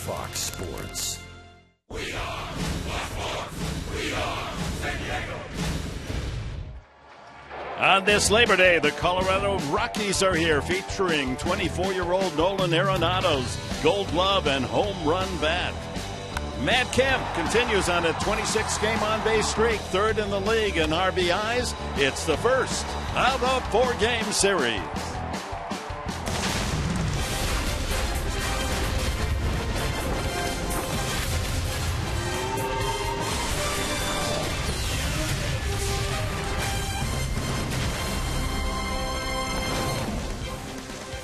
Fox Sports. We are Baltimore. We are San Diego. On this Labor Day, the Colorado Rockies are here, featuring 24-year-old Nolan Arenado's Gold Glove and home run bat. Matt Kemp continues on a 26-game on-base streak, third in the league in RBIs. It's the first of a four-game series.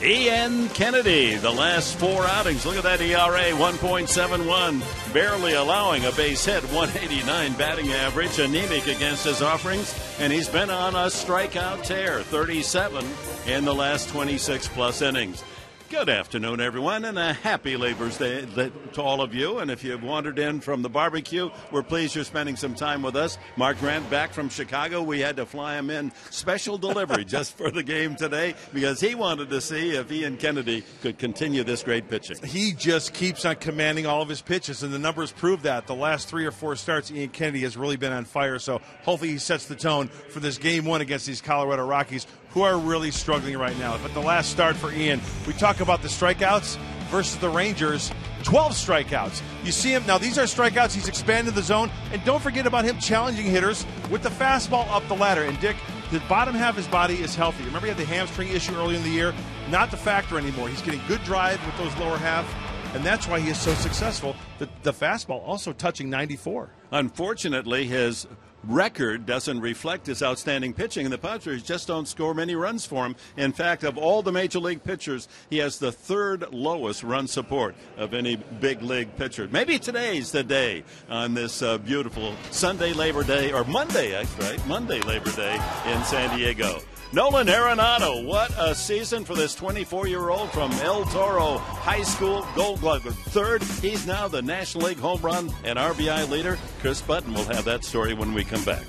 Ian Kennedy, the last four outings. Look at that ERA, 1.71. Barely allowing a base hit, 189 batting average. Anemic against his offerings, and he's been on a strikeout tear, 37 in the last 26-plus innings. Good afternoon, everyone, and a happy Labor Day to all of you. And if you've wandered in from the barbecue, we're pleased you're spending some time with us. Mark Grant back from Chicago. We had to fly him in special delivery just for the game today because he wanted to see if Ian Kennedy could continue this great pitching. He just keeps on commanding all of his pitches, and the numbers prove that. The last 3 or 4 starts, Ian Kennedy has really been on fire. So hopefully he sets the tone for this game one against these Colorado Rockies, who are really struggling right now. But the last start for Ian, we talk about the strikeouts versus the Rangers, 12 strikeouts. You see him, now these are strikeouts, he's expanded the zone, and don't forget about him challenging hitters with the fastball up the ladder. And Dick, the bottom half of his body is healthy. Remember he had the hamstring issue early in the year? Not the factor anymore. He's getting good drive with those lower half, and that's why he is so successful. The fastball also touching 94. Unfortunately, his record doesn't reflect his outstanding pitching, and the Padres just don't score many runs for him. In fact, of all the major league pitchers, he has the third lowest run support of any big league pitcher. Maybe today's the day on this beautiful Sunday Labor Day, or Monday, right? Monday Labor Day in San Diego. Nolan Arenado, what a season for this 24-year-old from El Toro High School, Gold Glove third. He's now the National League home run and RBI leader. Chris Button will have that story when we come back.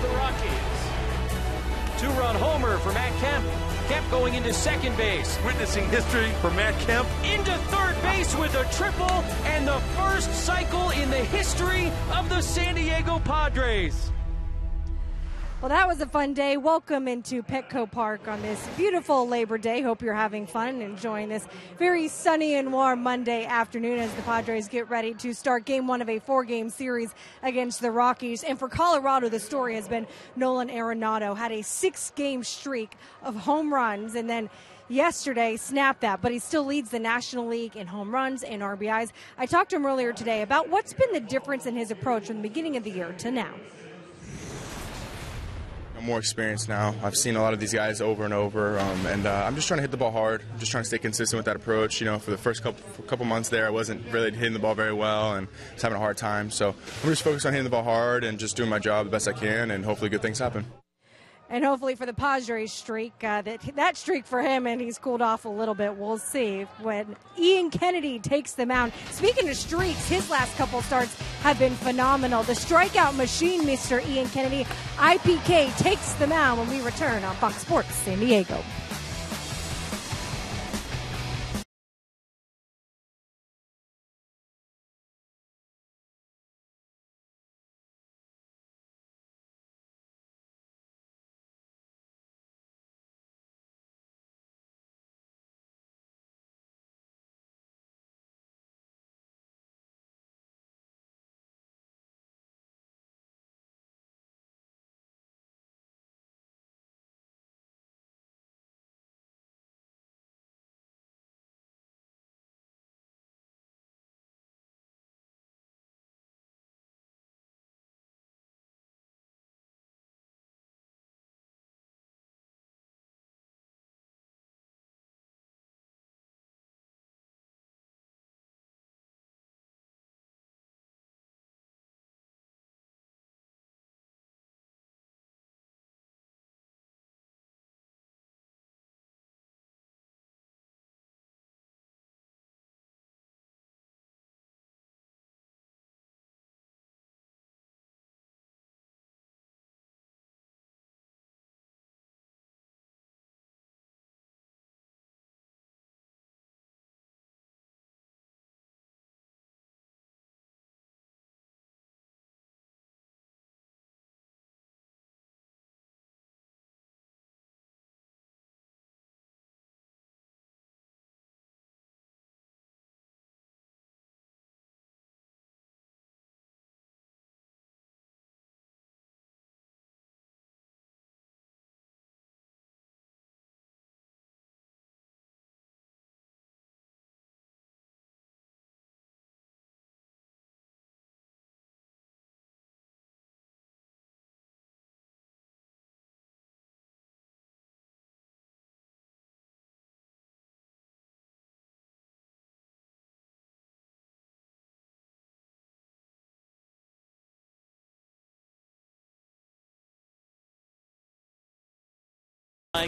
the Rockies. Two-run homer for Matt Kemp. Kemp going into second base. Witnessing history for Matt Kemp. Into third base with a triple and the first cycle in the history of the San Diego Padres. Well, that was a fun day. Welcome into Petco Park on this beautiful Labor Day. Hope you're having fun and enjoying this very sunny and warm Monday afternoon as the Padres get ready to start game one of a 4-game series against the Rockies. And for Colorado, the story has been Nolan Arenado had a 6-game streak of home runs and then yesterday snapped that, but he still leads the National League in home runs and RBIs. I talked to him earlier today about what's been the difference in his approach from the beginning of the year to now. I'm more experienced now. I've seen a lot of these guys over and over, and I'm just trying to hit the ball hard. I'm just trying to stay consistent with that approach. You know, for the first couple months there, I wasn't really hitting the ball very well and was having a hard time. So I'm just focused on hitting the ball hard and just doing my job the best I can, and hopefully good things happen. And hopefully for the Padres streak, that streak for him, and he's cooled off a little bit. We'll see when Ian Kennedy takes the mound. Speaking of streaks, his last couple starts have been phenomenal. The strikeout machine, Mr. Ian Kennedy, IPK, takes the mound when we return on Fox Sports San Diego.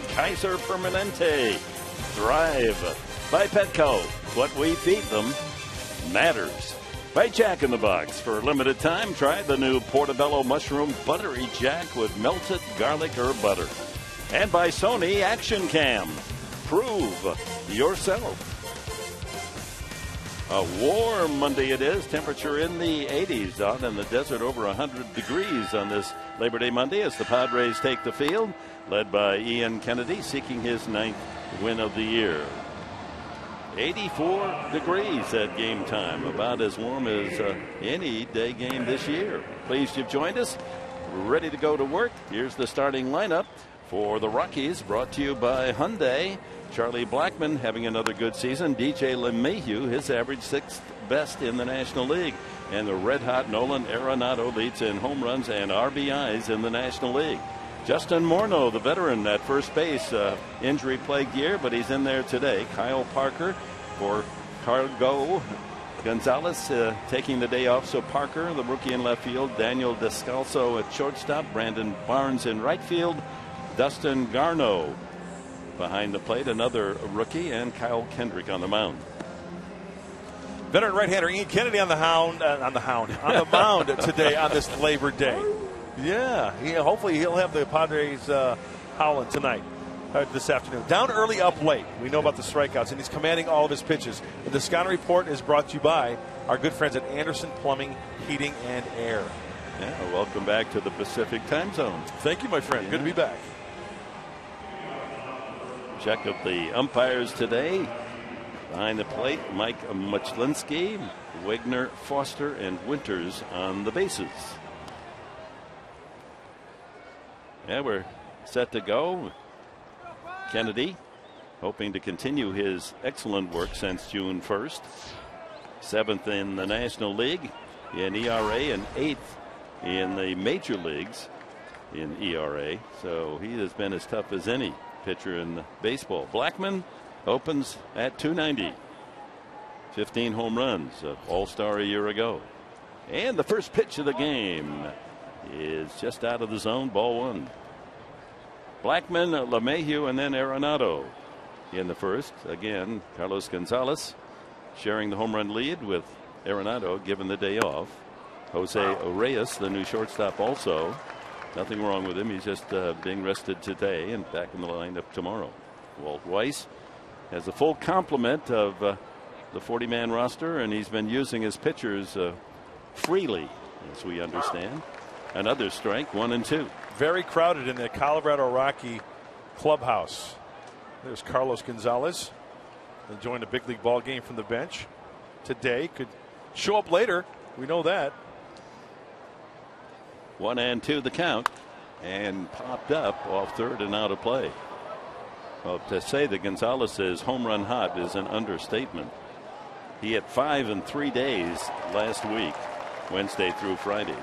Kaiser Permanente. Thrive. By Petco. What we feed them matters. By Jack in the Box. For a limited time, try the new Portobello Mushroom Buttery Jack with melted garlic herb butter. And by Sony Action Cam. Prove yourself. A warm Monday it is. Temperature in the 80s. Out in the desert, over 100 degrees on this Labor Day Monday as the Padres take the field, led by Ian Kennedy, seeking his 9th win of the year. 84 degrees at game time, about as warm as any day game this year. Pleased you've joined us. Ready to go to work. Here's the starting lineup for the Rockies, brought to you by Hyundai. Charlie Blackmon having another good season. DJ LeMahieu, his average 6th best in the National League. And the red-hot Nolan Arenado leads in home runs and RBIs in the National League. Justin Morneau, the veteran at first base, injury-plagued year, but he's in there today. Kyle Parker for Cargo Gonzalez taking the day off. So Parker, the rookie in left field. Daniel Descalso at shortstop. Brandon Barnes in right field. Dustin Garneau behind the plate, another rookie, and Kyle Kendrick on the mound. Veteran right-hander Ian Kennedy on the mound today on this Labor Day. Yeah, hopefully he'll have the Padres howling tonight, this afternoon. Down early, up late. We know about the strikeouts, and he's commanding all of his pitches. The Scouting Report is brought to you by our good friends at Anderson Plumbing, Heating, and Air. Yeah, welcome back to the Pacific time zone. Thank you, my friend. Yeah. Good to be back. Check out the umpires today. Behind the plate, Mike Muchlinski, Wagner, Foster, and Winters on the bases. Yeah, we're set to go. Kennedy hoping to continue his excellent work since June 1st. 7th in the National League in ERA and 8th in the major leagues in ERA. So he has been as tough as any pitcher in baseball. Blackman opens at 290. 15 home runs, all-star a year ago. And the first pitch of the game is just out of the zone, ball one. Blackman, LeMahieu, and then Arenado in the first. Again, Carlos Gonzalez sharing the home run lead with Arenado given the day off. Jose Urias, the new shortstop, also. Nothing wrong with him. He's just being rested today and back in the lineup tomorrow. Walt Weiss has a full complement of the 40-man roster, and he's been using his pitchers freely, as we understand. Another strike, 1-2. Very crowded in the Colorado Rocky clubhouse. There's Carlos Gonzalez enjoying a big league ball game from the bench today. Could show up later. We know that. 1-2 the count, and popped up off third and out of play. Well, to say that Gonzalez is home run hot is an understatement. He had 5 in 3 days last week, Wednesday through Friday.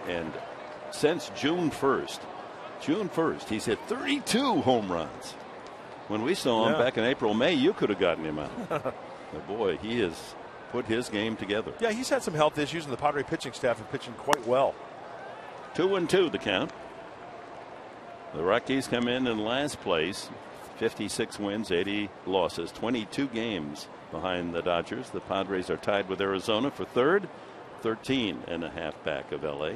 And since June 1st, he's hit 32 home runs. When we saw him back in April, May, you could have gotten him out. But boy, he has put his game together. Yeah, he's had some health issues, and the Padre pitching staff are pitching quite well. 2-2 the count. The Rockies come in last place, 56 wins, 80 losses, 22 games behind the Dodgers. The Padres are tied with Arizona for third, 13.5 back of LA.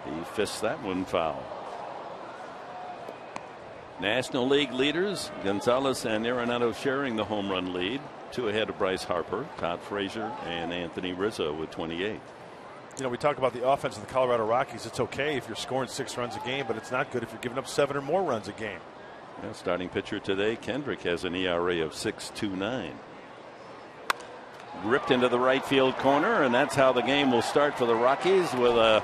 He fists that one foul. National League leaders, Gonzalez and Arenado sharing the home run lead, 2 ahead of Bryce Harper, Todd Frazier, and Anthony Rizzo with 28. You know, we talk about the offense of the Colorado Rockies. It's okay if you're scoring 6 runs a game, but it's not good if you're giving up 7 or more runs a game. Well, starting pitcher today, Kendrick, has an ERA of 6.29. Ripped into the right field corner, and that's how the game will start for the Rockies, with a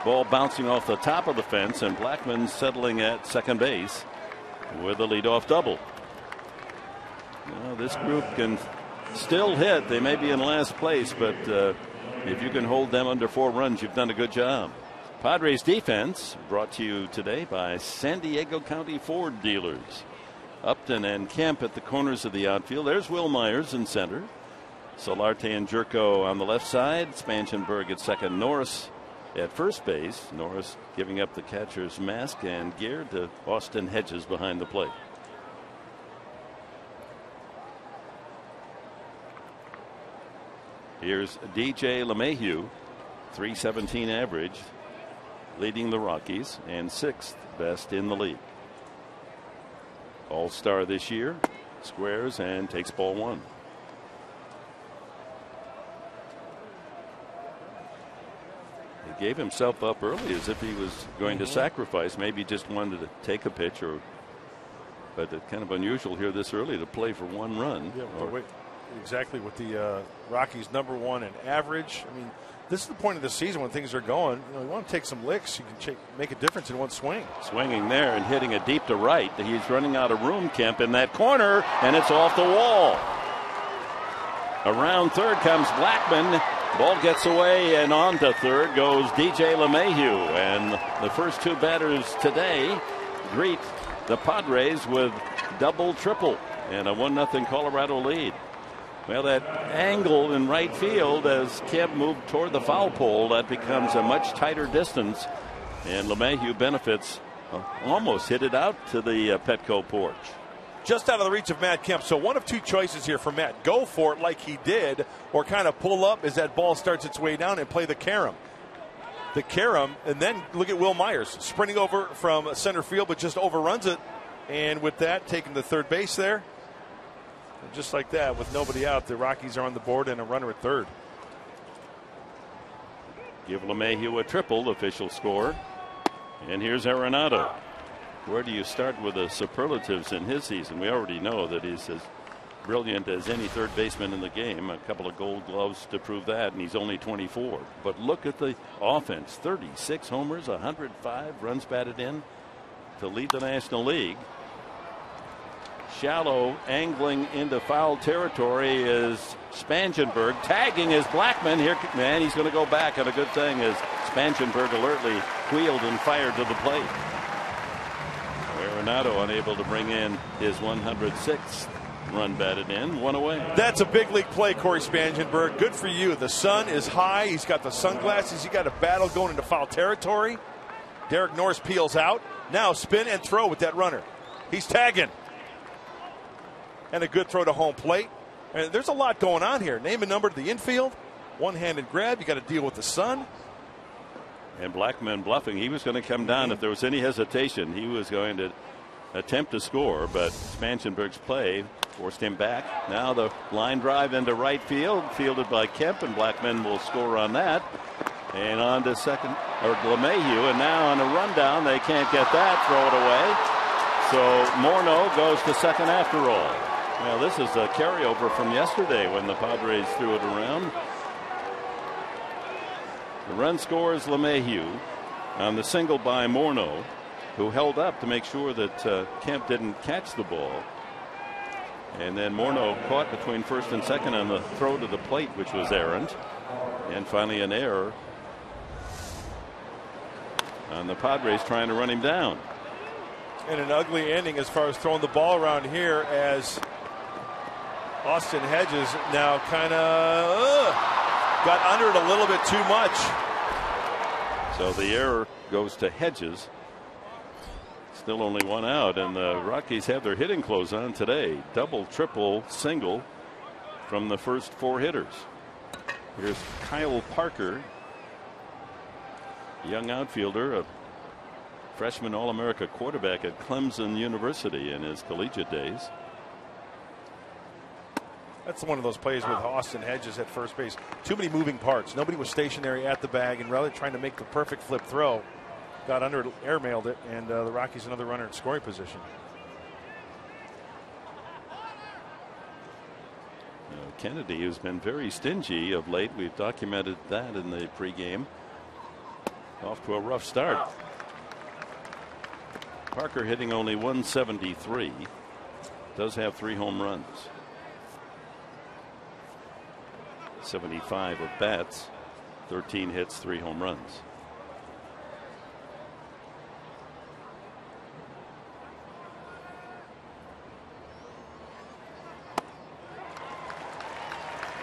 ball bouncing off the top of the fence, and Blackman settling at second base with a leadoff double. Now, this group can still hit. They may be in last place, but if you can hold them under 4 runs, you've done a good job. Padres defense brought to you today by San Diego County Ford dealers. Upton and Kemp at the corners of the outfield. There's Will Myers in center. Solarte and Jerko on the left side. Spanshenberg at second. Norris at first base. Norris giving up the catcher's mask and gear to Austin Hedges behind the plate. Here's DJ LeMahieu, 317 average, leading the Rockies and 6th best in the league. All-star this year, squares and takes ball 1. He gave himself up early as if he was going to sacrifice. Maybe just wanted to take a pitch, but it's kind of unusual here this early to play for 1 run. Yeah, exactly with the Rockies #1 in average. I mean, this is the point of the season when things are going. You want to take some licks. You can make a difference in one swing. Swinging there and hitting it deep to right. He's running out of room, Kemp, in that corner, and it's off the wall. Around third comes Blackman. Ball gets away, and on to third goes DJ LeMahieu. And the first 2 batters today greet the Padres with double, triple, and a 1-0 Colorado lead. Well, that angle in right field as Kemp moved toward the foul pole, that becomes a much tighter distance, and LeMahieu benefits. Almost hit it out to the Petco porch. just out of the reach of Matt Kemp. So one of two choices here for Matt. Go for it like he did, or kind of pull up as that ball starts its way down and play the carom. The carom, and then look at Will Myers sprinting over from center field, but just overruns it. And with that, taking the third base there. And just like that, with nobody out, the Rockies are on the board and a runner at third. Give LeMahieu a triple, official score. And here's Arenado. Where do you start with the superlatives in his season? We already know that he's as brilliant as any third baseman in the game. A couple of gold gloves to prove that, and he's only 24. But look at the offense. 36 homers, 105 runs batted in to lead the National League. Shallow angling into foul territory is Spangenberg. Tagging is Blackman. Here, man, he's going to go back, and a good thing is Spangenberg alertly wheeled and fired to the plate. Arenado unable to bring in his 106th run batted in, one away. That's a big league play, Corey Spangenberg. Good for you. The sun is high. He's got the sunglasses. He got a battle going into foul territory. Derek Norris peels out. Now spin and throw with that runner. He's tagging. And a good throw to home plate. And there's a lot going on here. Name a number to the infield. One-handed grab. You got to deal with the sun. And Blackman bluffing. He was going to come down if there was any hesitation. He was going to attempt to score, but Spangenberg's play forced him back. Now the line drive into right field, fielded by Kemp, and Blackman will score on that. And on to second, or LeMahieu, and now on a rundown, they can't get that. Throw it away. So Morneau goes to second after all. Well, this is a carryover from yesterday when the Padres threw it around. The run scores LeMahieu on the single by Morneau, who held up to make sure that Kemp didn't catch the ball. And then Morneau caught between first and second on the throw to the plate, which was errant. And finally an error on the Padres trying to run him down. And an ugly ending as far as throwing the ball around here, as Austin Hedges now kind of got under it a little bit too much. So the error goes to Hedges. Still only one out, and the Rockies have their hitting close on today. Double, triple, single from the first four hitters. Here's Kyle Parker, young outfielder, a freshman All-America quarterback at Clemson University in his collegiate days. That's one of those plays with Austin Hedges at first base. Too many moving parts. Nobody was stationary at the bag, and rather trying to make the perfect flip throw, got under it, airmailed it, and the Rockies another runner in scoring position. Kennedy has been very stingy of late. We've documented that in the pregame. Off to a rough start. Parker hitting only 173. Does have 3 home runs. 75 at bats, 13 hits, 3 home runs.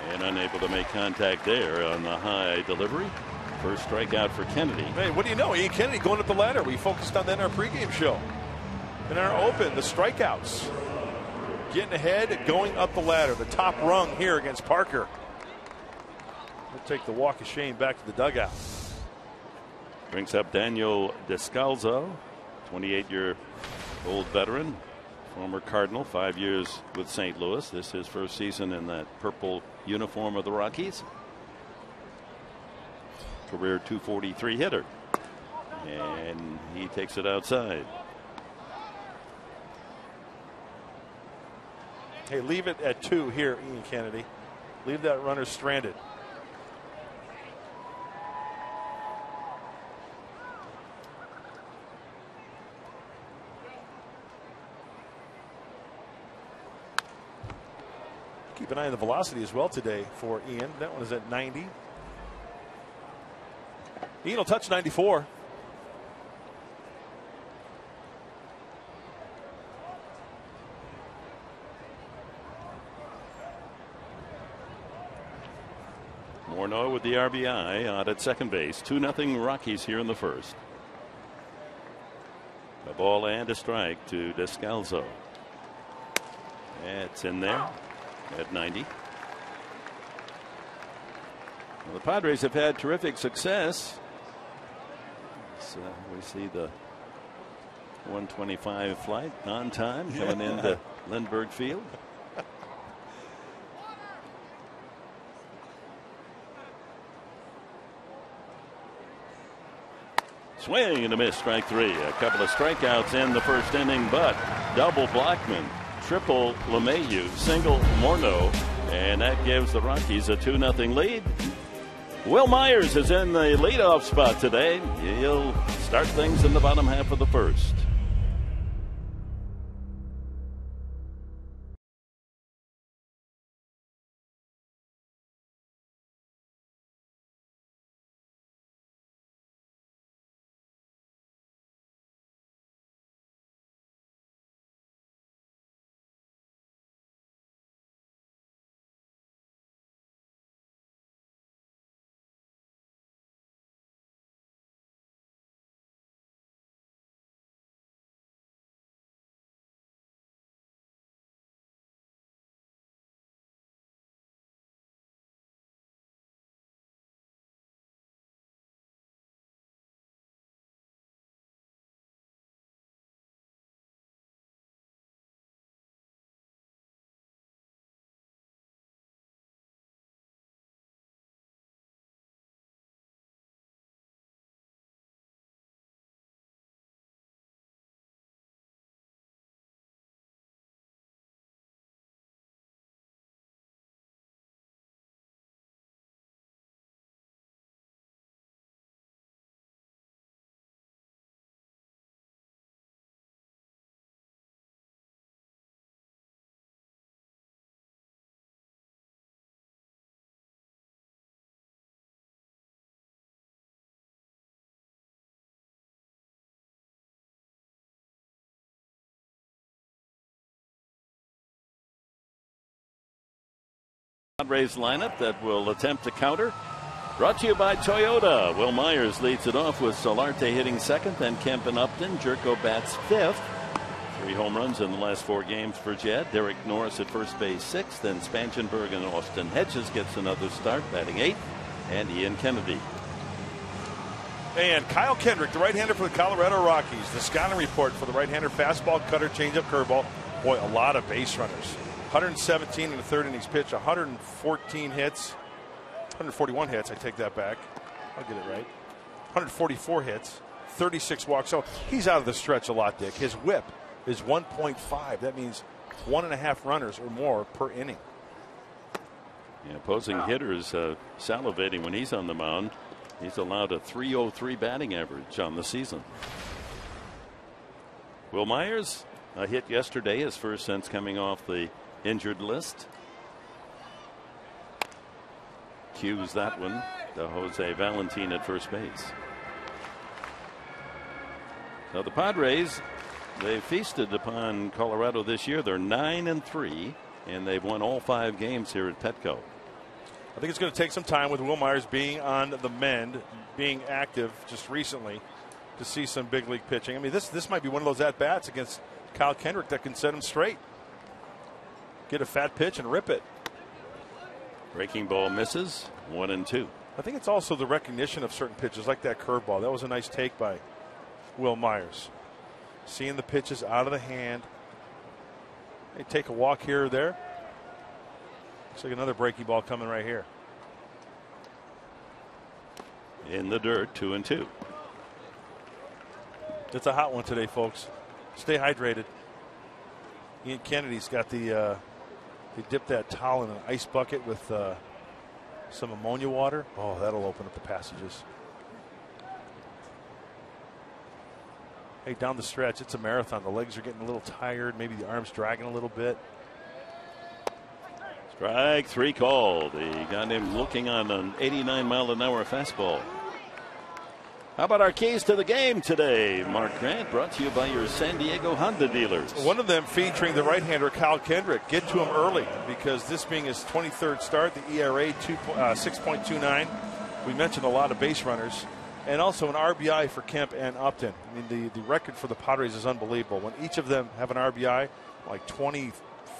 And unable to make contact there on the high delivery. First strikeout for Kennedy. Hey, what do you know? Ian Kennedy going up the ladder. We focused on that in our pregame show. In our open, the strikeouts. Getting ahead, going up the ladder. The top rung here against Parker. We'll take the walk of shame back to the dugout. Brings up Daniel Descalzo, 28-year-old veteran, former Cardinal, 5 years with St. Louis. This is his first season in that purple uniform of the Rockies. Career .243 hitter. And he takes it outside. Hey, leave it at 2 here, Ian Kennedy. Leave that runner stranded. Keep an eye on the velocity as well today for Ian. That one is at 90. Ian will touch 94. Morneau with the RBI out at second base. 2-0 Rockies here in the first. A ball and a strike to Descalzo. It's in there at 90. Well, the Padres have had terrific success. So we see the 125 flight on time coming into Lindbergh Field. Swing and a miss, strike three. A couple of strikeouts in the first inning, but double Blackman, triple LeMahieu, single Morneau, and that gives the Rockies a 2-0 lead. Will Myers is in the leadoff spot today. He'll start things in the bottom half of the first. Padres lineup that will attempt to counter. Brought to you by Toyota. Will Myers leads it off with Solarte hitting second, then Kemp and Upton. Jerko bats fifth. 3 home runs in the last 4 games for Jed. Derek Norris at first base sixth, then Spangenberg and Austin Hedges gets another start, batting eighth, and Ian Kennedy. And Kyle Kendrick, the right-hander for the Colorado Rockies. The scouting report for the right-hander: fastball, cutter, changeup, curveball. Boy, a lot of base runners. 117 in the third innings pitch, 114 hits, 141 hits. I take that back. I'll get it right. 144 hits, 36 walks. So he's out of the stretch a lot, Dick. His whip is 1.5. That means 1.5 runners or more per inning. Yeah, opposing hitters salivating when he's on the mound. He's allowed a .303 batting average on the season. Will Myers, a hit yesterday, his first since coming off the injured list. Cues that one to Jose Valentin at first base. So the Padres, they feasted upon Colorado this year. They're 9-3, and they've won all 5 games here at Petco. I think it's going to take some time with Will Myers being on the mend, being active just recently, to see some big league pitching. I mean, this might be one of those at-bats against Kyle Kendrick that can set him straight. Get a fat pitch and rip it. Breaking ball misses, 1-2. I think it's also the recognition of certain pitches, like that curveball. That was a nice take by Will Myers. Seeing the pitches out of the hand. They take a walk here or there. Looks like another breaking ball coming right here. In the dirt, 2-2. It's a hot one today, folks. Stay hydrated. Ian Kennedy's got the they dipped that towel in an ice bucket with some ammonia water. Oh, that'll open up the passages. Hey, down the stretch, it's a marathon. The legs are getting a little tired. Maybe the arms dragging a little bit. Strike 3 called. He got him looking on an 89-mile-an-hour fastball. How about our keys to the game today? Mark Grant, brought to you by your San Diego Honda dealers. One of them featuring the right-hander Kyle Kendrick. Get to him early, because this being his 23rd start, the ERA 6.29. We mentioned a lot of base runners, and also an RBI for Kemp and Upton. I mean, the record for the Padres is unbelievable. When each of them have an RBI, like 24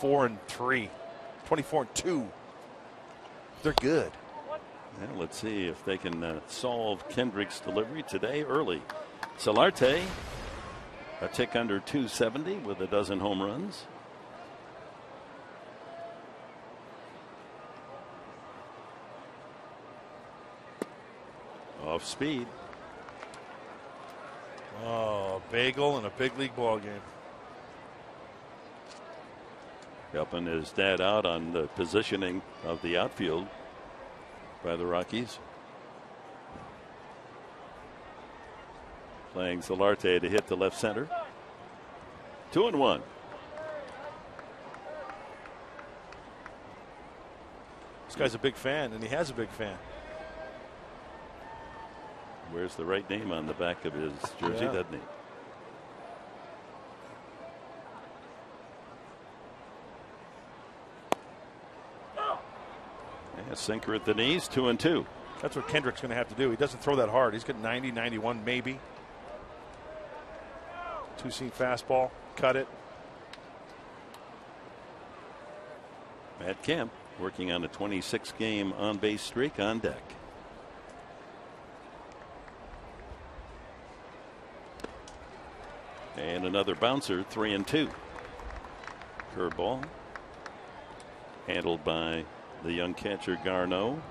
24-3, 24-2. They're good. Well, let's see if they can solve Kendrick's delivery today early. Solarte, a tick under 270 with a dozen home runs. Off speed. Oh, bagel in a big league ball game. Helping his dad out on the positioning of the outfield by the Rockies. Playing Solarte to hit the left center. 2-1. This guy's a big fan, and he has a big fan. Wears the right name on the back of his jersey, doesn't he? Yeah, sinker at the knees, 2-2. That's what Kendrick's going to have to do. He doesn't throw that hard. He's got 90, 91 maybe. Two-seam fastball, cut it. Matt Kemp working on a 26-game on-base streak on deck. And another bouncer, 3-2. Curveball handled by the young catcher Garneau.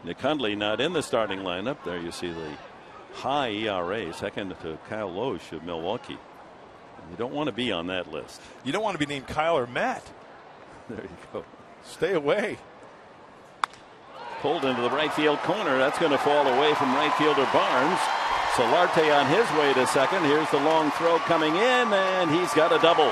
Nick Hundley not in the starting lineup. There you see the high ERA, second to Kyle Loesch of Milwaukee. You don't want to be on that list. You don't want to be named Kyle or Matt. There you go. Stay away. Pulled into the right field corner. That's going to fall away from right fielder Barnes. Solarte on his way to second. Here's the long throw coming in, and he's got a double.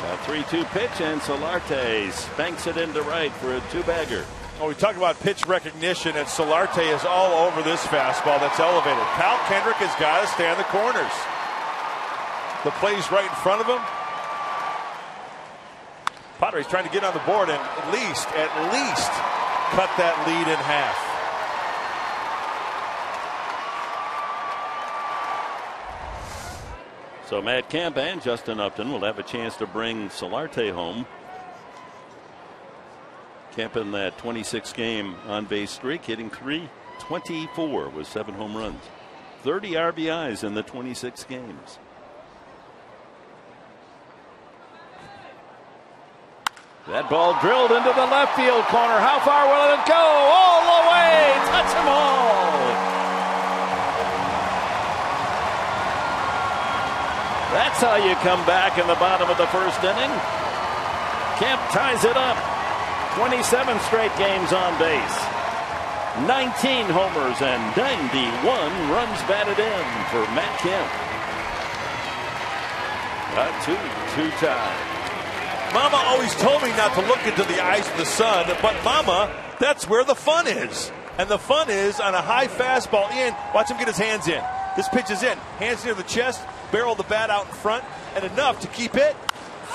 A 3-2 pitch, and Solarte spanks it into right for a two-bagger. Oh, we talk about pitch recognition, and Solarte is all over this fastball that's elevated. Kyle Kendrick has got to stay on the corners. The play's right in front of him. Padres trying to get on the board and at least cut that lead in half. So Matt Kemp and Justin Upton will have a chance to bring Solarte home. Kemp in that 26-game on-base streak, hitting .324 with 7 home runs. 30 RBIs in the 26 games. That ball drilled into the left field corner. How far will it go? All the way. Touch them all. That's how you come back in the bottom of the first inning. Kemp ties it up. 27 straight games on base. 19 homers and 91 runs batted in for Matt Kemp. A 2-2 tie. Mama always told me not to look into the eyes of the sun, but Mama, that's where the fun is. And the fun is on a high fastball in. Watch him get his hands in. This pitch is in. Hands near the chest, barrel the bat out in front, and enough to keep it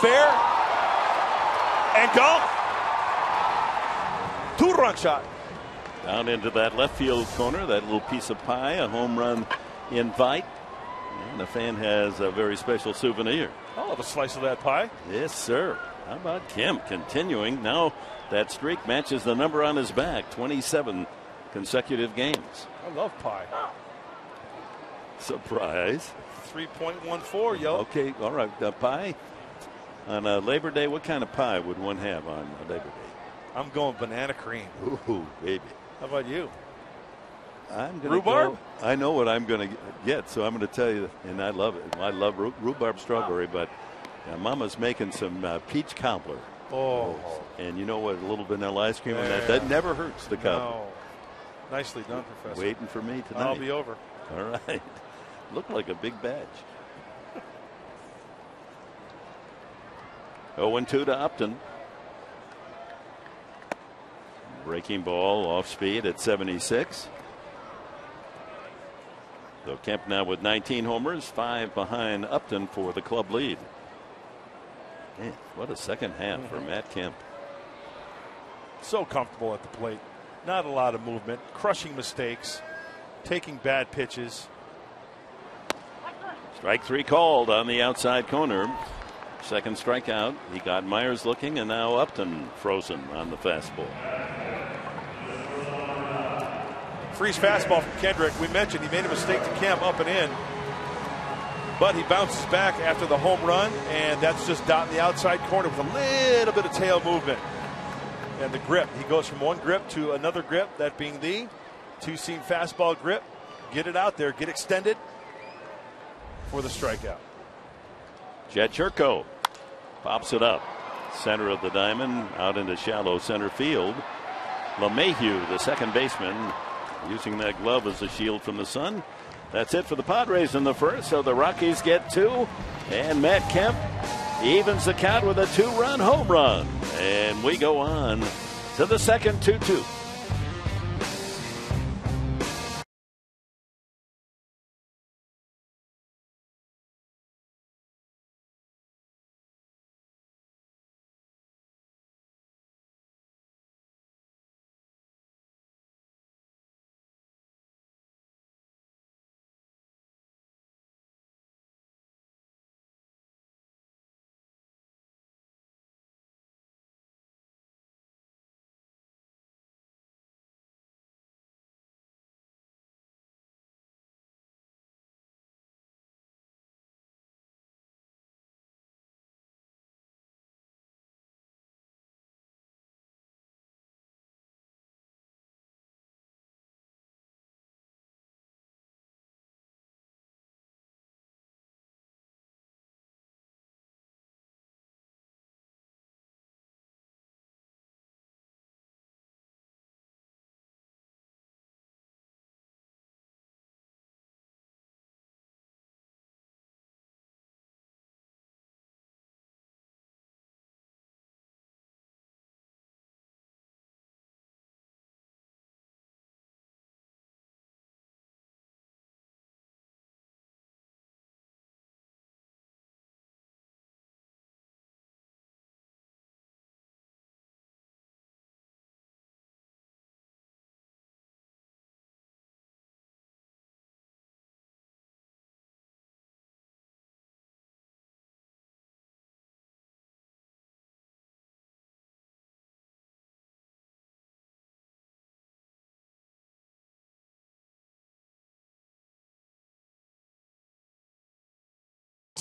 fair and go. 2-run shot. Down into that left field corner, that little piece of pie, a home run invite. And the fan has a very special souvenir. I'll have a slice of that pie. Yes, sir. How about Kemp continuing? Now that streak matches the number on his back, 27 consecutive games. I love pie. Surprise. 3.14, yo. Okay, all right. Pie on Labor Day. What kind of pie would one have on Labor Day? I'm going banana cream. Ooh, baby. How about you? I'm gonna rhubarb? Go, I know what I'm going to get, so I'm going to tell you, and I love it. I love rhubarb strawberry, but Mama's making some peach cobbler. Oh. And you know what? A little vanilla ice cream on that. That never hurts the cobbler. No. Nicely done, Professor. Waiting for me tonight. I'll be over. All right. Looked like a big badge. 0-2 to Upton. Breaking ball off speed at 76. So Kemp now with 19 homers, 5 behind Upton for the club lead. Man, what a second half for Matt Kemp. So comfortable at the plate. Not a lot of movement. Crushing mistakes. Taking bad pitches. Strike 3 called on the outside corner. Second strikeout. He got Myers looking, and now Upton frozen on the fastball. Freeze fastball from Kendrick. We mentioned he made a mistake to Kemp up and in, but he bounces back after the home run, and that's just dotting the outside corner with a little bit of tail movement. And the grip, he goes from one grip to another grip, that being the two-seam fastball grip. Get it out there, get extended for the strikeout. Jed Churko pops it up. Center of the diamond, out into shallow center field. LeMahieu, the second baseman, using that glove as a shield from the sun. That's it for the Padres in the first, so the Rockies get 2, and Matt Kemp evens the count with a 2-run home run. And we go on to the second, 2-2.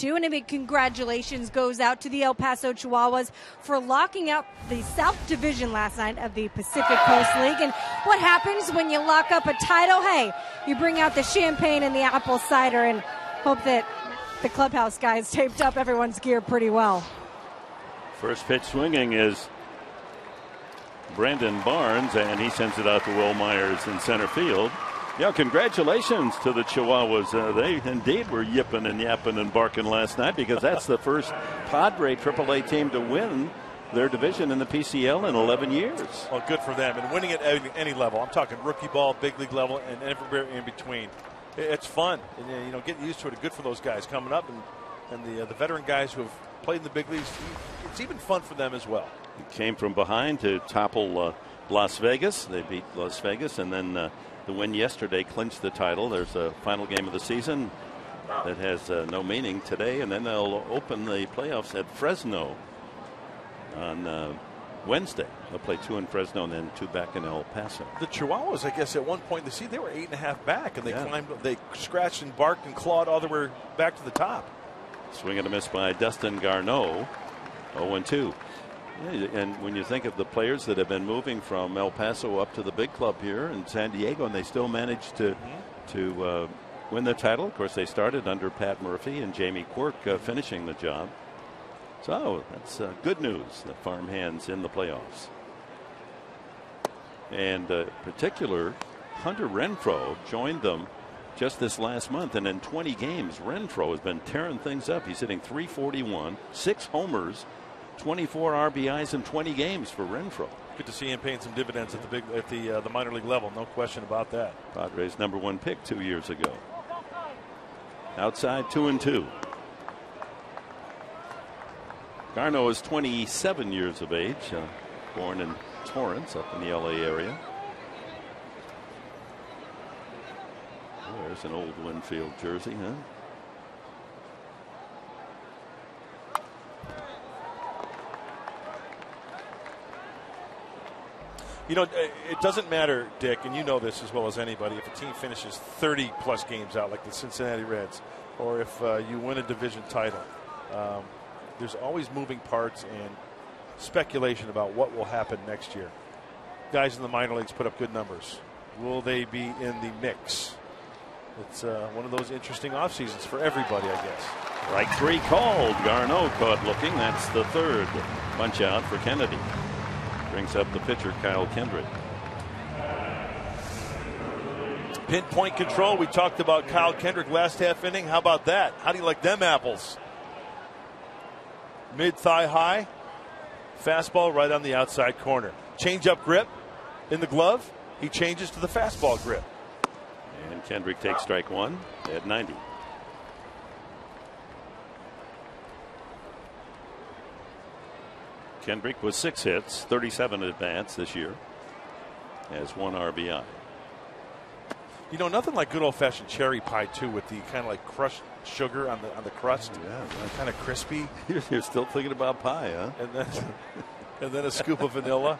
And a big congratulations goes out to the El Paso Chihuahuas for locking up the South Division last night of the Pacific Coast League. And what happens when you lock up a title? Hey, you bring out the champagne and the apple cider and hope that the clubhouse guys taped up everyone's gear pretty well. First pitch swinging is Brandon Barnes, and he sends it out to Will Myers in center field. Yeah, congratulations to the Chihuahuas. They indeed were yipping and yapping and barking last night, because that's the first Padre AAA team to win their division in the PCL in 11 years. Well, good for them. And winning at any level. I'm talking rookie ball, big league level, and everywhere in between. It's fun. And, you know, getting used to it. Good for those guys coming up, and the veteran guys who have played in the big leagues. It's even fun for them as well. He came from behind to topple Las Vegas. They beat Las Vegas, and then the win yesterday clinched the title. There's a final game of the season that has no meaning today, and then they'll open the playoffs at Fresno on Wednesday. They'll play 2 in Fresno and then 2 back in El Paso. The Chihuahuas, I guess, at one point they were 8.5 back, and they climbed, they scratched and barked and clawed all the way back to the top. Swing and a miss by Dustin Garneau, 0-2. Yeah, and when you think of the players that have been moving from El Paso up to the big club here in San Diego, and they still managed to win the title. Of course, they started under Pat Murphy and Jamie Quirk finishing the job. So that's good news. The farmhands in the playoffs. And particular, Hunter Renfroe joined them just this last month, and in 20 games, Renfroe has been tearing things up. He's hitting .341, 6 homers, 24 RBIs in 20 games for Renfroe. Good to see him paying some dividends at the minor league level. No question about that. Padres #1 pick 2 years ago. Outside 2-2. Garneau is 27 years of age, born in Torrance up in the LA area. There's an old Winfield jersey, huh? You know, it doesn't matter, Dick, and you know this as well as anybody, if a team finishes 30-plus games out like the Cincinnati Reds, or if you win a division title. There's always moving parts and speculation about what will happen next year. Guys in the minor leagues put up good numbers. Will they be in the mix? It's one of those interesting off seasons for everybody, I guess. Strike 3 called. Garneau caught looking. That's the third punch out for Kennedy. Brings up the pitcher, Kyle Kendrick. Pinpoint control. We talked about Kyle Kendrick last half inning. How about that? How do you like them apples? Mid-thigh high. Fastball right on the outside corner. Change-up grip in the glove. He changes to the fastball grip. And Kendrick takes strike 1 at 90. Kendrick with 6 hits, 37 at bats this year. Has 1 RBI. You know, nothing like good old-fashioned cherry pie, too, with the kind of like crushed sugar on the crust. Yeah, kind of crispy. You're still thinking about pie, huh? And then a scoop of vanilla.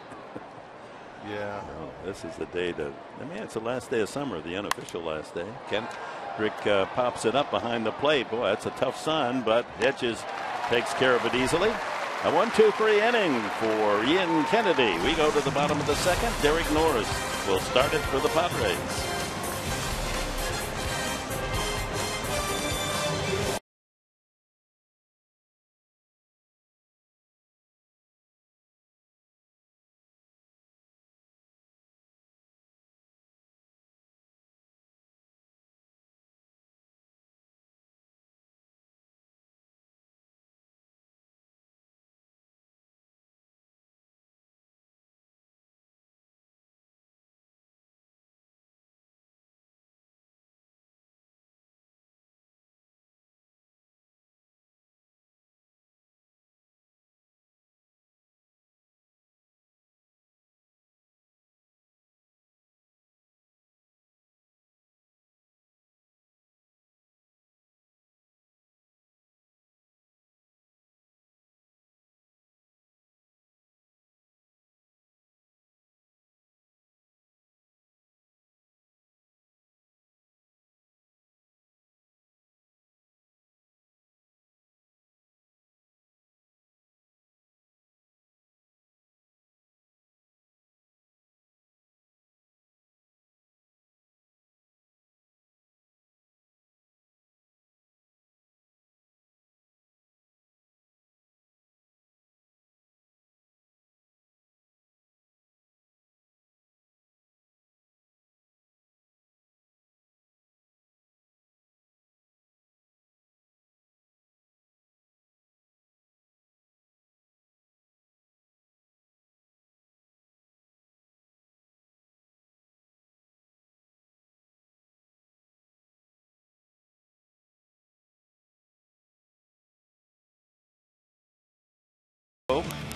Yeah. Oh, this is the day to. I mean, it's the last day of summer, the unofficial last day. Kendrick pops it up behind the plate. Boy, that's a tough sun, but Hedges takes care of it easily. A 1-2-3 inning for Ian Kennedy. We go to the bottom of the second. Derek Norris will start it for the Padres.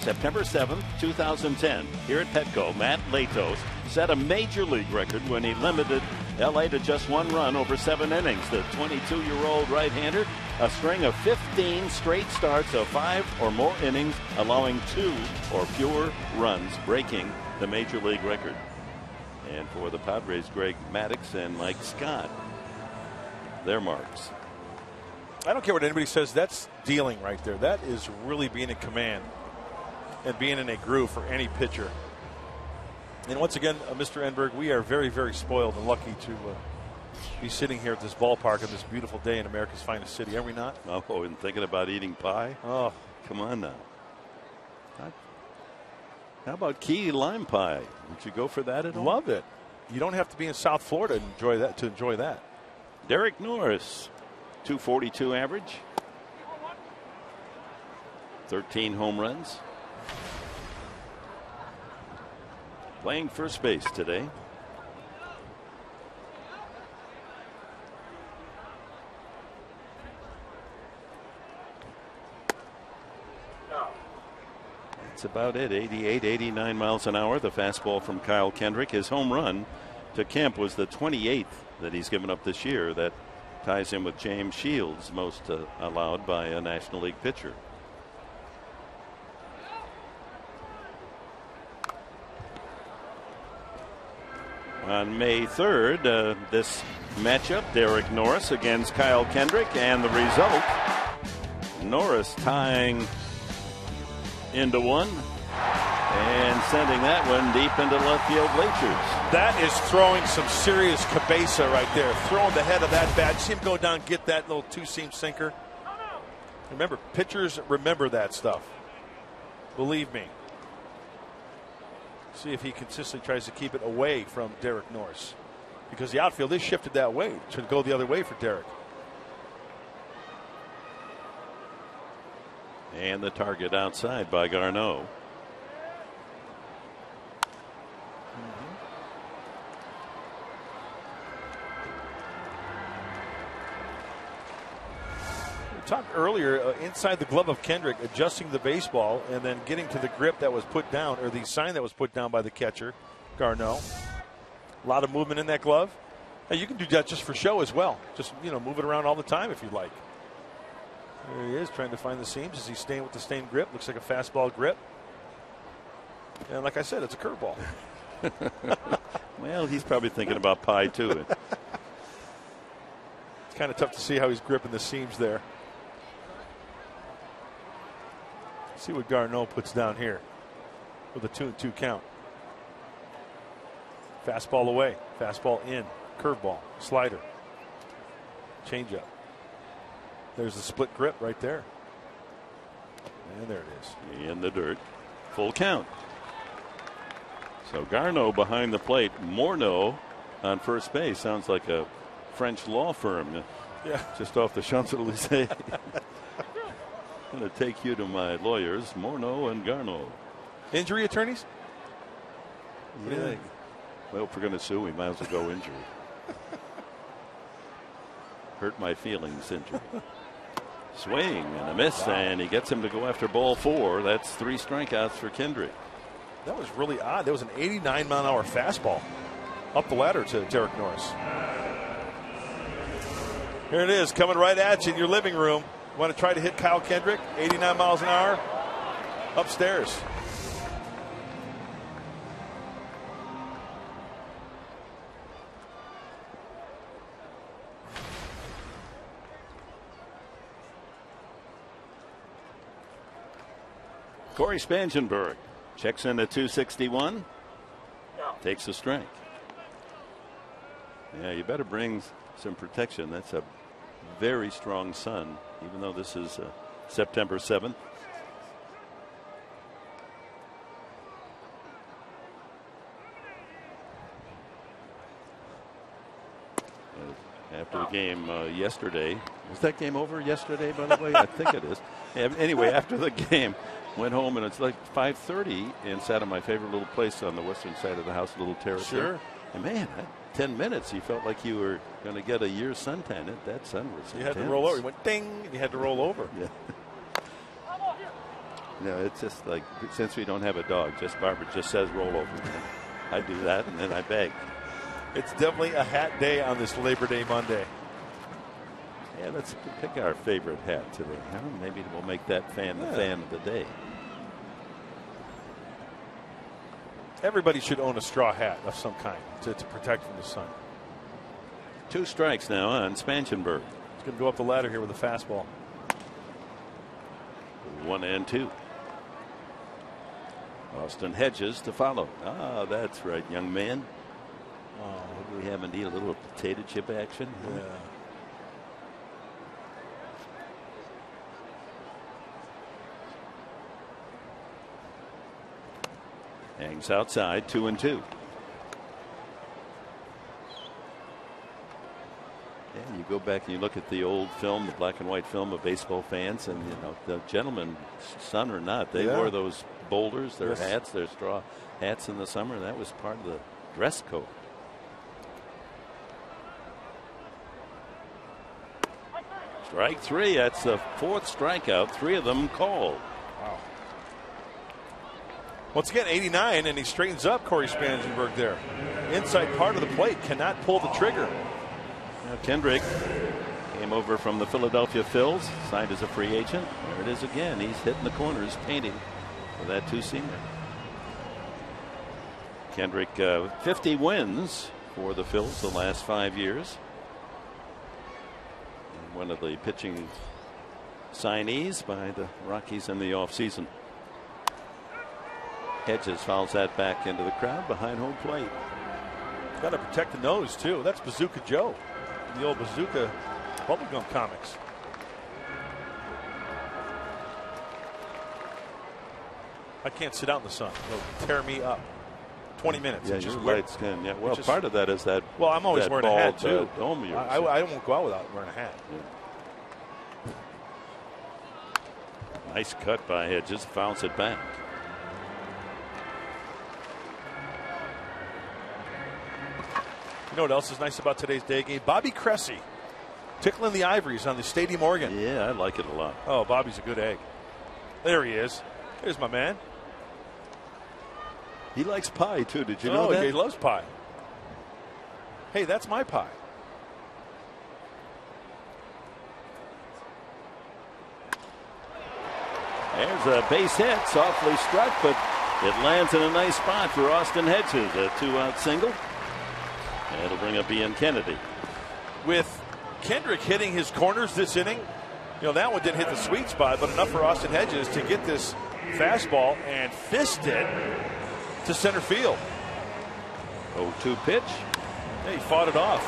September 7th, 2010, here at Petco, Matt Latos set a major league record when he limited LA to just 1 run over 7 innings. The 22-year-old right-hander, a string of 15 straight starts of 5 or more innings, allowing 2 or fewer runs, breaking the major league record. And for the Padres, Greg Maddux and Mike Scott, their marks. I don't care what anybody says. That's dealing right there. That is really being in command and being in a groove for any pitcher. And once again, Mr. Enberg, we are very, very spoiled and lucky to be sitting here at this ballpark on this beautiful day in America's finest city. Are we not? Oh, and thinking about eating pie? Oh, come on now. How about key lime pie? Would you go for that at all? Love it. You don't have to be in South Florida to enjoy that. Derek Norris, 242 average, 13 home runs. Playing first base today. That's about it. 88, 89 miles an hour. The fastball from Kyle Kendrick. His home run to Kemp was the 28th that he's given up this year. That ties him with James Shields, most allowed by a National League pitcher. on May 3rd. This matchup, Derek Norris against Kyle Kendrick, and the result, Norris tying into one and sending that one deep into left field bleachers. That is throwing some serious cabeza right there. Throwing the head of that bat. See him go down, get that little two-seam sinker. Remember, pitchers remember that stuff. Believe me. See if he consistently tries to keep it away from Derek Norris. Because the outfield is shifted that way. It should go the other way for Derek. And the target outside by Garneau. We talked earlier inside the glove of Kendrick, adjusting the baseball and then getting to the grip that was put down, or the sign that was put down by the catcher, Garneau. A lot of movement in that glove. Hey, you can do that just for show as well. Just, move it around all the time if you like. There he is, trying to find the seams. Is he staying with the same grip? Looks like a fastball grip. And like I said, it's a curveball. Well, he's probably thinking about pie, too. It's kind of tough to see how he's gripping the seams there. See what Garneau puts down here with a 2-2 count. Fastball away, fastball in, curveball, slider, changeup. There's the split grip right there. And there it is. In the dirt. Full count. So Garneau behind the plate. Morneau on first base. Sounds like a French law firm. Yeah. Just off the Champs-Élysées. I'm going to take you to my lawyers, Morneau and Garneau. Injury attorneys? What do you think? Well, if we're going to sue, we might as well go injury. Hurt my feelings injury. Swing and a miss, and he gets him to go after ball 4. That's 3 strikeouts for Kendrick. That was really odd. There was an 89-mile-an-hour fastball up the ladder to Derek Norris. Here it is, coming right at you in your living room. Want to try to hit Kyle Kendrick, 89 miles an hour, upstairs. Corey Spangenberg checks in at 261. Takes a strike. Yeah, you better bring some protection. That's a very strong sun, even though this is September 7th. After the game yesterday. Was that game over yesterday, by the way? I think it is. Anyway, after the game, went home, and it's like 5:30, and sat in my favorite little place on the western side of the house, a little terrace. Sure. And man, 10 minutes, you felt like you were going to get a year's suntan. That sun was You intense. had to roll over. You went ding, and you had to roll over. Yeah. No, it's just like, since we don't have a dog, Barbara just says roll over. I do that, and then I beg. It's definitely a hat day on this Labor Day Monday. Yeah, let's pick our favorite hat today. Huh? Maybe we'll make that fan the fan of the day. Everybody should own a straw hat of some kind to protect from the sun. 2 strikes now on Spangenberg. He's going to go up the ladder here with a fastball. 1-2. Austin Hedges to follow. Ah, that's right, young man. Oh, we have indeed a little potato chip action. Yeah. Hangs outside, 2-2. Yeah, you go back and you look at the old film, the black and white film of baseball fans, and the gentlemen, sun or not, they wore those boulders, their hats, their straw hats in the summer. That was part of the dress code. Strike 3. That's the 4th strikeout. 3 of them called. Wow. Once again, 89, and he straightens up Corey Spangenberg there. Inside part of the plate, cannot pull the trigger. Now Kendrick came over from the Philadelphia Phils, signed as a free agent. There it is again. He's hitting the corners, painting for that 2-seamer. Kendrick 50 wins for the Phillies the last 5 years. And one of the pitching signees by the Rockies in the offseason. Hedges fouls that back into the crowd behind home plate. Got to protect the nose, too. That's Bazooka Joe, the old Bazooka bubblegum comics. I can't sit out in the sun. It'll tear me up. 20 minutes. Yeah, just your light skin. Yeah, well, just, part of that is that. Well, I'm always wearing a hat, too. Dome of yours. I won't go out without wearing a hat. Yeah. Nice cut by Hedges. Fouls it back. You know what else is nice about today's day game? Bobby Cressy tickling the ivories on the stadium organ. Yeah, I like it a lot. Oh, Bobby's a good egg. There he is. There's my man. He likes pie, too. Did you know that? He loves pie. Hey, that's my pie. There's a base hit, softly struck, but it lands in a nice spot for Austin Hedges. A 2-out single. And it'll bring up Ian Kennedy. With Kendrick hitting his corners this inning, you know, that one didn't hit the sweet spot, but enough for Austin Hedges to get this fastball and fist it to center field. 0-2 pitch. Yeah, he fought it off.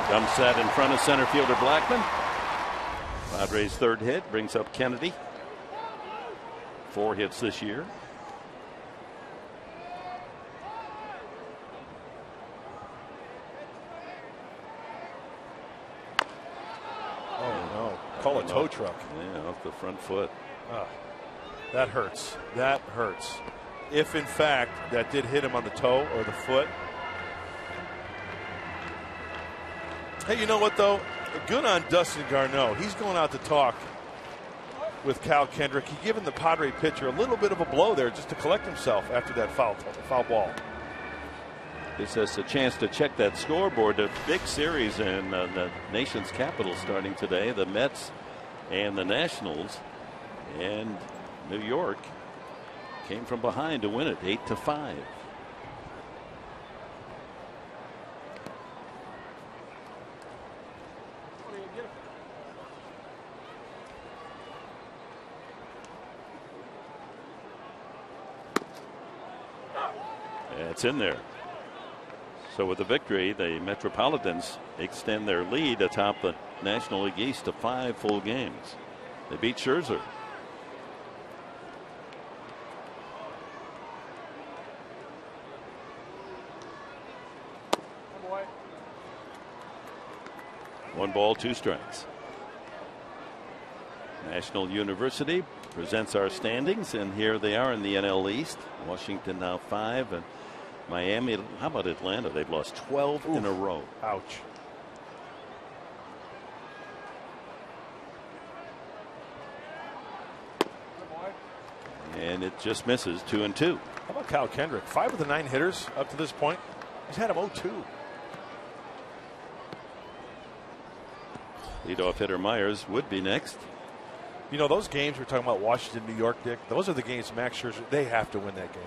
Dumps that in front of center fielder Blackman. Padres' third hit brings up Kennedy. 4 hits this year. Oh no! Call a tow truck. Yeah, off the front foot. That hurts. That hurts. If in fact that did hit him on the toe or the foot. Hey, you know what though? Good on Dustin Garneau. He's going out to talk with Cal Kendrick. He given the Padre pitcher a little bit of a blow there just to collect himself after that foul ball. Gives us a chance to check that scoreboard. A big series in the nation's capital starting today. The Mets and the Nationals, and New York came from behind to win it 8-5. It's in there. So with the victory, the Metropolitans extend their lead atop the National League East to 5 full games. They beat Scherzer. One ball, 2 strikes. National University presents our standings, and here they are in the NL East. Washington now 5, and Miami. How about Atlanta? They've lost 12 in a row. Ouch. And it just misses. 2-2. How about Cal Kendrick? 5 of the 9 hitters up to this point. He's had him 0-2. Leadoff hitter Myers would be next. You know, those games we're talking about, Washington, New York, Dick, those are the games Max Scherzer, they have to win that game.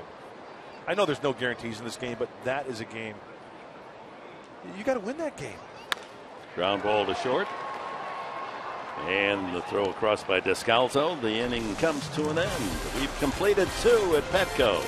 I know there's no guarantees in this game, but that is a game. You got to win that game. Ground ball to short. And the throw across by Descalzo. The inning comes to an end. We've completed 2 at Petco.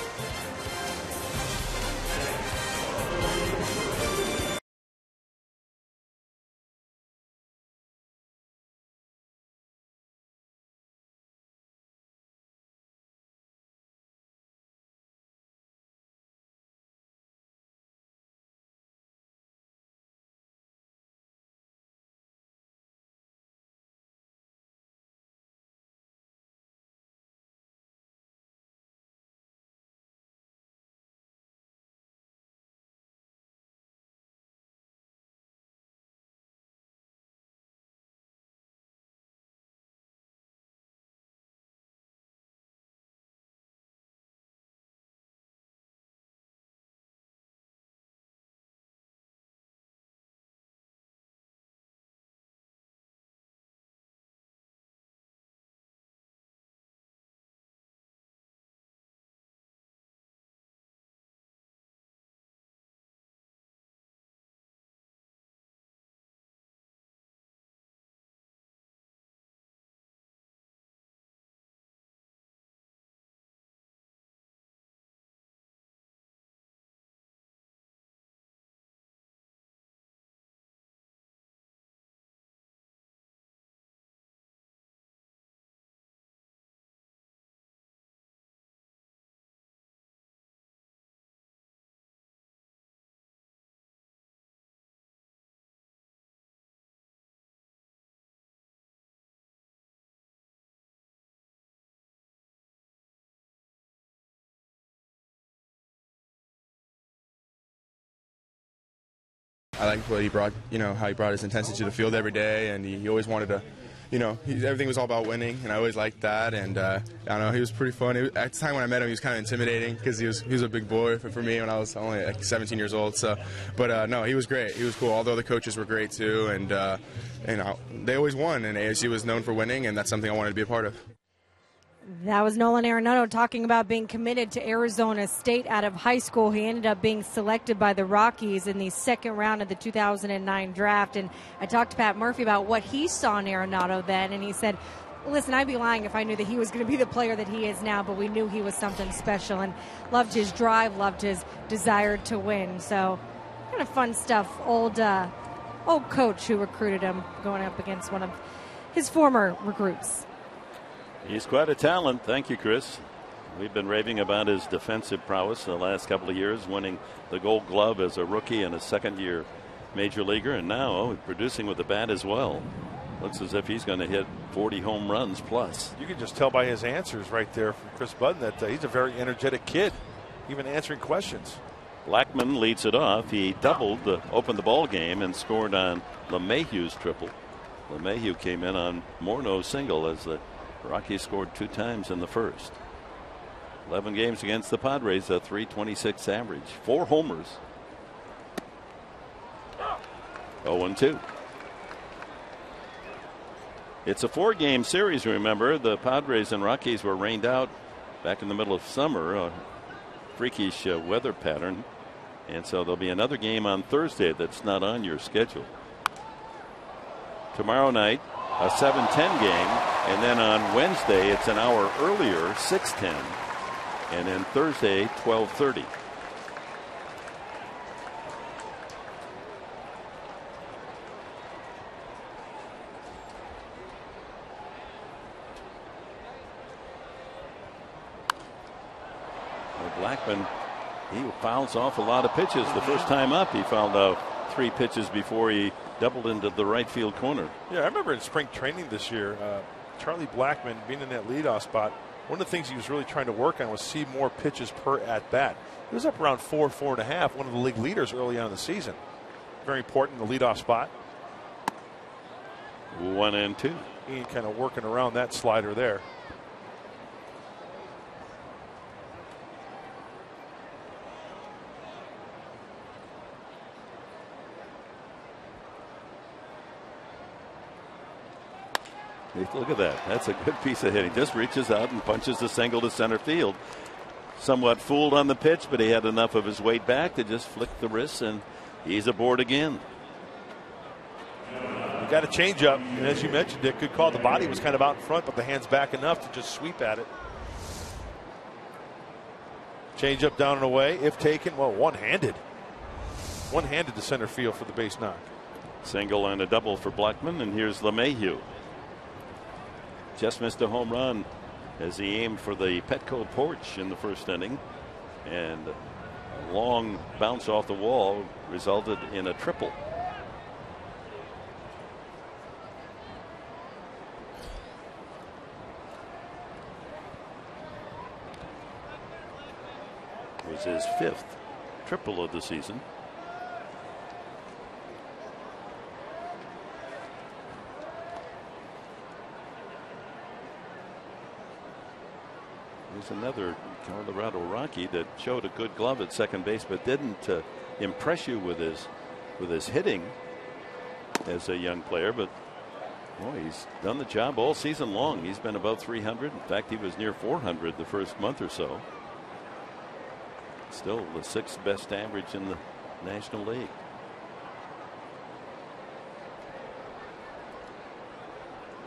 I liked what he brought, how he brought his intensity to the field every day, and he always wanted to, everything was all about winning, and I always liked that. And I don't know, he was pretty fun. At the time when I met him, he was kind of intimidating because he was a big boy for me when I was only like 17 years old. So, but no, he was great. He was cool. All the other coaches were great too, and they always won, and ASU was known for winning, and that's something I wanted to be a part of. That was Nolan Arenado talking about being committed to Arizona State out of high school. He ended up being selected by the Rockies in the second round of the 2009 draft. And I talked to Pat Murphy about what he saw in Arenado then, and he said, listen, I'd be lying if I knew that he was going to be the player that he is now, but we knew he was something special and loved his drive, loved his desire to win. So kind of fun stuff. Old coach who recruited him going up against one of his former recruits. He's quite a talent. Thank you, Chris. We've been raving about his defensive prowess the last couple of years, winning the Gold Glove as a rookie and a second-year major leaguer, and now producing with the bat as well. Looks as if he's going to hit 40 home runs plus. You can just tell by his answers right there from Chris Budden that he's a very energetic kid, even answering questions. Blackmon leads it off. He doubled to open the ball game and scored on LeMahieu's triple. LeMahieu came in on Morneau's single as the Rockies scored 2 times in the first. 11 games against the Padres, a .326 average. 4 homers. 0-2. It's a 4-game series, remember. The Padres and Rockies were rained out back in the middle of summer. A freakish weather pattern. And so there'll be another game on Thursday that's not on your schedule. Tomorrow night, a 7:10 game, and then on Wednesday it's an hour earlier, 6:10, and then Thursday 12:30. Blackmon, he fouls off a lot of pitches. The first time up, he fouled out 3 pitches before he doubled into the right field corner. Yeah, I remember in spring training this year, Charlie Blackmon being in that leadoff spot, one of the things he was really trying to work on was see more pitches per at bat. He was up around 4.5, one of the league leaders early on in the season. Very important in the leadoff spot. 1-2. Ian kind of working around that slider there. Look at that. That's a good piece of hitting. Just reaches out and punches the single to center field. Somewhat fooled on the pitch, but he had enough of his weight back to just flick the wrists, and he's aboard again. You got a change up, and as you mentioned, Dick, good call. The body was kind of out in front, but the hands back enough to just sweep at it. Change up down and away, if taken, well, one-handed. One-handed to center field for the base knock. Single and a double for Blackmon, and here's LeMahieu. Just missed a home run as he aimed for the Petco porch in the first inning, and a long bounce off the wall resulted in a triple. It was his 5th triple of the season. There's another Colorado Rocky that showed a good glove at second base, but didn't impress you with his hitting as a young player. But boy, he's done the job all season long. He's been above 300. In fact, he was near 400 the first month or so. Still the 6th best average in the National League.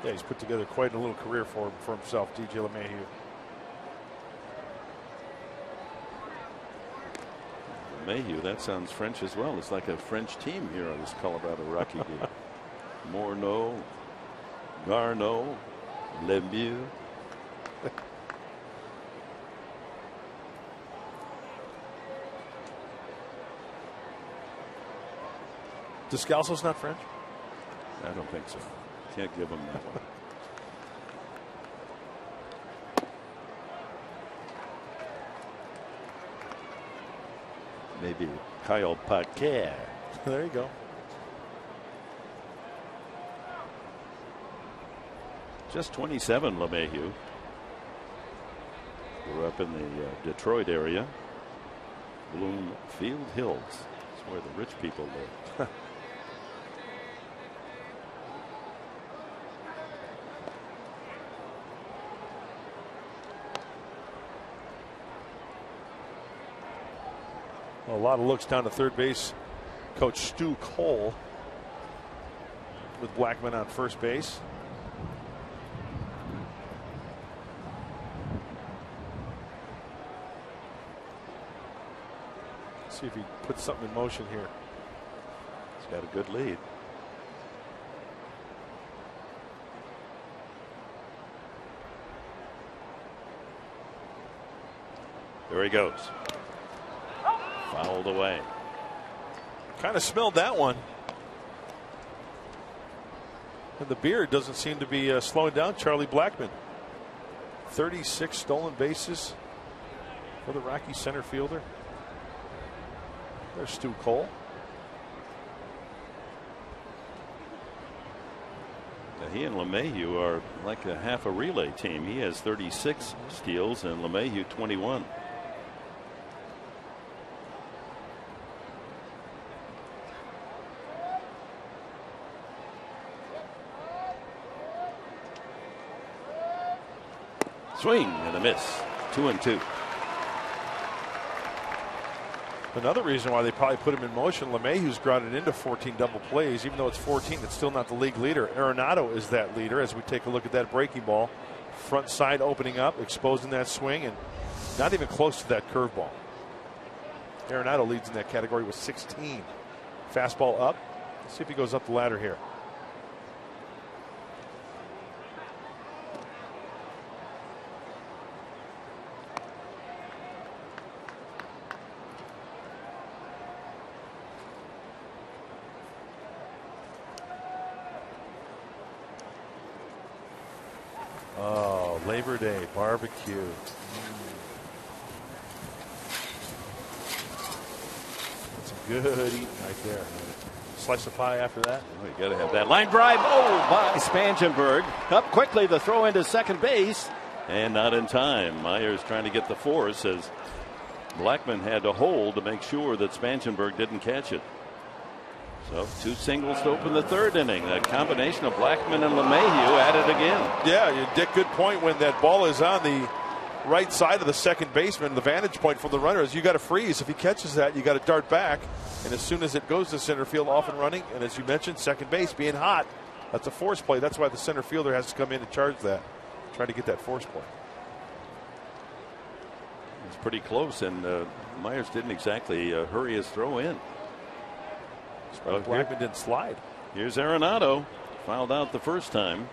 Yeah, he's put together quite a little career for himself, DJ LeMahieu. LeMahieu, that sounds French as well. It's like a French team here on this Colorado Rocky game. Morneau, Garneau, Lemieux. Descalzo's not French? I don't think so. Can't give him that one. Maybe Kyle Paquet. There you go. Just 27, LeMahieu. Grew up in the Detroit area. Bloomfield Hills. That's where the rich people live. Well, a lot of looks down to third base. Coach Stu Cole with Blackman on first base. See if he puts something in motion here. He's got a good lead. There he goes. Fouled away. Kind of smelled that one. And the beard doesn't seem to be slowing down Charlie Blackman. 36 stolen bases for the Rockies center fielder. There's Stu Cole. Now he and LeMahieu are like a half a relay team. He has 36 steals and LeMahieu 21. Swing and a miss. 2-2. Another reason why they probably put him in motion, LeMahieu's grounded into 14 double plays. Even though it's 14, it's still not the league leader. Arenado is that leader as we take a look at that breaking ball. Front side opening up, exposing that swing, and not even close to that curveball. Arenado leads in that category with 16. Fastball up. Let's see if he goes up the ladder here. Oh, Labor Day barbecue. That's some good eating right there. Slice of pie after that. Oh, you got to have that line drive. Oh, by Spangenberg. Up quickly, the throw into second base. And not in time. Myers trying to get the force as Blackman had to hold to make sure that Spangenberg didn't catch it. So 2 singles to open the third inning. A combination of Blackman and LeMahieu at it again. Yeah, Dick, good point. When that ball is on the right side of the second baseman, the vantage point from the runner is you got to freeze. If he catches that, you got to dart back. And as soon as it goes to center field, off and running. And as you mentioned, second base being hot. That's a force play. That's why the center fielder has to come in and charge that. Try to get that force play. It's pretty close, and Myers didn't exactly hurry his throw in. Blackman didn't slide. Here's Arenado. Fouled out the first time.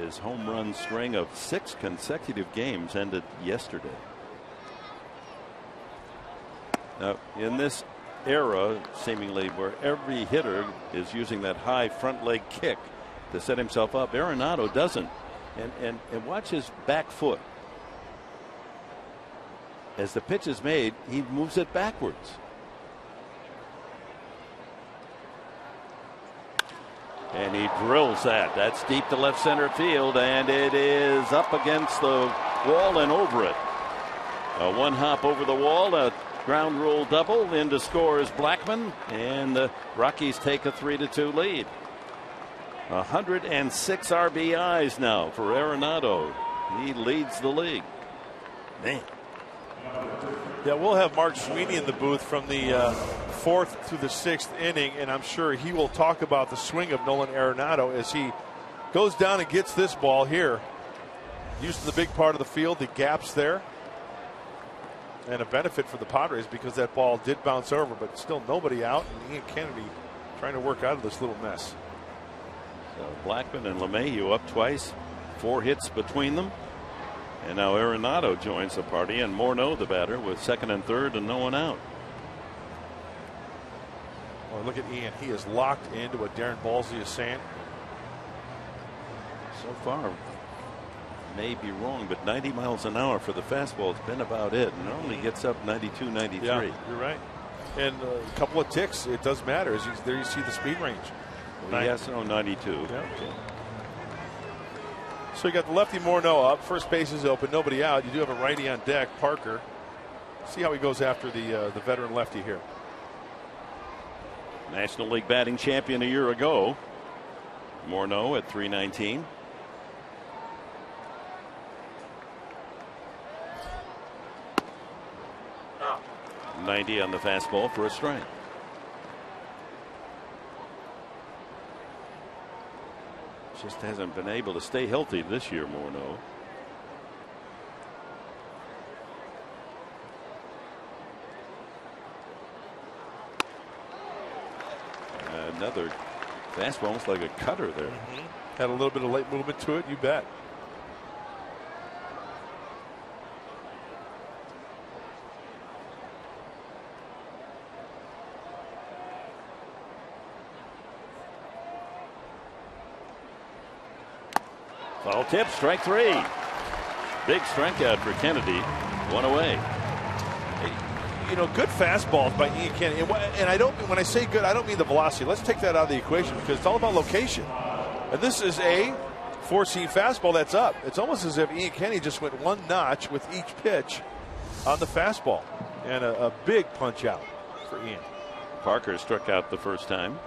His home run string of 6 consecutive games ended yesterday. Now, in this era, seemingly, where every hitter is using that high front leg kick to set himself up, Arenado doesn't. And watch his back foot. As the pitch is made, he moves it backwards. And he drills that. That's deep to left center field, and it is up against the wall and over it. A one hop over the wall, a ground rule double. In to score is Blackman, and the Rockies take a 3-2 lead. 106 RBIs now for Arenado. He leads the league. Man. Yeah, we'll have Mark Sweeney in the booth from the 4th through the 6th inning, and I'm sure he will talk about the swing of Nolan Arenado as he goes down and gets this ball here. Using the big part of the field, the gaps there. And a benefit for the Padres because that ball did bounce over, but still nobody out, and Ian Kennedy trying to work out of this little mess. So Blackman and LeMahieu up twice, 4 hits between them. And now Arenado joins the party, and Morneau, the batter, with second and third and no one out. Well, look at Ian. He is locked into what Darren Balsey is saying. So far, may be wrong, but 90 miles an hour for the fastball has been about it. And it only gets up 92, 93. Yeah, you're right. And a couple of ticks, it does matter. There you see the speed range. Well, yes, 92. Yeah. Okay. So you got the lefty Morneau up. First base is open. Nobody out. You do have a righty on deck, Parker. See how he goes after the veteran lefty here. National League batting champion a year ago. Morneau at 319. .90 on the fastball for a strike. Just hasn't been able to stay healthy this year, Morneau. Another fastball, almost like a cutter there. Had a little bit of late movement to it, you bet. Foul tip, strike 3. Big strikeout for Kennedy. 1 away. You know, good fastballs by Ian Kennedy. And I don't, when I say good, I don't mean the velocity. Let's take that out of the equation because it's all about location. And this is a 4-seam fastball that's up. It's almost as if Ian Kennedy just went one notch with each pitch on the fastball. And a big punch out for Ian. Parker struck out the first time.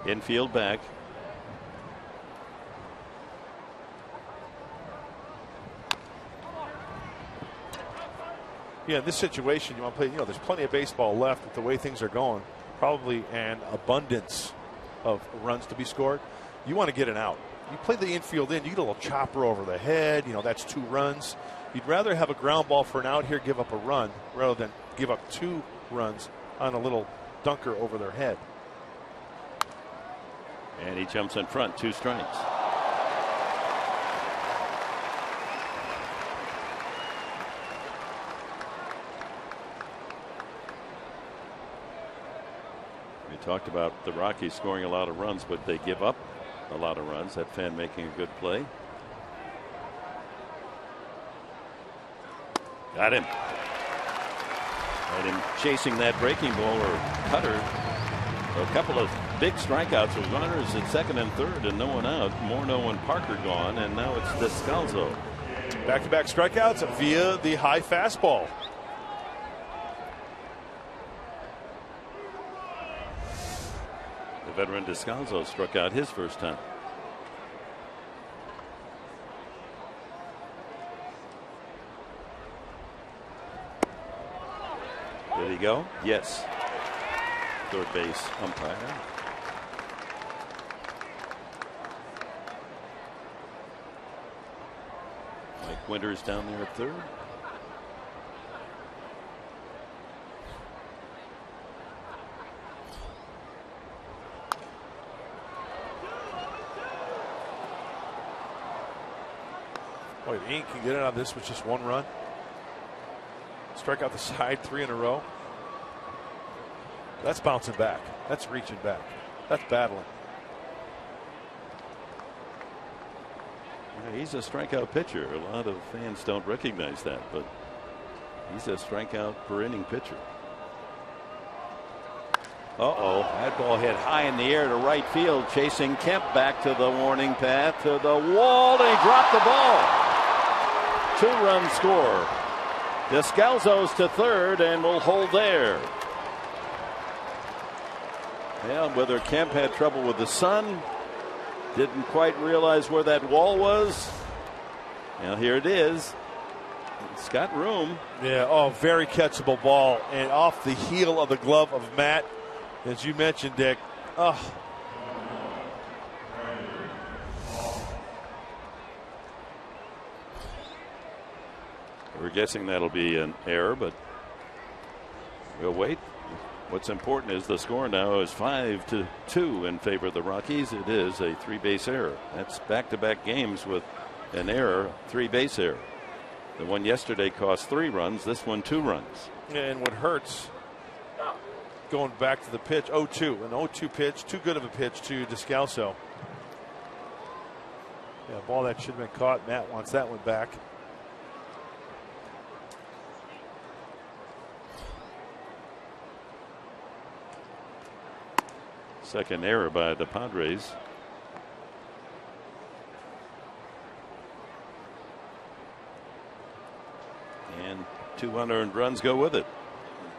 Infield back. Yeah, in this situation, you want to play, you know, there's plenty of baseball left with the way things are going. Probably an abundance of runs to be scored. You want to get it out. You play the infield in, you get a little chopper over the head, you know, that's 2 runs. You'd rather have a ground ball for an out here, give up a run, rather than give up 2 runs on a little dunker over their head. And he jumps in front, 2 strikes. Talked about the Rockies scoring a lot of runs, but they give up a lot of runs. That fan making a good play. Got him. Got him chasing that breaking ball or cutter. A couple of big strikeouts with runners at second and third and no one out. Morneau and Parker gone, and now it's Descalso. Back-to-back strikeouts via the high fastball. The veteran Descalso struck out his first time. Did he go? Yes. Third base umpire. Mike Winters down there at third. Boy, if Ian can get it out of this with just 1 run. Strike out the side 3 in a row. That's bouncing back. That's reaching back. That's battling. Yeah, he's a strikeout pitcher. A lot of fans don't recognize that, but he's a strikeout per inning pitcher. That ball hit high in the air to right field, chasing Kemp back to the warning path to the wall, and he dropped the ball. 2-run score. Descalzo's to third and will hold there. Yeah, whether Kemp had trouble with the sun, didn't quite realize where that wall was. Now here it is. It's got room. Yeah, very catchable ball, and off the heel of the glove of Matt. As you mentioned, Dick. We're guessing that'll be an error, but we'll wait. What's important is the score now is 5-2 in favor of the Rockies. It is a 3-base error. That's back-to-back games with an error, 3-base error. The one yesterday cost 3 runs. This one 2 runs. And what hurts, going back to the pitch, 0-2, an 0-2 pitch, too good of a pitch to Descalso. Yeah, a ball that should have been caught. Matt wants that one back. Second error by the Padres. 2 unearned runs go with it.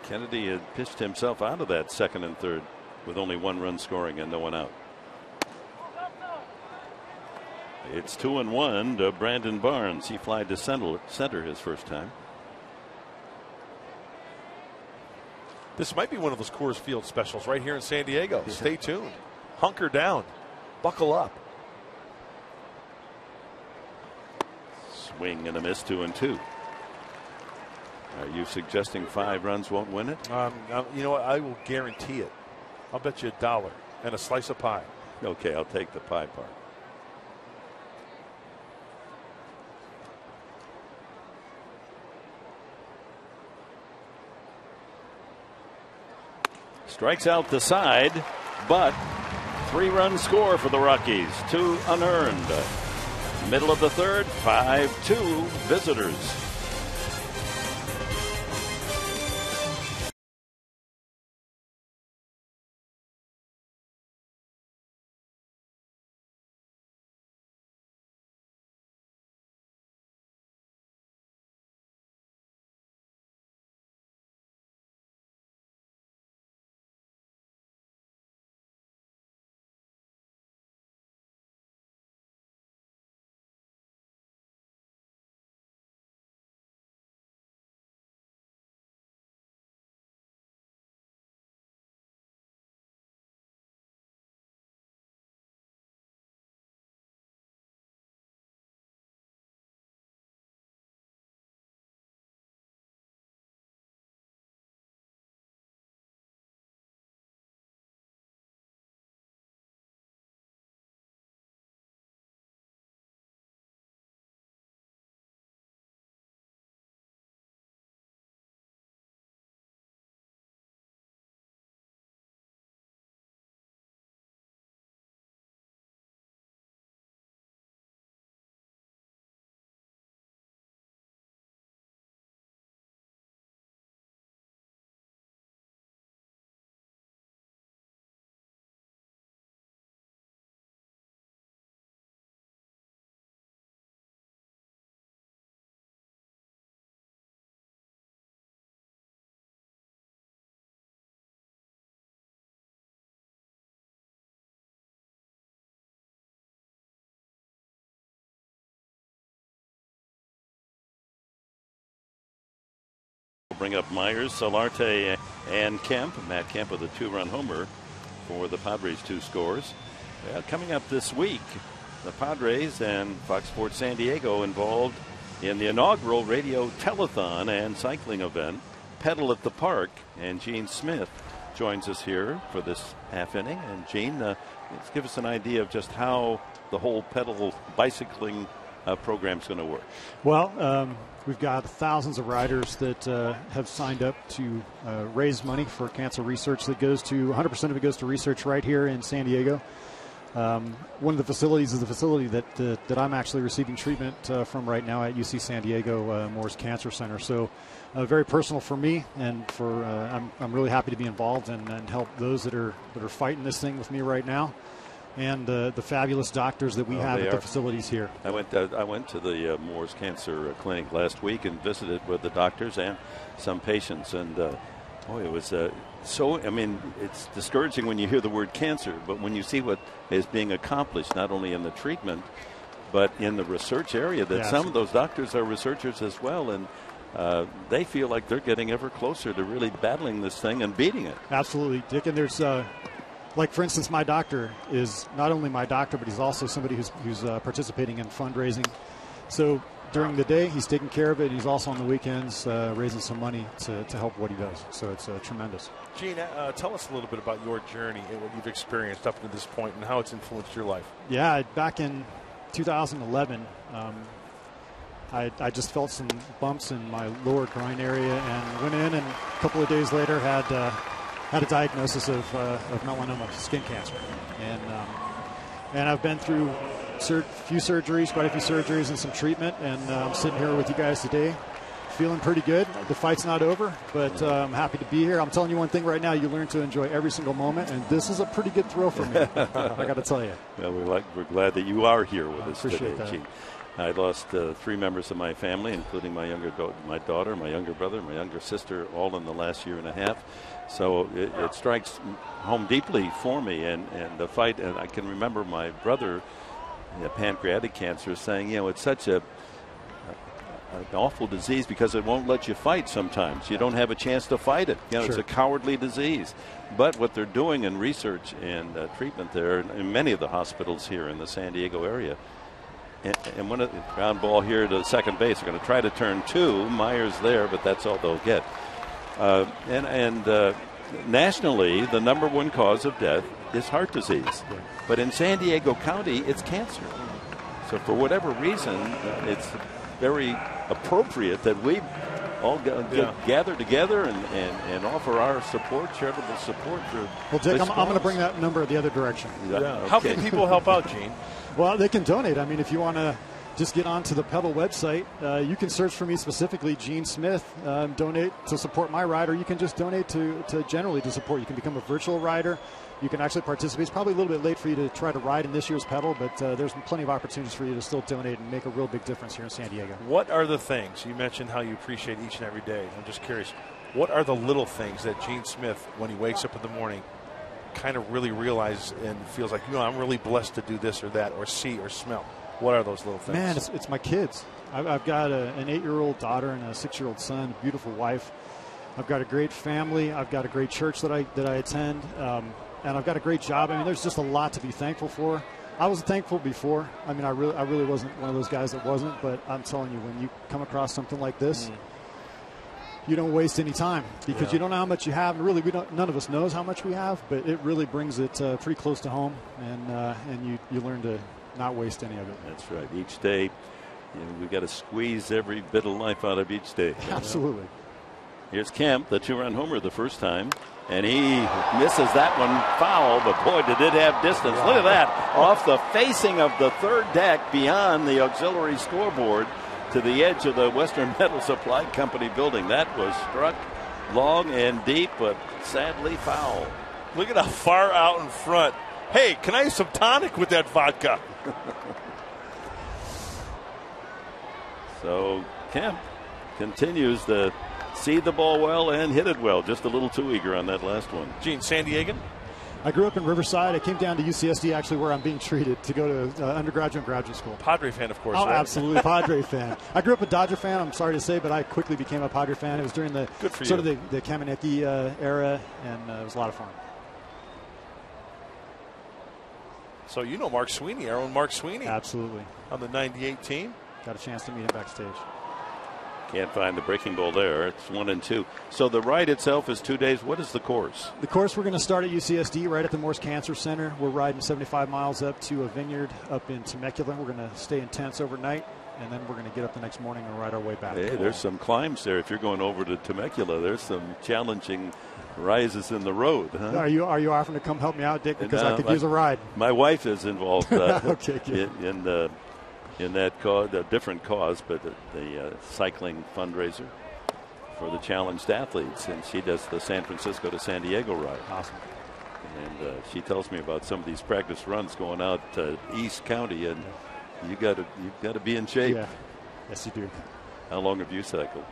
Kennedy had pitched himself out of that second and third with only 1 run scoring and no one out. It's 2-1 to Brandon Barnes. He flied to center his first time. This might be one of those Coors Field specials right here in San Diego. Stay tuned. Hunker down. Buckle up. Swing and a miss, 2-2. Are you suggesting 5 runs won't win it? You know what? I will guarantee it. I'll bet you $1 and a slice of pie. Okay, I'll take the pie part. Strikes out the side, but 3-run score for the Rockies. 2 unearned. Middle of the third, 5-2 visitors. Bring up Myers, Solarte, and Kemp. Matt Kemp with a 2-run homer for the Padres, 2 scores. Coming up this week, the Padres and Fox Sports San Diego involved in the inaugural radio telethon and cycling event, Pedal at the Park. And Gene Smith joins us here for this half inning. And Gene, let's give us an idea of just how the whole pedal bicycling program is going to work. Well, we've got thousands of riders that have signed up to raise money for cancer research that goes to 100% of it goes to research right here in San Diego. One of the facilities is the facility that I'm actually receiving treatment from right now at UC San Diego Moores Cancer Center. So very personal for me, and for I'm really happy to be involved and help those that are fighting this thing with me right now. And the fabulous doctors that we have at the facilities here. I went to the Moores Cancer Clinic last week and visited with the doctors and some patients. And, boy, it was I mean, it's discouraging when you hear the word cancer, but when you see what is being accomplished, not only in the treatment, but in the research area, that some of those doctors are researchers as well. And they feel like they're getting ever closer to really battling this thing and beating it. Absolutely, Dick. And there's like, for instance, my doctor is not only my doctor, but he's also somebody who's participating in fundraising. So during the day, he's taking care of it. He's also on the weekends raising some money to help what he does. So it's tremendous. Gene, tell us a little bit about your journey and what you've experienced up to this point and how it's influenced your life. Yeah, back in 2011, I just felt some bumps in my lower groin area and went in, and a couple of days later had a diagnosis of melanoma, skin cancer, and I've been through quite a few surgeries and some treatment, and I'm sitting here with you guys today, feeling pretty good. The fight's not over, but I'm happy to be here. I'm telling you one thing right now: you learn to enjoy every single moment, and this is a pretty good thrill for me. I got to tell you. Well, we're glad that you are here with us today, that. Gene. I lost 3 members of my family, including my my daughter, my younger brother, my younger sister, all in the last year and a half. So it strikes home deeply for me, and the fight. And I can remember my brother, pancreatic cancer, saying, it's such an awful disease because it won't let you fight sometimes. You don't have a chance to fight it. Sure. It's a cowardly disease. But what they're doing in research and treatment there in many of the hospitals here in the San Diego area. And when a ground ball here to second base, they're going to try to turn 2. Myers there, but that's all they'll get. Nationally, the number 1 cause of death is heart disease. But in San Diego County, it's cancer. So for whatever reason, it's very appropriate that we all gather together and offer our support, charitable support. Well, Dick, I'm going to bring that number the other direction. Okay. How can people help out, Gene? Well, they can donate. I mean, if you want to just get onto the Pedal website, you can search for me specifically, Gene Smith, donate to support my ride, or you can just donate to generally to support. You can become a virtual rider. You can actually participate. It's probably a little bit late for you to try to ride in this year's Pedal, but there's plenty of opportunities for you to still donate and make a real big difference here in San Diego. What are the things? You mentioned how you appreciate each and every day. I'm just curious, what are the little things that Gene Smith, when he wakes up in the morning, kind of really realizes and feels like, I'm really blessed to do this or that or see or smell? What are those little things? Man, it's my kids. I've got an 8-year-old daughter and a 6-year-old son, a beautiful wife. I've got a great family. I've got a great church that I attend. And I've got a great job. I mean, there's just a lot to be thankful for. I was thankful before. I mean, I really wasn't one of those guys that wasn't. But I'm telling you, when you come across something like this, you don't waste any time because you don't know how much you have. And really, none of us knows how much we have. But it really brings it pretty close to home, and you learn to not waste any of it. That's right. Each day, we got to squeeze every bit of life out of each day. Absolutely. Here's Kemp, the 2-run homer the first time. And he misses that one foul, but boy, did it have distance. Look at that. Off the facing of the third deck beyond the auxiliary scoreboard to the edge of the Western Metal Supply Company building. That was struck long and deep, but sadly foul. Look at how far out in front. Hey, can I have some tonic with that vodka? So Kemp continues to see the ball well and hit it well. Just a little too eager on that last one. Gene, San Diegan? I grew up in Riverside. I came down to UCSD, actually, where I'm being treated to go to undergraduate and graduate school. Padre fan, of course. Oh, right? Absolutely, Padre fan. I grew up a Dodger fan, I'm sorry to say, but I quickly became a Padre fan. It was during the sort of the Kamenecki era, and it was a lot of fun. So you know Mark Sweeney, our own Mark Sweeney. Absolutely. On the 98 team. Got a chance to meet him backstage. Can't find the breaking ball there. It's 1-2. So the ride itself is 2 days. What is the course? The course, we're going to start at UCSD right at the Morse Cancer Center. We're riding 75 miles up to a vineyard up in Temecula. We're going to stay in tents overnight, and then we're going to get up the next morning and ride our way back. Hey, there's some climbs there. If you're going over to Temecula, there's some challenging rises in the road. Huh? Are you offering to come help me out, Dick? Because I could use a ride. My wife is involved okay, in that cause, a different cause, but the cycling fundraiser for the challenged athletes, and she does the San Francisco to San Diego ride. Awesome. And she tells me about some of these practice runs going out to East County, and you've got to be in shape. Yeah. Yes, you do. How long have you cycled?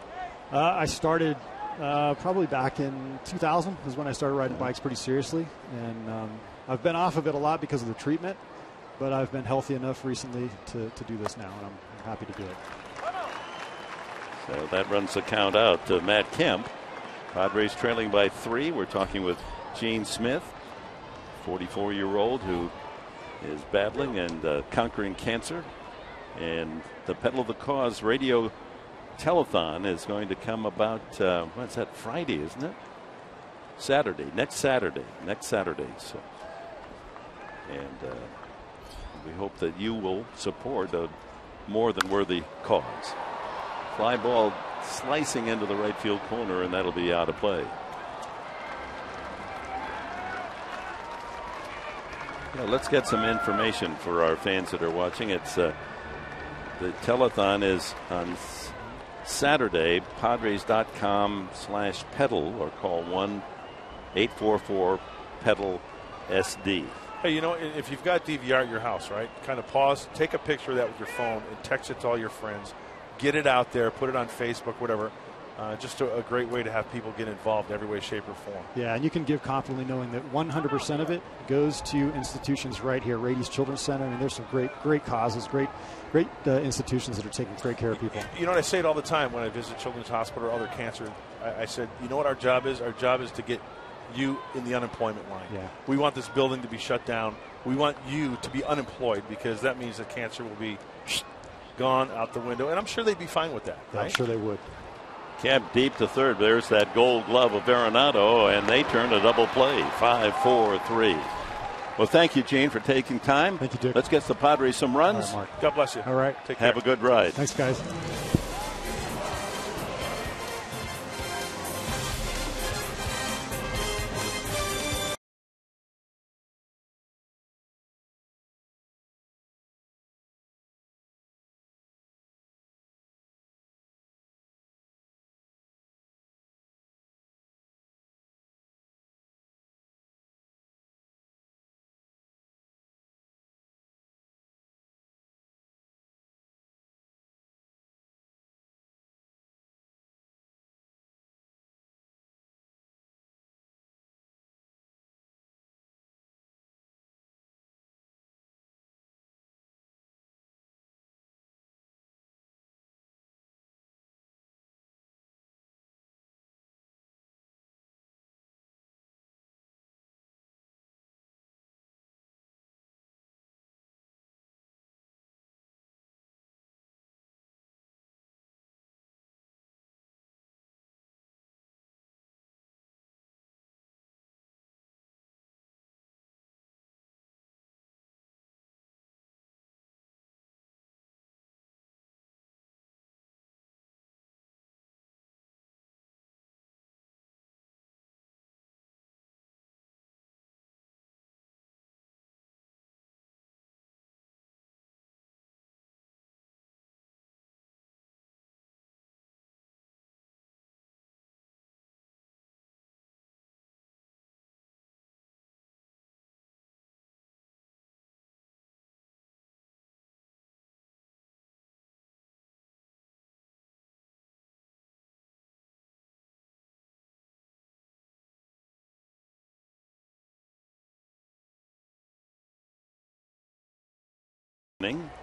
I started probably back in 2000 is when I started riding bikes pretty seriously, and I've been off of it a lot because of the treatment. But I've been healthy enough recently to do this now, and I'm happy to do it. So that runs the count out to Matt Kemp. Padres trailing by 3. We're talking with Gene Smith, 44-year-old who is battling and conquering cancer. And the Pedal of the Cause radio telethon is going to come about, what's that, Friday, isn't it? Next Saturday. So, and we hope that you will support a more than worthy cause. Fly ball slicing into the right field corner, and that'll be out of play. Well, let's get some information for our fans that are watching. It's the telethon is on Saturday. Padres.com/pedal or call 1-844-PEDAL-SD. Hey, you know, if you've got DVR at your house, right, kind of pause, take a picture of that with your phone and text it to all your friends. Get it out there, put it on Facebook, whatever. Just a great way to have people get involved in every way, shape, or form. Yeah, and you can give confidently knowing that 100% of it goes to institutions right here. Rady's Children's Center. I mean, there's some great causes, great institutions that are taking great care of people. You know what, I say it all the time when I visit Children's Hospital or other cancer. I said, you know what our job is? Our job is to get you in the unemployment line. Yeah. We want this building to be shut down. We want you to be unemployed because that means that cancer will be gone out the window. And I'm sure they'd be fine with that. Yeah, right? I'm sure they would. Camp deep to third. There's that Gold Glove of Arenado, and they turn a double play. 5-4-3. Well, thank you, Gene, for taking time. Thank you, Dick. Let's get the Padres some runs. All right, Mark. God bless you. All right. Take care. Have a good ride. Thanks, guys.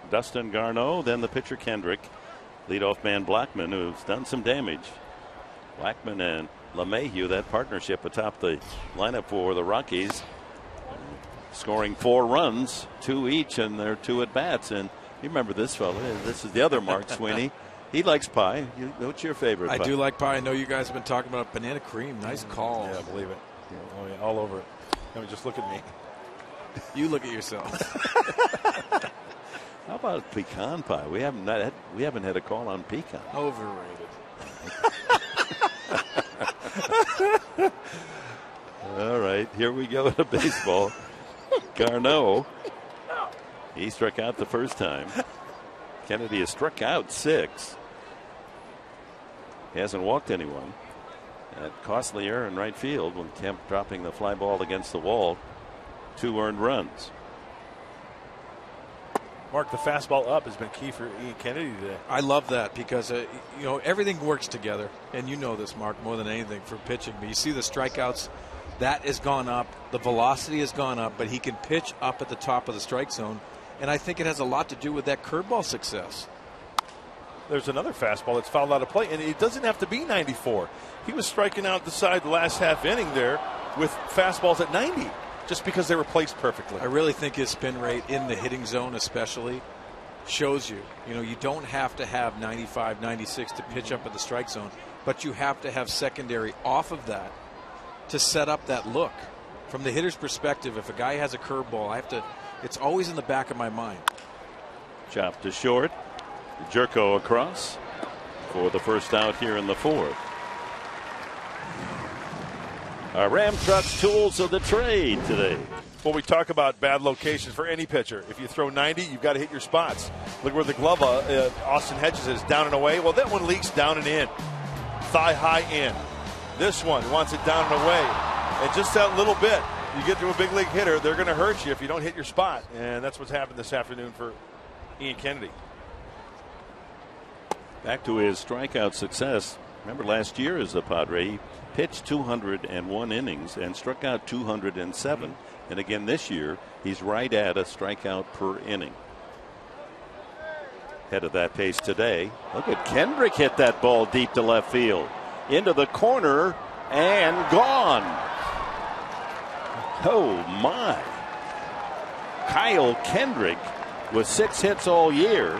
Dustin Garneau, then the pitcher Kendrick, leadoff man Blackman, who's done some damage. Blackman and LeMahieu, that partnership atop the lineup for the Rockies, scoring 4 runs, 2 each, and their 2 at bats. And you remember this fellow? This is the other Mark Sweeney. He likes pie. What's your favorite? I pie? do like pie. I know you guys have been talking about banana cream. Nice call. Yeah, I believe it. Oh, yeah, all over it. I mean, just look at me. You look at yourself. How about pecan pie? We haven't had a call on pecan. Overrated. All right, here we go to baseball. Garneau, he struck out the first time. Kennedy has struck out 6. He hasn't walked anyone. That costly error in right field when Kemp dropping the fly ball against the wall. 2 earned runs. Mark, the fastball up has been key for Ian Kennedy today. I love that because, you know, everything works together. And you know this, Mark, more than anything for pitching. But you see the strikeouts, that has gone up. The velocity has gone up, but he can pitch up at the top of the strike zone. And I think it has a lot to do with that curveball success. There's another fastball that's fouled out of play, and it doesn't have to be 94. He was striking out the side the last half inning there with fastballs at 90. Just because they were placed perfectly. I really think his spin rate in the hitting zone especially shows you, you don't have to have 95, 96 to pitch up at the strike zone, but you have to have secondary off of that to set up that look. From the hitter's perspective, if a guy has a curveball, it's always in the back of my mind. Chopped to short. Jerko across for the first out here in the 4th. Our Ram Trucks tools of the trade today. Well, we talk about bad locations for any pitcher. If you throw 90, you've got to hit your spots. Look where the glove Austin Hedges is, down and away. Well, that one leaks down and in. Thigh high in. This one wants it down and away. And just that little bit, You get to a big league hitter, they're going to hurt you if you don't hit your spot. And that's what's happened this afternoon for Ian Kennedy. Back to his strikeout success. Remember last year as a Padre, he pitched 201 innings and struck out 207. And again this year, he's right at a strikeout per inning. Head of that pace today. Look at Kendrick hit that ball deep to left field. Into the corner and gone. Oh my. Kyle Kendrick with 6 hits all year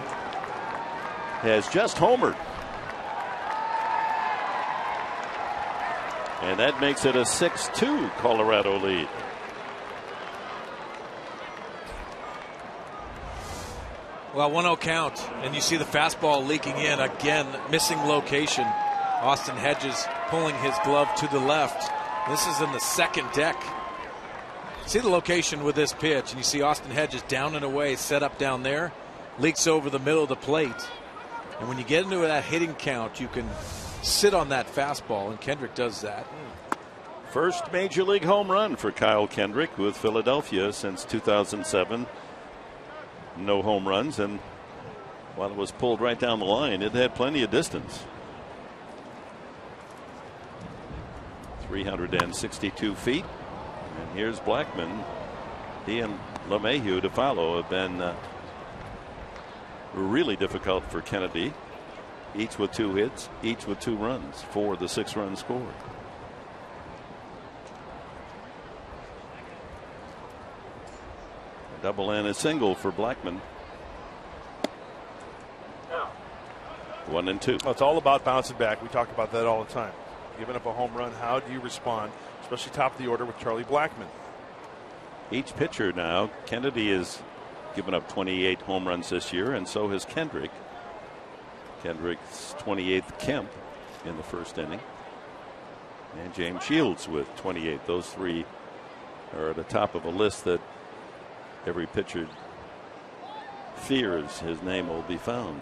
has just homered. And that makes it a 6-2 Colorado lead. Well, 1-0 count, and you see the fastball leaking in again, missing location. Austin Hedges pulling his glove to the left. This is in the second deck. See the location with this pitch, and you see Austin Hedges down and away, set up down there, leaks over the middle of the plate. And when you get into that hitting count, you can sit on that fastball, and Kendrick does that. First major league home run for Kyle Kendrick with Philadelphia since 2007. No home runs, and while it was pulled right down the line, it had plenty of distance. 362 feet. And here's Blackman. He and LeMahieu to follow have been really difficult for Kennedy. Each with 2 hits, each with 2 runs for the 6-run score. A double and a single for Blackman. 1-2. Well, it's all about bouncing back. We talk about that all the time. Giving up a home run, how do you respond? Especially top of the order with Charlie Blackman. Each pitcher now, Kennedy has given up 28 home runs this year, and so has Kendrick. Kendrick's 28th, Kemp in the first inning. And James Shields with 28. Those 3 are at the top of a list that every pitcher fears his name will be found.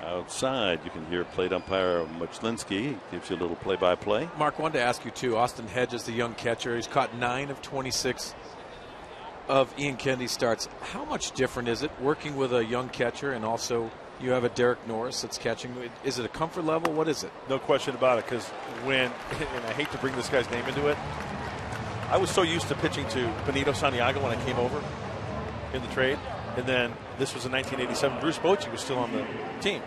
Outside, you can hear plate umpire Muchlinski gives you a little play-by-play. Mark, wanted to ask you too. Austin Hedges, the young catcher, he's caught 9 of 26 of Ian Kennedy's starts. How much different is it working with a young catcher, and also you have a Derek Norris that's catching? Is it a comfort level? What is it? No question about it. Because when, and I hate to bring this guy's name into it, I was so used to pitching to Benito Santiago when I came over in the trade, and then this was in 1987. Bruce Bochy was still on the team.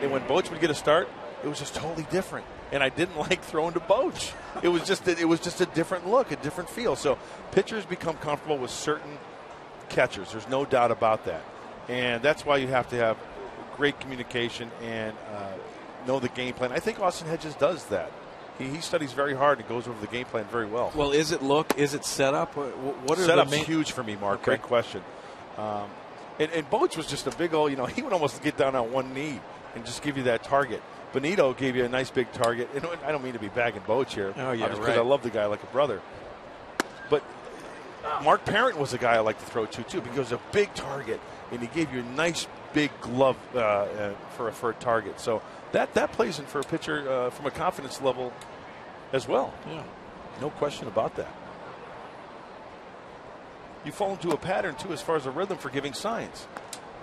And when Boch would get a start, it was just totally different. And I didn't like throwing to Boch. It was just a different look, a different feel. So pitchers become comfortable with certain catchers. There's no doubt about that. And that's why you have to have great communication and know the game plan. I think Austin Hedges does that. He studies very hard and goes over the game plan very well. Well, is it look? Is it setup? What are Setup's the main? Huge for me, Mark. Okay. Great question. And Boch was just a big old, he would almost get down on one knee and just give you that target. Benito gave you a nice big target. And I don't mean to be bagging Boch here. Oh, yeah, because I love the guy like a brother. But Mark Parent was a guy I like to throw to, too, because a big target, and he gave you a nice big glove for a target. So that plays in for a pitcher from a confidence level as well. Yeah. No question about that. You fall into a pattern, too, as far as a rhythm for giving signs.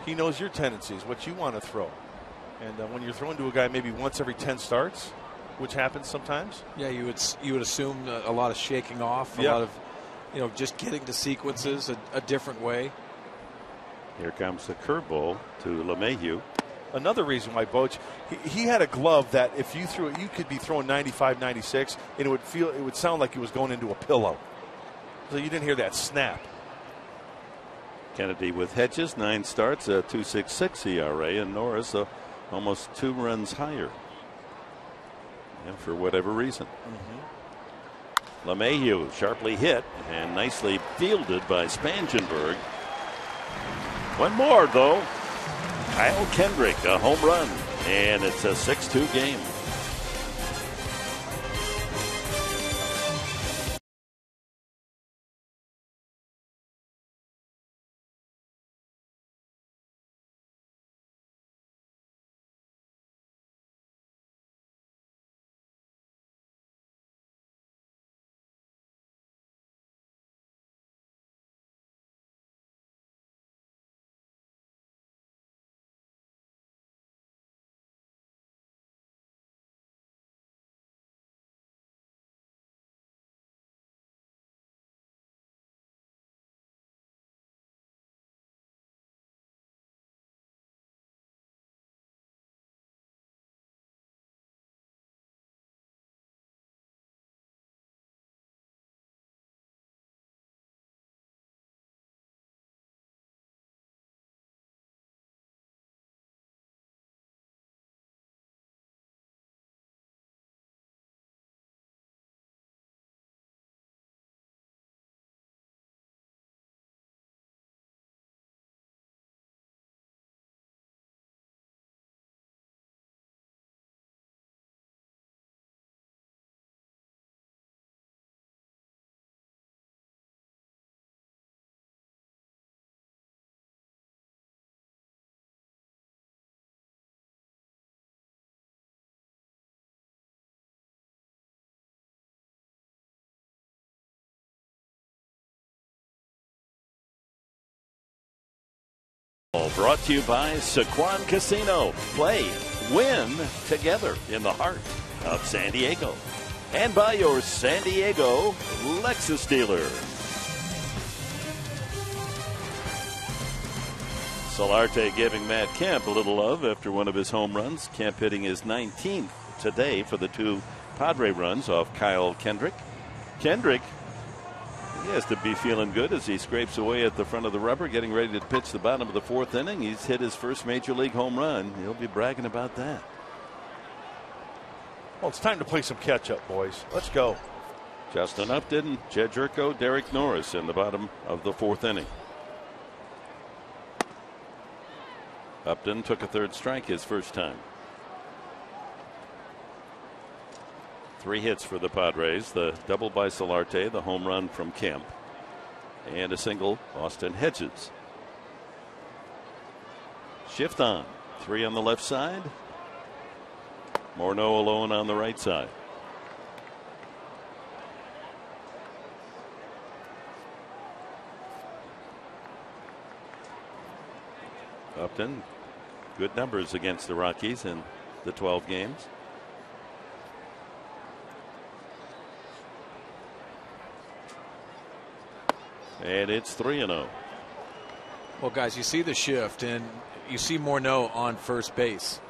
He knows your tendencies, what you want to throw. And when you're throwing to a guy maybe once every 10 starts, which happens sometimes. Yeah, you would assume a lot of shaking off, a lot of, just getting to sequences a different way. Here comes the curveball to LeMahieu. Another reason why Boch, he had a glove that if you threw it, you could be throwing 95, 96, and it would sound like it was going into a pillow. So you didn't hear that snap. Kennedy with Hedges, 9 starts, a 2.66 ERA, and Norris almost 2 runs higher. And for whatever reason. LeMahieu sharply hit and nicely fielded by Spangenberg. One more, though. Kyle Kendrick, a home run, and it's a 6-2 game. Brought to you by Sequan Casino. Play, win together in the heart of San Diego. And by your San Diego Lexus dealer. Solarte giving Matt Kemp a little love after one of his home runs. Kemp hitting his 19th today for the 2 Padre runs off Kyle Kendrick. Kendrick, he has to be feeling good as he scrapes away at the front of the rubber, getting ready to pitch the bottom of the 4th inning. He's hit his first major league home run. He'll be bragging about that. Well, it's time to play some catch up, boys. Let's go. Justin Upton, Jed Jerko, Derek Norris in the bottom of the 4th inning. Upton took a 3rd strike his first time. 3 hits for the Padres, the double by Solarte, the home run from Kemp, and a single Austin Hedges. Shift on. 3 on the left side. Morneau alone on the right side. Upton, good numbers against the Rockies in the 12 games. And it's 3-0. Well, guys, you see the shift, and you see Morneau on first base.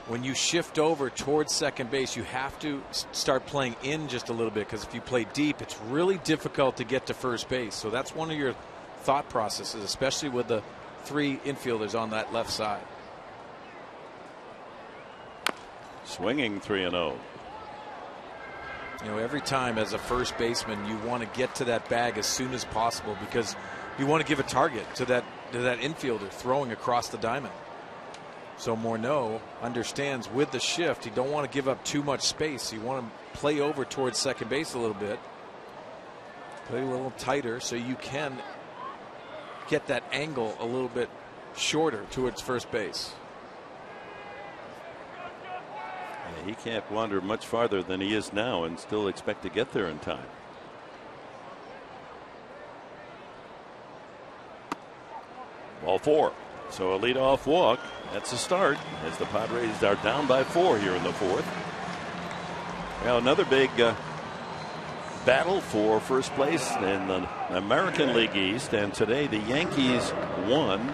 When you shift over towards second base, you have to start playing in just a little bit, because if you play deep, it's really difficult to get to first base. So that's one of your thought processes, especially with the 3 infielders on that left side. Swinging 3-0. You know, every time as a first baseman, you want to get to that bag as soon as possible, because you want to give a target to that infielder throwing across the diamond. So Morneau understands with the shift, you don't want to give up too much space. You want to play over towards second base a little bit, play a little tighter so you can get that angle a little bit shorter towards first base. Yeah, he can't wander much farther than he is now and still expect to get there in time. Ball 4. So a leadoff walk. That's a start as the Padres are down by 4 here in the 4th. Now another big battle for first place in the American League East, and today the Yankees won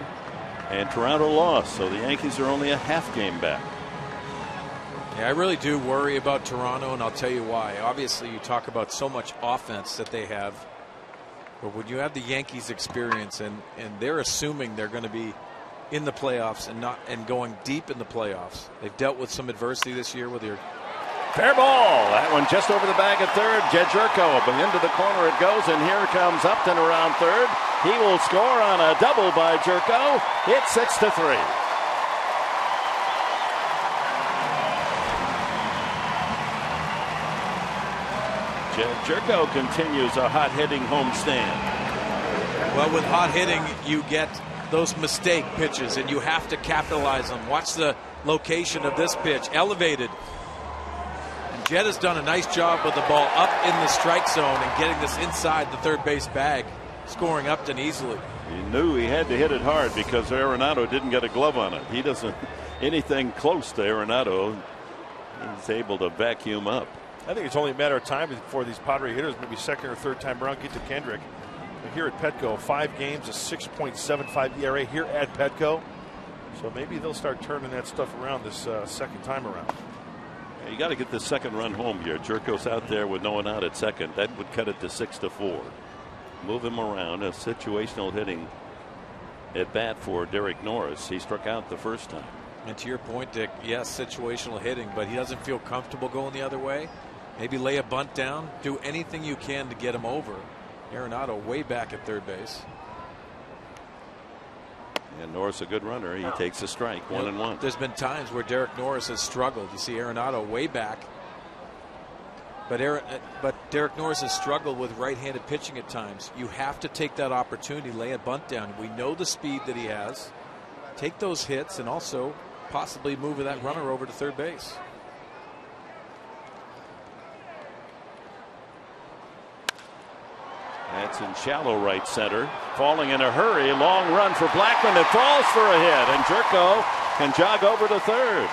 and Toronto lost, so the Yankees are only a half game back. Yeah, I really do worry about Toronto, and I'll tell you why. Obviously, you talk about so much offense that they have, but when you have the Yankees experience and they're assuming they're going to be in the playoffs and going deep in the playoffs. They've dealt with some adversity this year with your fair ball. That one just over the bag at third. Jed Jerko, but into the corner it goes, and here comes Upton around third. He will score on a double by Jerko. It's 6-3. Jed Jerko continues a hot hitting homestand. Well, with hot hitting, you get those mistake pitches, and you have to capitalize them. Watch the location of this pitch, elevated. And Jed has done a nice job with the ball up in the strike zone and getting this inside the third base bag, scoring Upton easily. He knew he had to hit it hard because Arenado didn't get a glove on it. He doesn't anything close to Arenado. He's able to vacuum up. I think it's only a matter of time before these Padre hitters, maybe second or third time around, get to Kendrick. Here at Petco, 5 games, a 6.75 ERA here at Petco. So maybe they'll start turning that stuff around this second time around. Yeah, you got to get the second run home here. Jerko's out there with no one out at second. That would cut it to 6-4. Move him around. A situational hitting at bat for Derek Norris. He struck out the first time. And to your point, Dick, yes, situational hitting, but he doesn't feel comfortable going the other way. Maybe lay a bunt down. Do anything you can to get him over. Arenado way back at third base. And Norris a good runner. He takes a strike, 1-1. There's been times where Derek Norris has struggled. You see Arenado way back. But Derek Norris has struggled with right-handed pitching at times. You have to take that opportunity, lay a bunt down. We know the speed that he has. Take those hits and also possibly move that runner over to third base. That's in shallow right center. Falling in a hurry. Long run for Blackmon. It falls for a hit, and Jerko can jog over to third.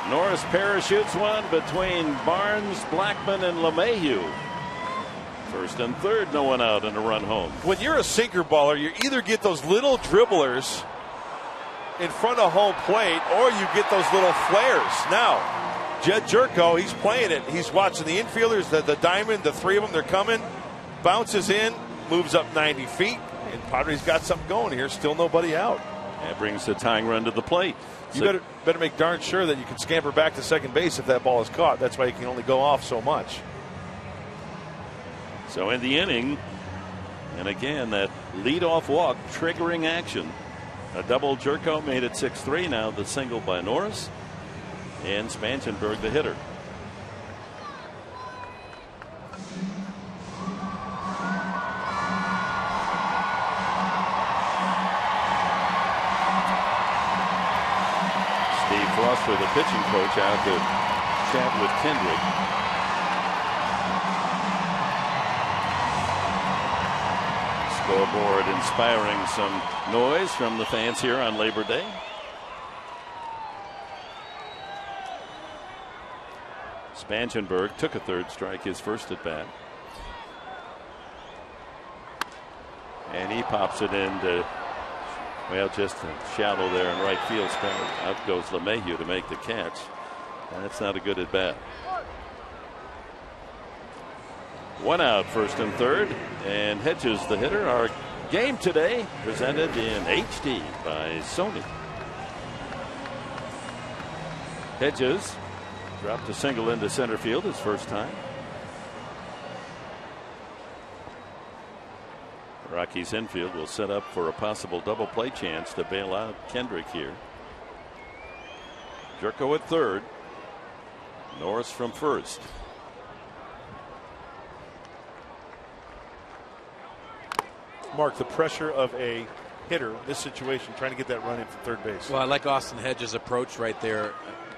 Norris parachutes one between Barnes, Blackmon, and LeMahieu. First and third, no one out and a run home. When you're a sinker baller, you either get those little dribblers in front of home plate or you get those little flares. Now, Jed Jerko, he's playing it. He's watching the infielders, the diamond, the three of them, they're coming. Bounces in, moves up 90 feet, and Padres got something going here. Still nobody out. That brings the tying run to the plate. You better make darn sure that you can scamper back to second base if that ball is caught. That's why you can only go off so much. So in the inning, and again, that leadoff walk triggering action. A double Jerko made it 6-3. Now the single by Norris. And Spangenberg, the hitter. Steve Foster, the pitching coach, out to chat with Kendrick. Scoreboard inspiring some noise from the fans here on Labor Day. Spangenberg took a third strike, his first at bat. And he pops it into, well, just shallow there in right field. Out goes LeMahieu to make the catch. That's not a good at bat. One out, first and third, and Hedges, the hitter. Our game today presented in HD by Sony. Hedges dropped a single into center field his first time. Rockies infield will set up for a possible double play chance to bail out Kendrick here. Jerko at third. Norris from first. Mark, the pressure of a hitter in this situation, trying to get that run in from third base. Well, I like Austin Hedges' approach right there.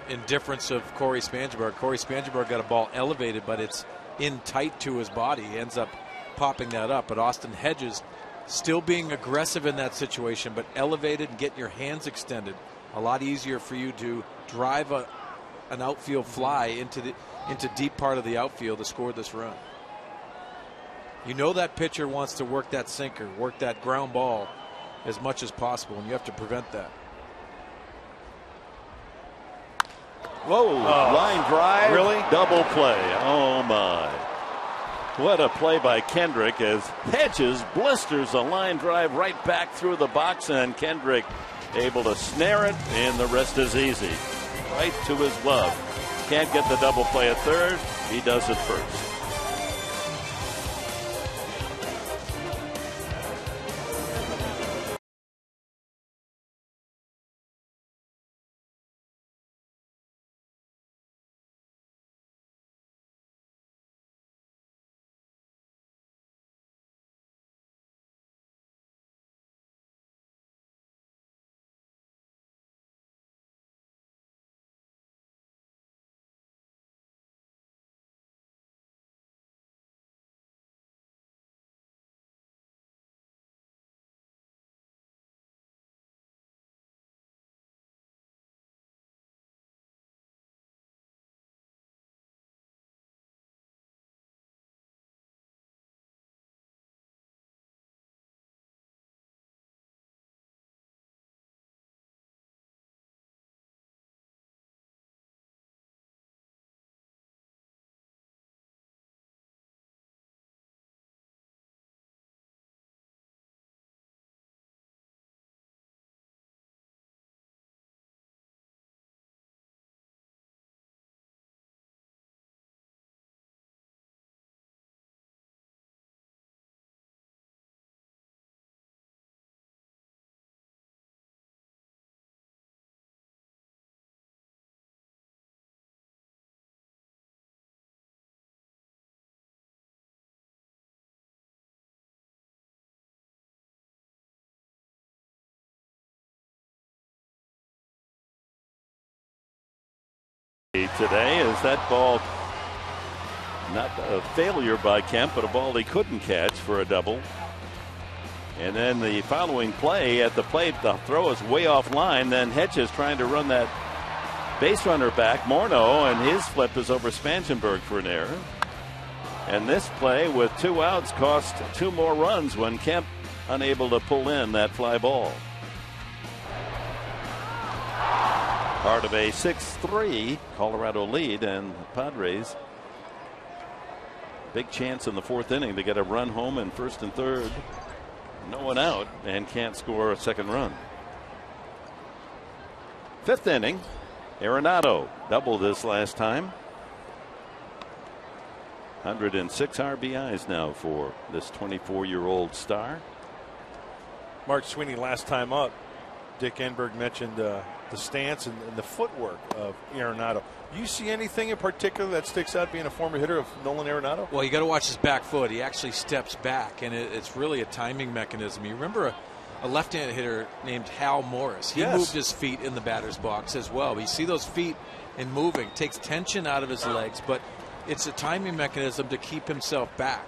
In difference of Corey Spangenberg. Corey Spangenberg got a ball elevated, but it's in tight to his body. He ends up popping that up. But Austin Hedges still being aggressive in that situation, but elevated and getting your hands extended. A lot easier for you to drive an outfield fly into deep part of the outfield to score this run. You know that pitcher wants to work that sinker, work that ground ball as much as possible, and you have to prevent that. Whoa, line drive. Really? Double play. Oh, my. What a play by Kendrick as Hedges blisters a line drive right back through the box, and Kendrick able to snare it, and the rest is easy. Right to his glove. Can't get the double play at third. He does it first. Today as that ball Not a failure by Kemp, but a ball he couldn't catch for a double. And then the following play at the plate, the throw is way off line. Then Hedges trying to run that base runner back, Morneau, and his flip is over Spangenberg for an error. And this play with 2 outs cost 2 more runs when Kemp unable to pull in that fly ball. Part of a 6-3 Colorado lead, and Padres big chance in the 4th inning to get a run home in 1st and 3rd. No one out, and can't score a 2nd run. 5th inning, Arenado doubled this last time. 106 RBIs now for this 24-year-old star. Mark Sweeney last time up, Dick Enberg mentioned the stance and the footwork of Arenado. You see anything in particular that sticks out being a former hitter of Nolan Arenado? Well, you got to watch his back foot. He actually steps back, and it's really a timing mechanism. You remember a left-handed hitter named Hal Morris. He moved his feet in the batter's box as well. But you see those feet in moving, takes tension out of his legs, but it's a timing mechanism to keep himself back.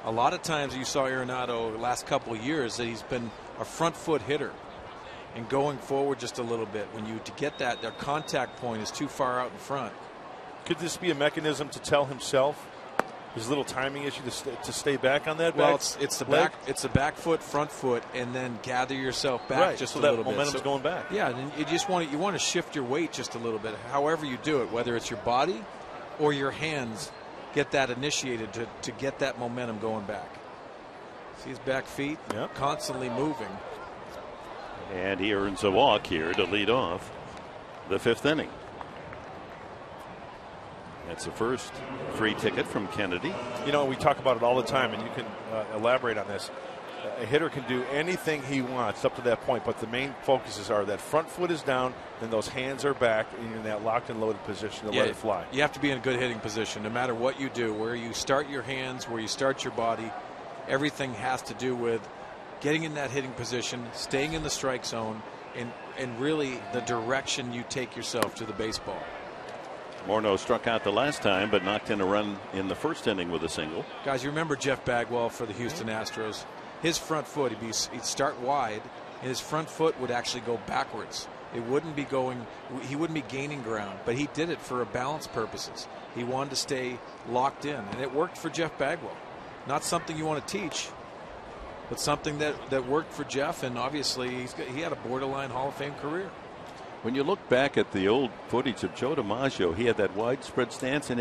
A lot of times you saw Arenado the last couple of years that he's been a front foot hitter and going forward just a little bit. When you to get that, their contact point is too far out in front. Could this be a mechanism to tell himself his little timing issue to stay back on that? Well, back it's the leg? the back foot, front foot, and then gather yourself back just so a that little bit. momentum's going back. Yeah, and you want to shift your weight just a little bit. However you do it, whether it's your body or your hands, get that initiated to get that momentum going back. See his back feet constantly moving. And he earns a walk here to lead off the 5th inning. That's the first free ticket from Kennedy. You know, we talk about it all the time, and you can elaborate on this. A hitter can do anything he wants up to that point, but the main focuses are that front foot is down, and those hands are back, and you're in that locked and loaded position to let it fly. You have to be in a good hitting position, no matter what you do. Where you start your hands, where you start your body, everything has to do with getting in that hitting position, staying in the strike zone, and really the direction you take yourself to the baseball. Morneau struck out the last time, but knocked in a run in the 1st inning with a single. Guys, you remember Jeff Bagwell for the Houston Astros? His front foot, he'd start wide, and his front foot would actually go backwards. It wouldn't be going, he wouldn't be gaining ground, but he did it for balance purposes. He wanted to stay locked in, and it worked for Jeff Bagwell. Not something you want to teach, but something that worked for Jeff, and obviously he had a borderline Hall of Fame career. When you look back at the old footage of Joe DiMaggio, he had that widespread stance, and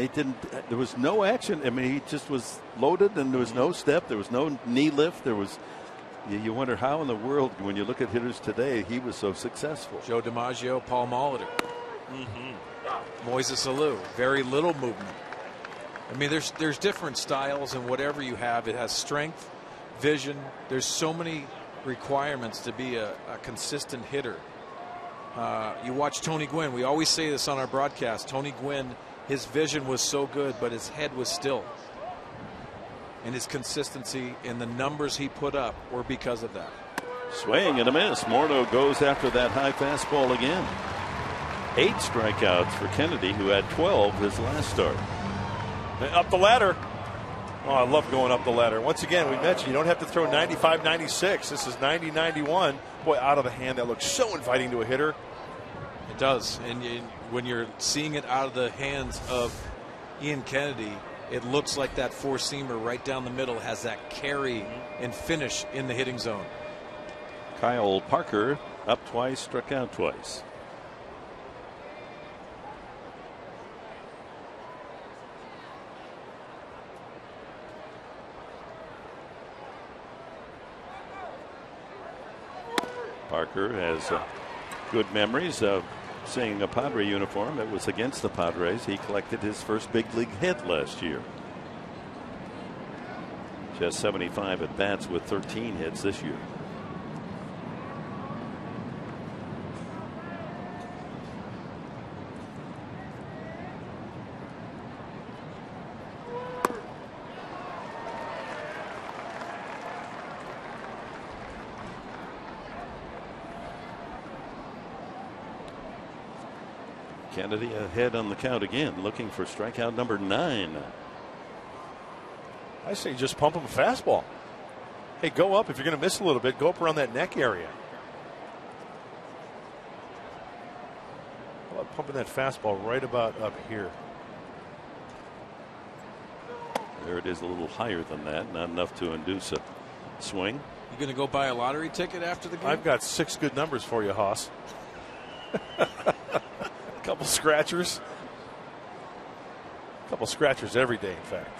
there was no action. I mean, he just was loaded, and there was no step, there was no knee lift. You wonder how in the world, when you look at hitters today, he was so successful. Joe DiMaggio, Paul Molitor, Moises Alou, very little movement. I mean, there's different styles, and whatever you have, it has strength, vision. There's so many requirements to be a consistent hitter. You watch Tony Gwynn. We always say this on our broadcast. Tony Gwynn, his vision was so good, but his head was still. And his consistency and the numbers he put up were because of that. Swing and a miss. Morneau goes after that high fastball again. 8 strikeouts for Kennedy, who had 12 his last start. Up the ladder. Oh, I love going up the ladder. Once again, we mentioned you don't have to throw 95, 96. This is 90, 91. Boy, out of the hand, that looks so inviting to a hitter. It does. And when you're seeing it out of the hands of Ian Kennedy, it looks like that four-seamer right down the middle has that carry and finish in the hitting zone. Kyle Parker up twice, struck out twice. Parker has good memories of seeing a Padre uniform. It was against the Padres. He collected his first big league hit last year. Just 75 at bats with 13 hits this year. Kennedy ahead on the count again, looking for strikeout number 9. I say just pump him a fastball. Hey, go up. If you're going to miss a little bit, go up around that neck area. How about pumping that fastball right about up here? There it is, a little higher than that. Not enough to induce a swing. You going to go buy a lottery ticket after the game? I've got 6 good numbers for you, Haas. A couple scratchers. A couple scratchers every day, in fact.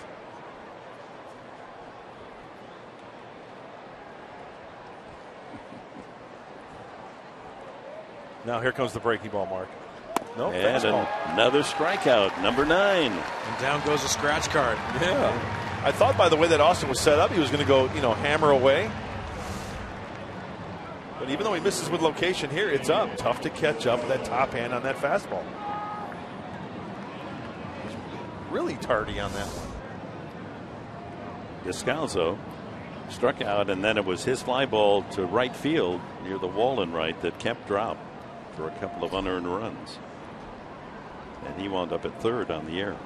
Now here comes the breaking ball, Mark. No, and another strikeout, number 9. And down goes a scratch card. Yeah. I thought by the way that Austin was set up, he was going to go, hammer away. But even though he misses with location here, it's up. Tough to catch up with that top hand on that fastball. He's really tardy on that one. Descalzo struck out, and then it was his fly ball to right field near the wall in right that kept drop for a couple of unearned runs. And he wound up at third on the air.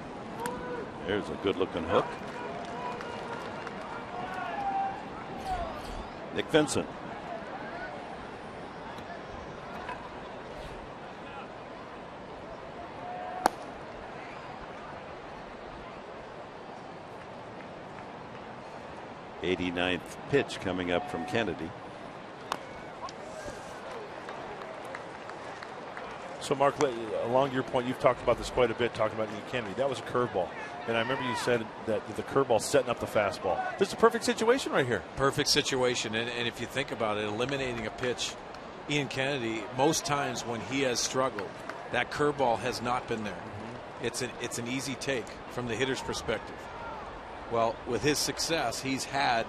There's a good looking hook. Nick Vincent. '89th pitch coming up from Kennedy. So, Mark, along your point, you've talked about this quite a bit, talking about Ian Kennedy. That was a curveball. And I remember you said that the curveball setting up the fastball. This is a perfect situation right here. Perfect situation. And if you think about it, eliminating a pitch, Ian Kennedy, most times when he has struggled, that curveball has not been there. It's an easy take from the hitter's perspective. Well, with his success, he's had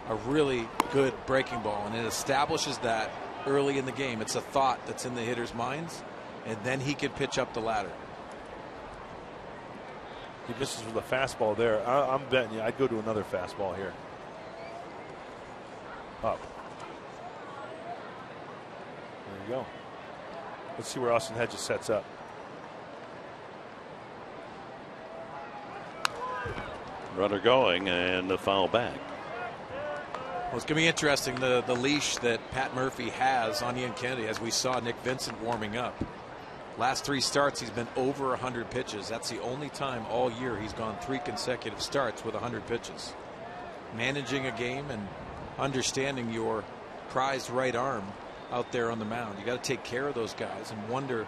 a really good breaking ball, and it establishes that early in the game. It's a thought that's in the hitter's minds, and then he can pitch up the ladder. He misses with a fastball there. I'm betting you I'd go to another fastball here. Up. There you go. Let's see where Austin Hedges sets up. Runner going, and the foul back. Well, it's going to be interesting, the leash that Pat Murphy has on Ian Kennedy, as we saw Nick Vincent warming up. Last 3 starts, he's been over 100 pitches. That's the only time all year he's gone 3 consecutive starts with 100 pitches. Managing a game and understanding your prized right arm out there on the mound. You got to take care of those guys and wonder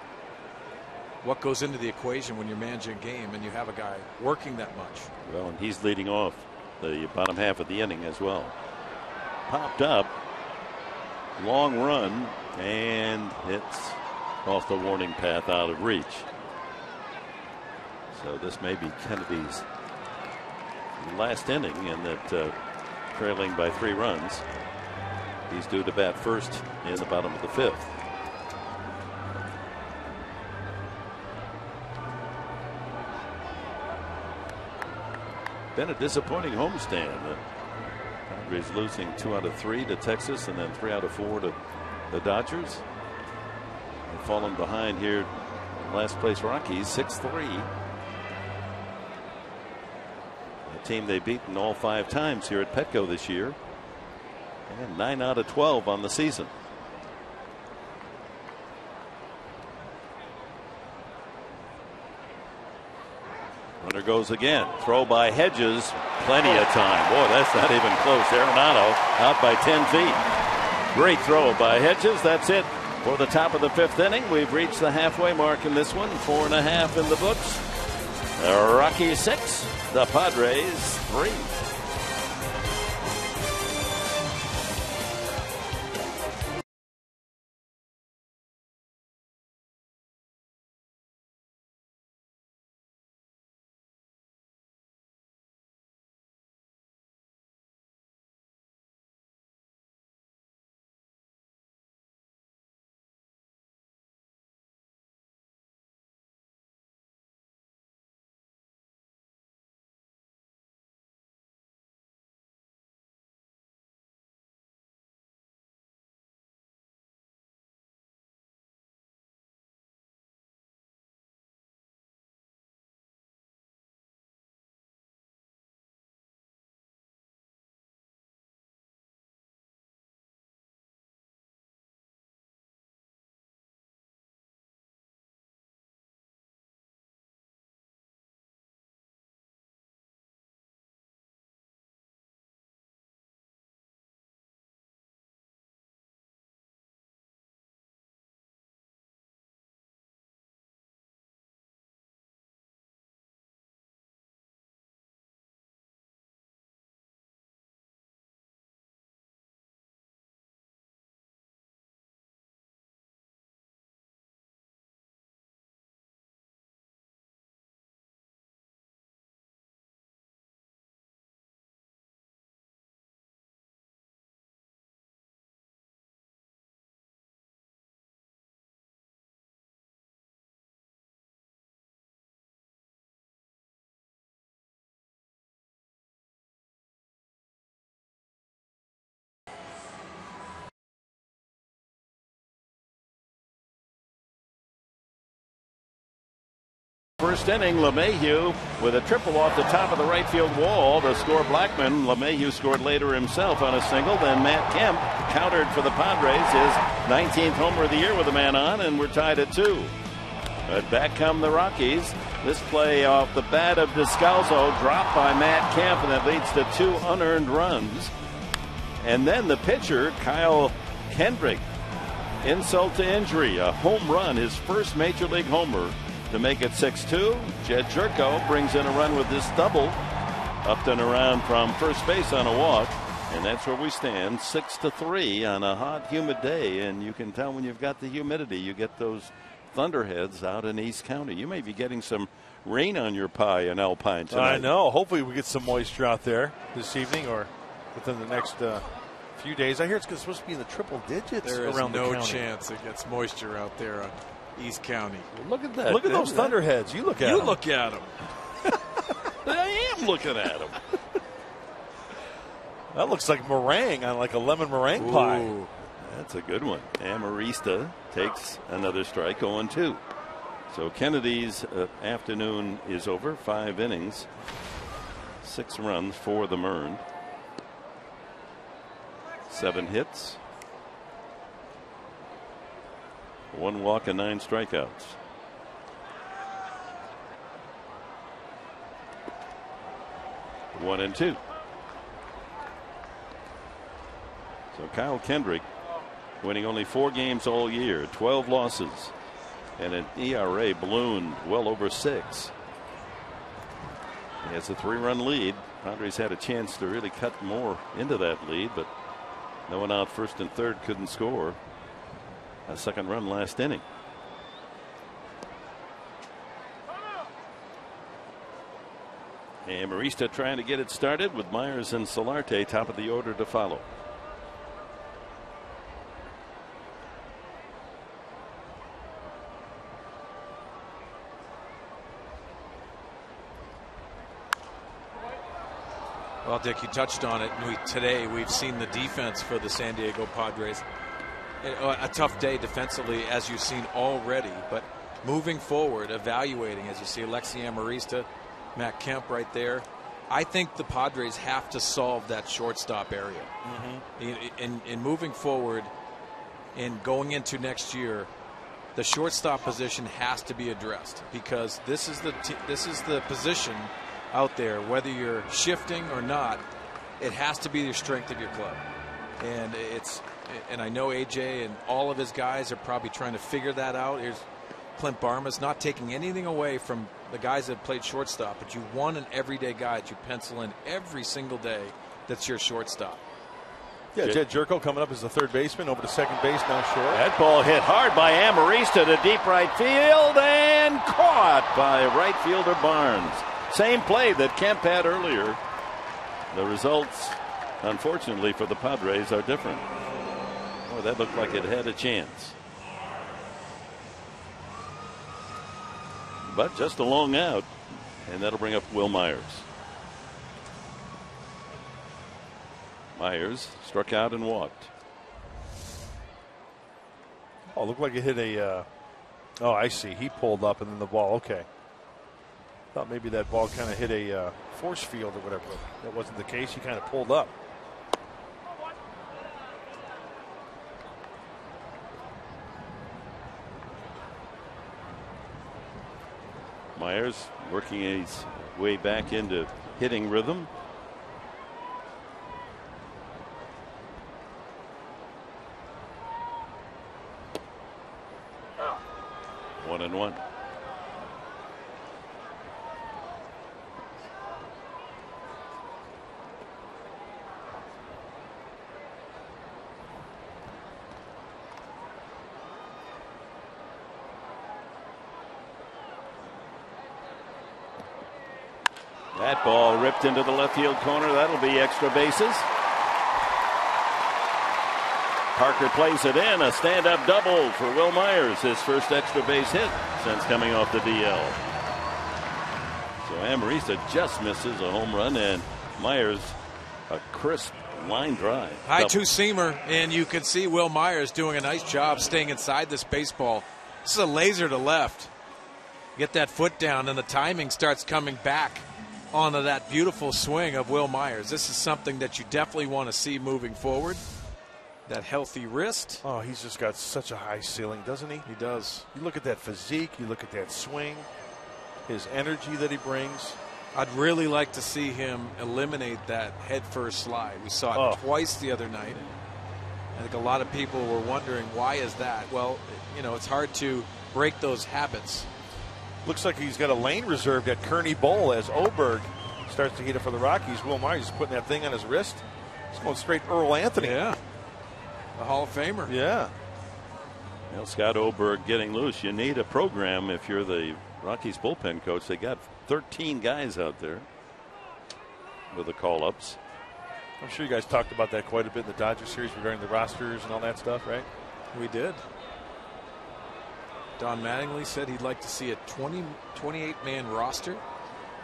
what goes into the equation when you're managing a game and you have a guy working that much. Well, and he's leading off the bottom half of the inning as well. Popped up, long run, and it's off the warning path, out of reach. So this may be Kennedy's last inning, in that trailing by 3 runs. He's due to bat first in the bottom of the 5th. Been a disappointing homestand. Padres losing 2 out of 3 to Texas, and then 3 out of 4 to the Dodgers. They've fallen behind here. Last place Rockies 6-3. A team they've beaten all 5 times here at Petco this year, and 9 out of 12 on the season. Runner goes again. Throw by Hedges. Plenty of time. Boy, that's not even close. Arenado out by 10 feet. Great throw by Hedges. That's it for the top of the 5th inning. We've reached the halfway mark in this one. 4.5 in the books. The Rockies 6, the Padres 3. First inning, LeMahieu with a triple off the top of the right field wall to score Blackman. LeMahieu scored later himself on a single. Then Matt Kemp countered for the Padres, his 19th homer of the year with a man on, and we're tied at 2. But back come the Rockies. This play off the bat of Descalzo, dropped by Matt Kemp, and that leads to 2 unearned runs. And then the pitcher, Kyle Kendrick, insult to injury, a home run, his first major league homer, to make it 6-2. Jed Jerko brings in a run with this double, up and around from first base on a walk, and that's where we stand, 6-3 on a hot, humid day. And you can tell when you've got the humidity, you get those thunderheads out in East County. You may be getting some rain on your pie in Alpine tonight. I know. Hopefully we get some moisture out there this evening or within the next few days. I hear it's supposed to be in the triple digits around the county. There is no chance it gets moisture out there on East County. Well, look at that. Look at those thunderheads. You look at them. You look at them. I am looking at them. That looks like meringue on like a lemon meringue pie. That's a good one. Amarista takes another strike, 0-2. So Kennedy's afternoon is over. 5 innings, 6 runs, 4 of them earned, 7 hits, 1 walk and 9 strikeouts. One and 2. So Kyle Kendrick winning only 4 games all year, 12 losses, and an ERA ballooned well over 6. He has a 3-run lead. Padres had a chance to really cut more into that lead, but no one out first and third couldn't score. A 2nd run last inning. And Marista trying to get it started with Myers and Solarte top of the order to follow. Well, Dick, you touched on it. Today we've seen the defense for the San Diego Padres. A tough day defensively, as you've seen already, but moving forward, evaluating, as you see Alexi Amarista, Matt Kemp right there. I think the Padres have to solve that shortstop area. In moving forward and going into next year, the shortstop position has to be addressed, because this is the position out there, whether you're shifting or not, it has to be the strength of your club. And I know AJ and all of his guys are probably trying to figure that out. Here's Clint Barmas, not taking anything away from the guys that played shortstop, but you want an everyday guy that you pencil in every single day that's your shortstop. Yeah, Jed Jerko coming up as the third baseman, over to second base, now short. That ball hit hard by Amarista to deep right field and caught by right fielder Barnes. Same play that Kemp had earlier. The results, unfortunately for the Padres, are different. Oh, that looked like it had a chance. But just a long out, and that'll bring up Will Myers. Myers struck out and walked. Oh, looked like it hit a. Oh, I see. He pulled up and then the ball. Okay. Thought maybe that ball kind of hit a force field or whatever. That wasn't the case. He kind of pulled up. Myers working his way back into hitting rhythm. One and one. That ball ripped into the left field corner. That'll be extra bases. Parker plays it in. A stand-up double for Will Myers. His first extra base hit since coming off the DL. So Amarista just misses a home run, and Myers a crisp line drive. High two-seamer, and you can see Will Myers doing a nice job staying inside this baseball. This is a laser to left. get that foot down, and the timing starts coming back onto that beautiful swing of Will Myers. This is something that you definitely want to see moving forward. That healthy wrist. Oh, he's just got such a high ceiling, doesn't he? He does. You look at that physique, you look at that swing, his energy that he brings. I'd really like to see him eliminate that head-first slide. We saw it twice the other night. I think a lot of people were wondering, why is that? Well, you know, it's hard to break those habits. Looks like he's got a lane reserved at Kearney Bowl as Oberg starts to heat it for the Rockies. Will Myers is putting that thing on his wrist. He's going straight Earl Anthony. Yeah. The Hall of Famer. Yeah. Well, Scott Oberg getting loose. You need a program if you're the Rockies bullpen coach. They got 13 guys out there with the call-ups. I'm sure you guys talked about that quite a bit in the Dodger series regarding the rosters and all that stuff, right? We did. Don Mattingly said he'd like to see a 28-man roster.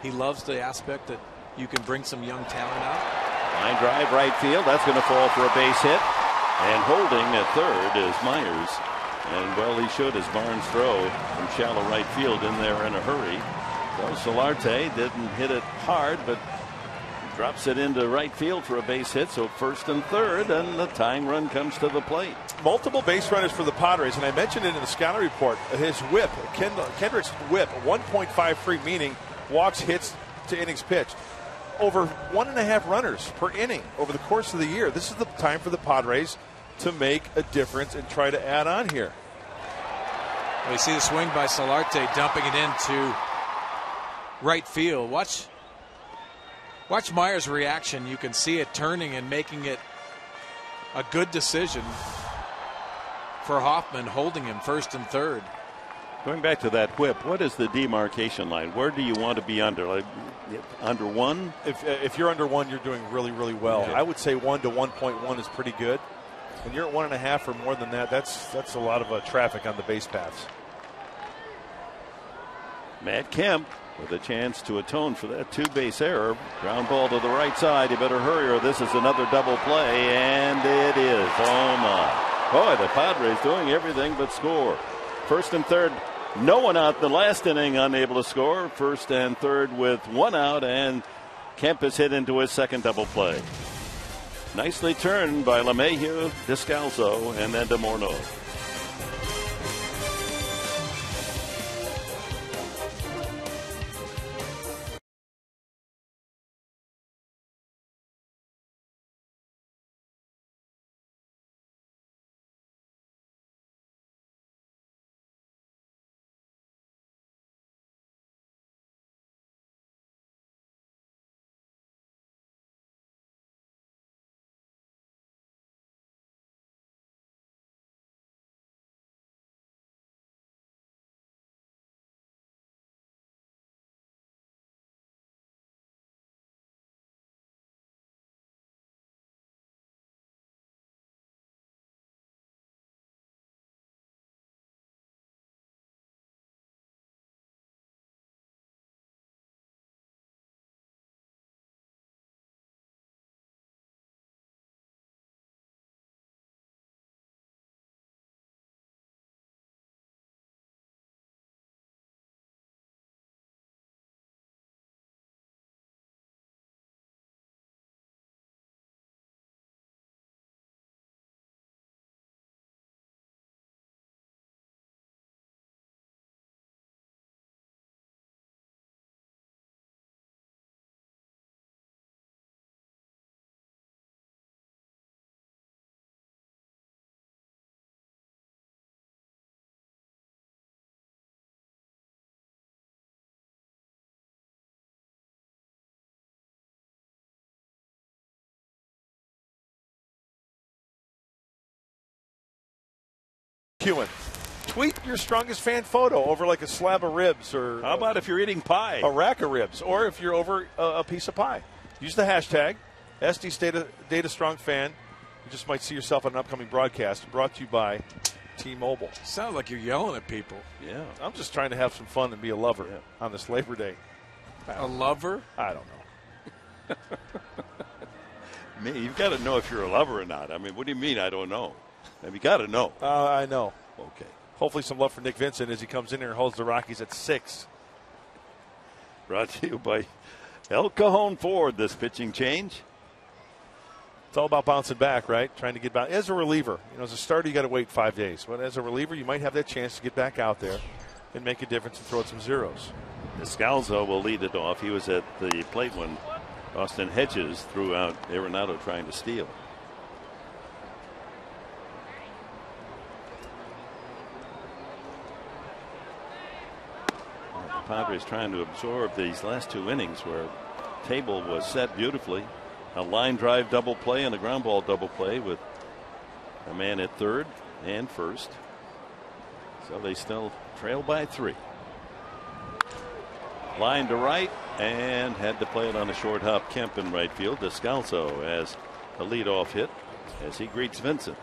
He loves the aspect that you can bring some young talent out. Line drive right field. That's going to fall for a base hit. And holding at third is Myers. And, well, he should, as Barnes throw from shallow right field in there in a hurry. So Solarte didn't hit it hard, but drops it into right field for a base hit. So first and third, and the tying run comes to the plate. Multiple base runners for the Padres, and I mentioned it in the scouting report. His whip, Kendrick's whip, 1.53, meaning walks, hits to innings pitched. Over 1.5 runners per inning over the course of the year. This is the time for the Padres to make a difference and try to add on here. We see the swing by Solarte, dumping it into right field. Watch Myers' reaction. You can see it turning and making it a good decision for Hoffman, holding him first and third. Going back to that whip, what is the demarcation line? Where do you want to be under? Like under 1? If you're under 1, you're doing really, really well. Yeah. I would say 1 to 1.1 is pretty good. When you're at 1.5 or more than that, that's a lot of traffic on the base paths. Matt Kemp with a chance to atone for that 2-base error. Ground ball to the right side. He better hurry or this is another double play, and it is. Oh my. Boy, the Padres doing everything but score. First and third, no one out. The last inning unable to score. First and third with 1 out, and Kemp is hit into his second double play. Nicely turned by LeMahieu, Descalso, and then DeMorneau. Tweet your strongest fan photo over like a slab of ribs, or How about if you're eating pie? a rack of ribs, or if you're over a piece of pie. Use the hashtag SD Data Strong Fan. You just might see yourself on an upcoming broadcast brought to you by T-Mobile. Sound like you're yelling at people. Yeah. I'm just trying to have some fun and be a lover on this Labor Day. A lover? I don't know. Me, you've got to know if you're a lover or not. I mean, what do you mean I don't know? You got to know. I know. Okay. Hopefully some love for Nick Vincent as he comes in here and holds the Rockies at 6. Brought to you by El Cajon Ford, this pitching change. It's all about bouncing back, right? Trying to get back. As a reliever, as a starter, you got to wait 5 days. But as a reliever, you might have that chance to get back out there and make a difference and throw out some zeros. Descalzo will lead it off. He was at the plate when Austin Hedges threw out Arenado trying to steal. The Padres trying to absorb these last 2 innings where table was set beautifully. A line drive double play and a ground ball double play with a man at third and first. So they still trail by 3. Line to right and had to play it on a short hop. Kemp in right field. Descalzo as a leadoff hit as he greets Vincent.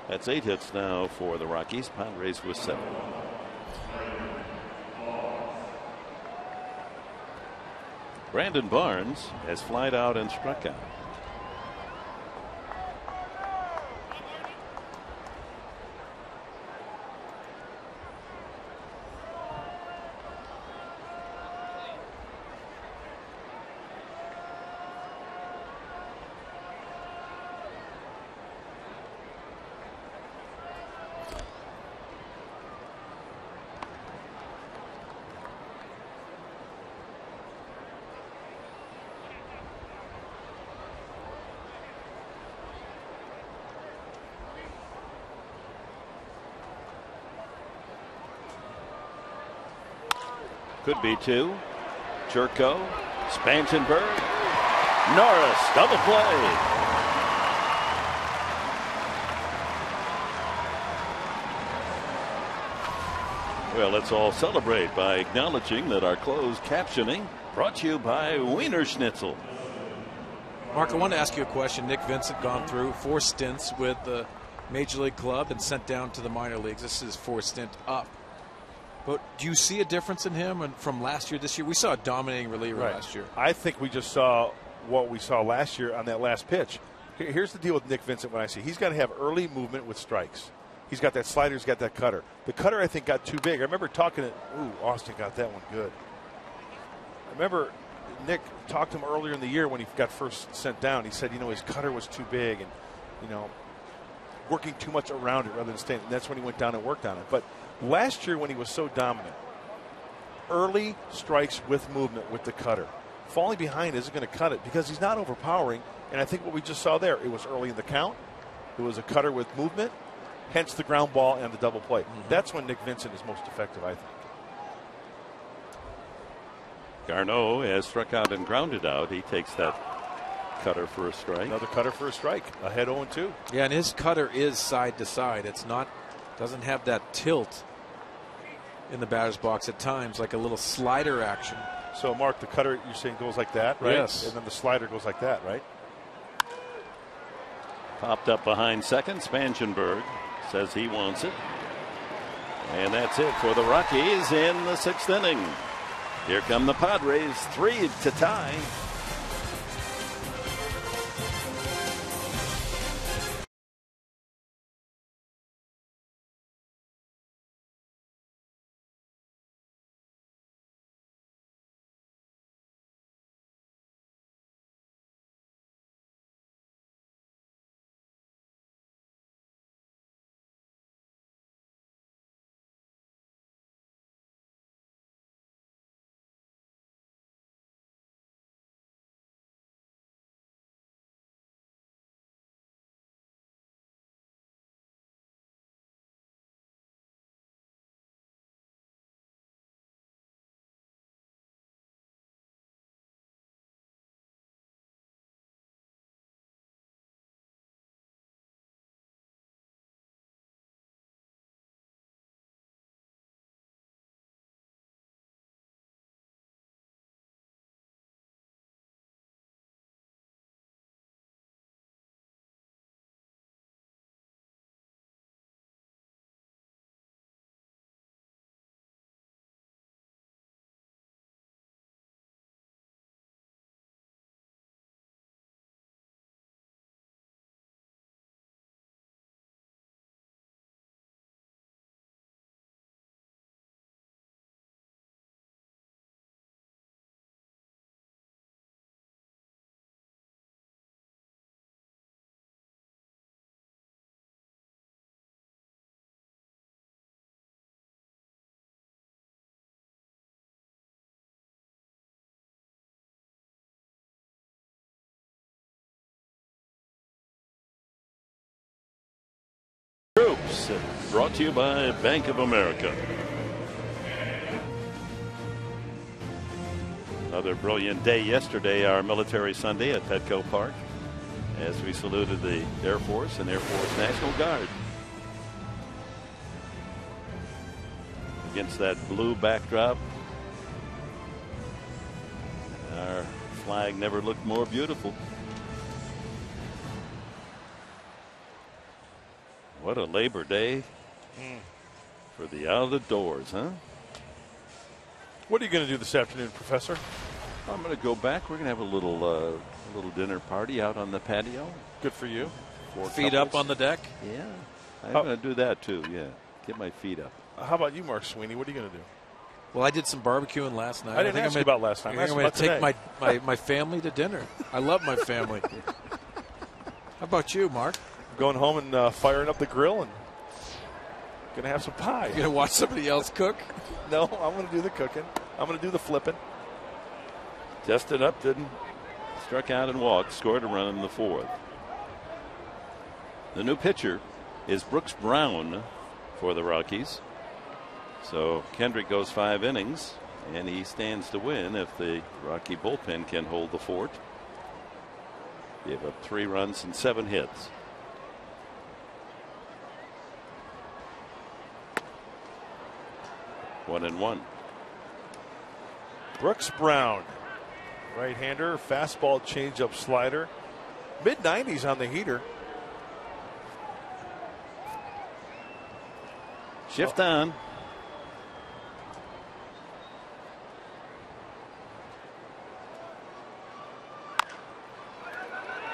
That's 8 hits now for the Rockies. Padres with 7. Brandon Barnes has flied out and struck out. Could be 2. Jerko, Spangenberg, Norris, double play. Well, let's all celebrate by acknowledging that our closed captioning brought to you by Wiener Schnitzel. Mark, I want to ask you a question. Nick Vincent gone through 4 stints with the Major League club and sent down to the minor leagues. This is his 4th stint up. But do you see a difference in him and from last year, this year? We saw a dominating reliever last year. I think we just saw what we saw last year on that last pitch. Here's the deal with Nick Vincent when I see. He's got to have early movement with strikes. He's got that slider. He's got that cutter. The cutter, I think, got too big. I remember talking to, Austin got that one good. I remember Nick talked to him earlier in the year when he got first sent down. He said, his cutter was too big and, working too much around it rather than staying. And that's when he went down and worked on it. But last year when he was so dominant, early strikes with movement with the cutter. Falling behind isn't going to cut it because he's not overpowering. And I think what we just saw there, it was early in the count. It was a cutter with movement, hence the ground ball and the double play. That's when Nick Vincent is most effective, I think. Garneau has struck out and grounded out. He takes that cutter for a strike. Another cutter for a strike. Ahead 0-2. Yeah, and his cutter is side to side. It's not, doesn't have that tilt in the batter's box at times, like a little slider action. So, Mark, the cutter you're saying goes like that, right? Yes. And then the slider goes like that, right? Popped up behind second. Spangenberg says he wants it. And that's it for the Rockies in the 6th inning. Here come the Padres, 3 to tie. brought to you by Bank of America. Another brilliant day yesterday, our Military Sunday at Petco Park, as we saluted the Air Force and Air Force National Guard against that blue backdrop. Our flag never looked more beautiful. What a Labor Day for the out of the doors, huh? What are you going to do this afternoon, Professor? I'm going to go back. We're going to have a little dinner party out on the patio. Good for you. Feet up on the deck? Yeah. I'm going to do that too, yeah. Get my feet up. How about you, Mark Sweeney? What are you going to do? Well, I did some barbecuing last night. I didn't ask you about last night. I'm going to take my family to dinner. I love my family. How about you, Mark? Going home and firing up the grill and going to have some pie. You going to watch somebody else cook? No, I'm going to do the cooking. I'm going to do the flipping. Justin Upton struck out and walked, scored a run in the fourth. The new pitcher is Brooks Brown for the Rockies. So Kendrick goes 5 innings, and he stands to win if the Rocky bullpen can hold the fort. Gave up 3 runs and 7 hits. One and one. Brooks Brown, right-hander, fastball, changeup, slider, mid-90s on the heater. Shift on.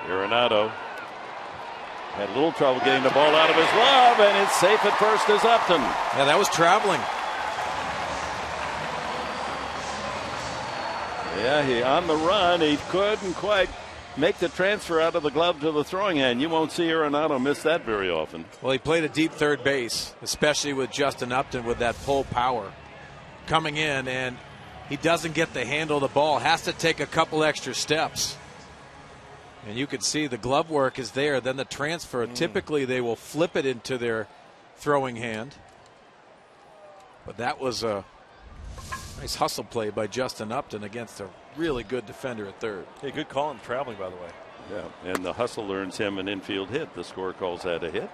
Arenado had a little trouble getting the ball out of his glove, and it's safe at first as Upton. Yeah, that was traveling. Yeah, he on the run. He couldn't quite make the transfer out of the glove to the throwing hand. You won't see Arenado miss that very often. Well, he played a deep third base, especially with Justin Upton with that pull power coming in, and he doesn't get the handle of the ball. Has to take a couple extra steps. And you can see the glove work is there. Then the transfer, typically they will flip it into their throwing hand. But that was a nice hustle play by Justin Upton against a really good defender at third. Hey, good call on traveling, by the way. Yeah, and the hustle earns him an infield hit. The score calls that a hit.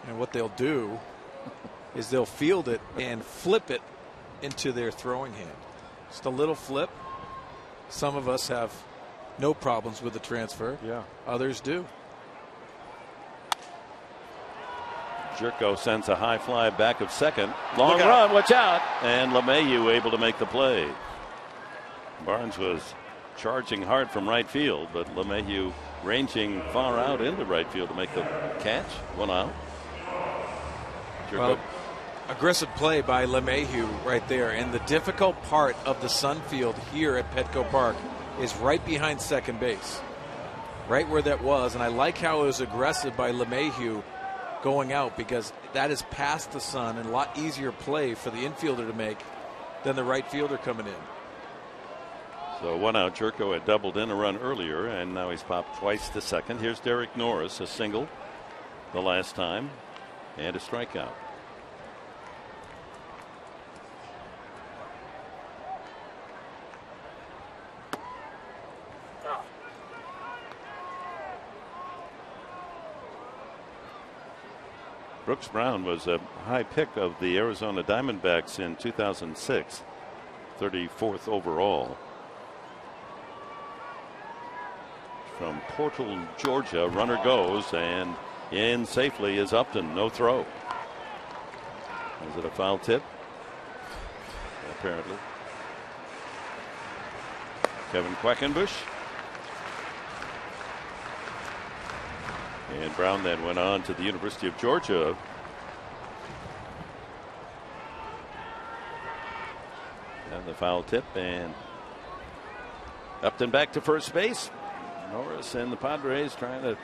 And what they'll do is they'll field it and flip it into their throwing hand. Just a little flip. Some of us have no problems with the transfer. Yeah. Others do. Jerko sends a high fly back of second. Long run, watch out. And LeMahieu able to make the play. Barnes was charging hard from right field, but LeMahieu ranging far out into right field to make the catch. 1 out. Jerko. Well, aggressive play by LeMahieu right there. And the difficult part of the Sun Field here at Petco Park is right behind second base. Right where that was. And I like how it was aggressive by LeMahieu going out, because that is past the sun and a lot easier play for the infielder to make than the right fielder coming in. So 1 out. Jerko had doubled in a run earlier, and now he's popped twice to second. Here's Derek Norris, a single the last time, and a strikeout. Brooks Brown was a high pick of the Arizona Diamondbacks in 2006, 34th overall. From Portal, Georgia, runner goes, and in safely is Upton. No throw. Is it a foul tip? Apparently. Kevin Quackenbush. And Brown then went on to the University of Georgia. And the foul tip, and Upton back to first base. Norris and the Padres trying to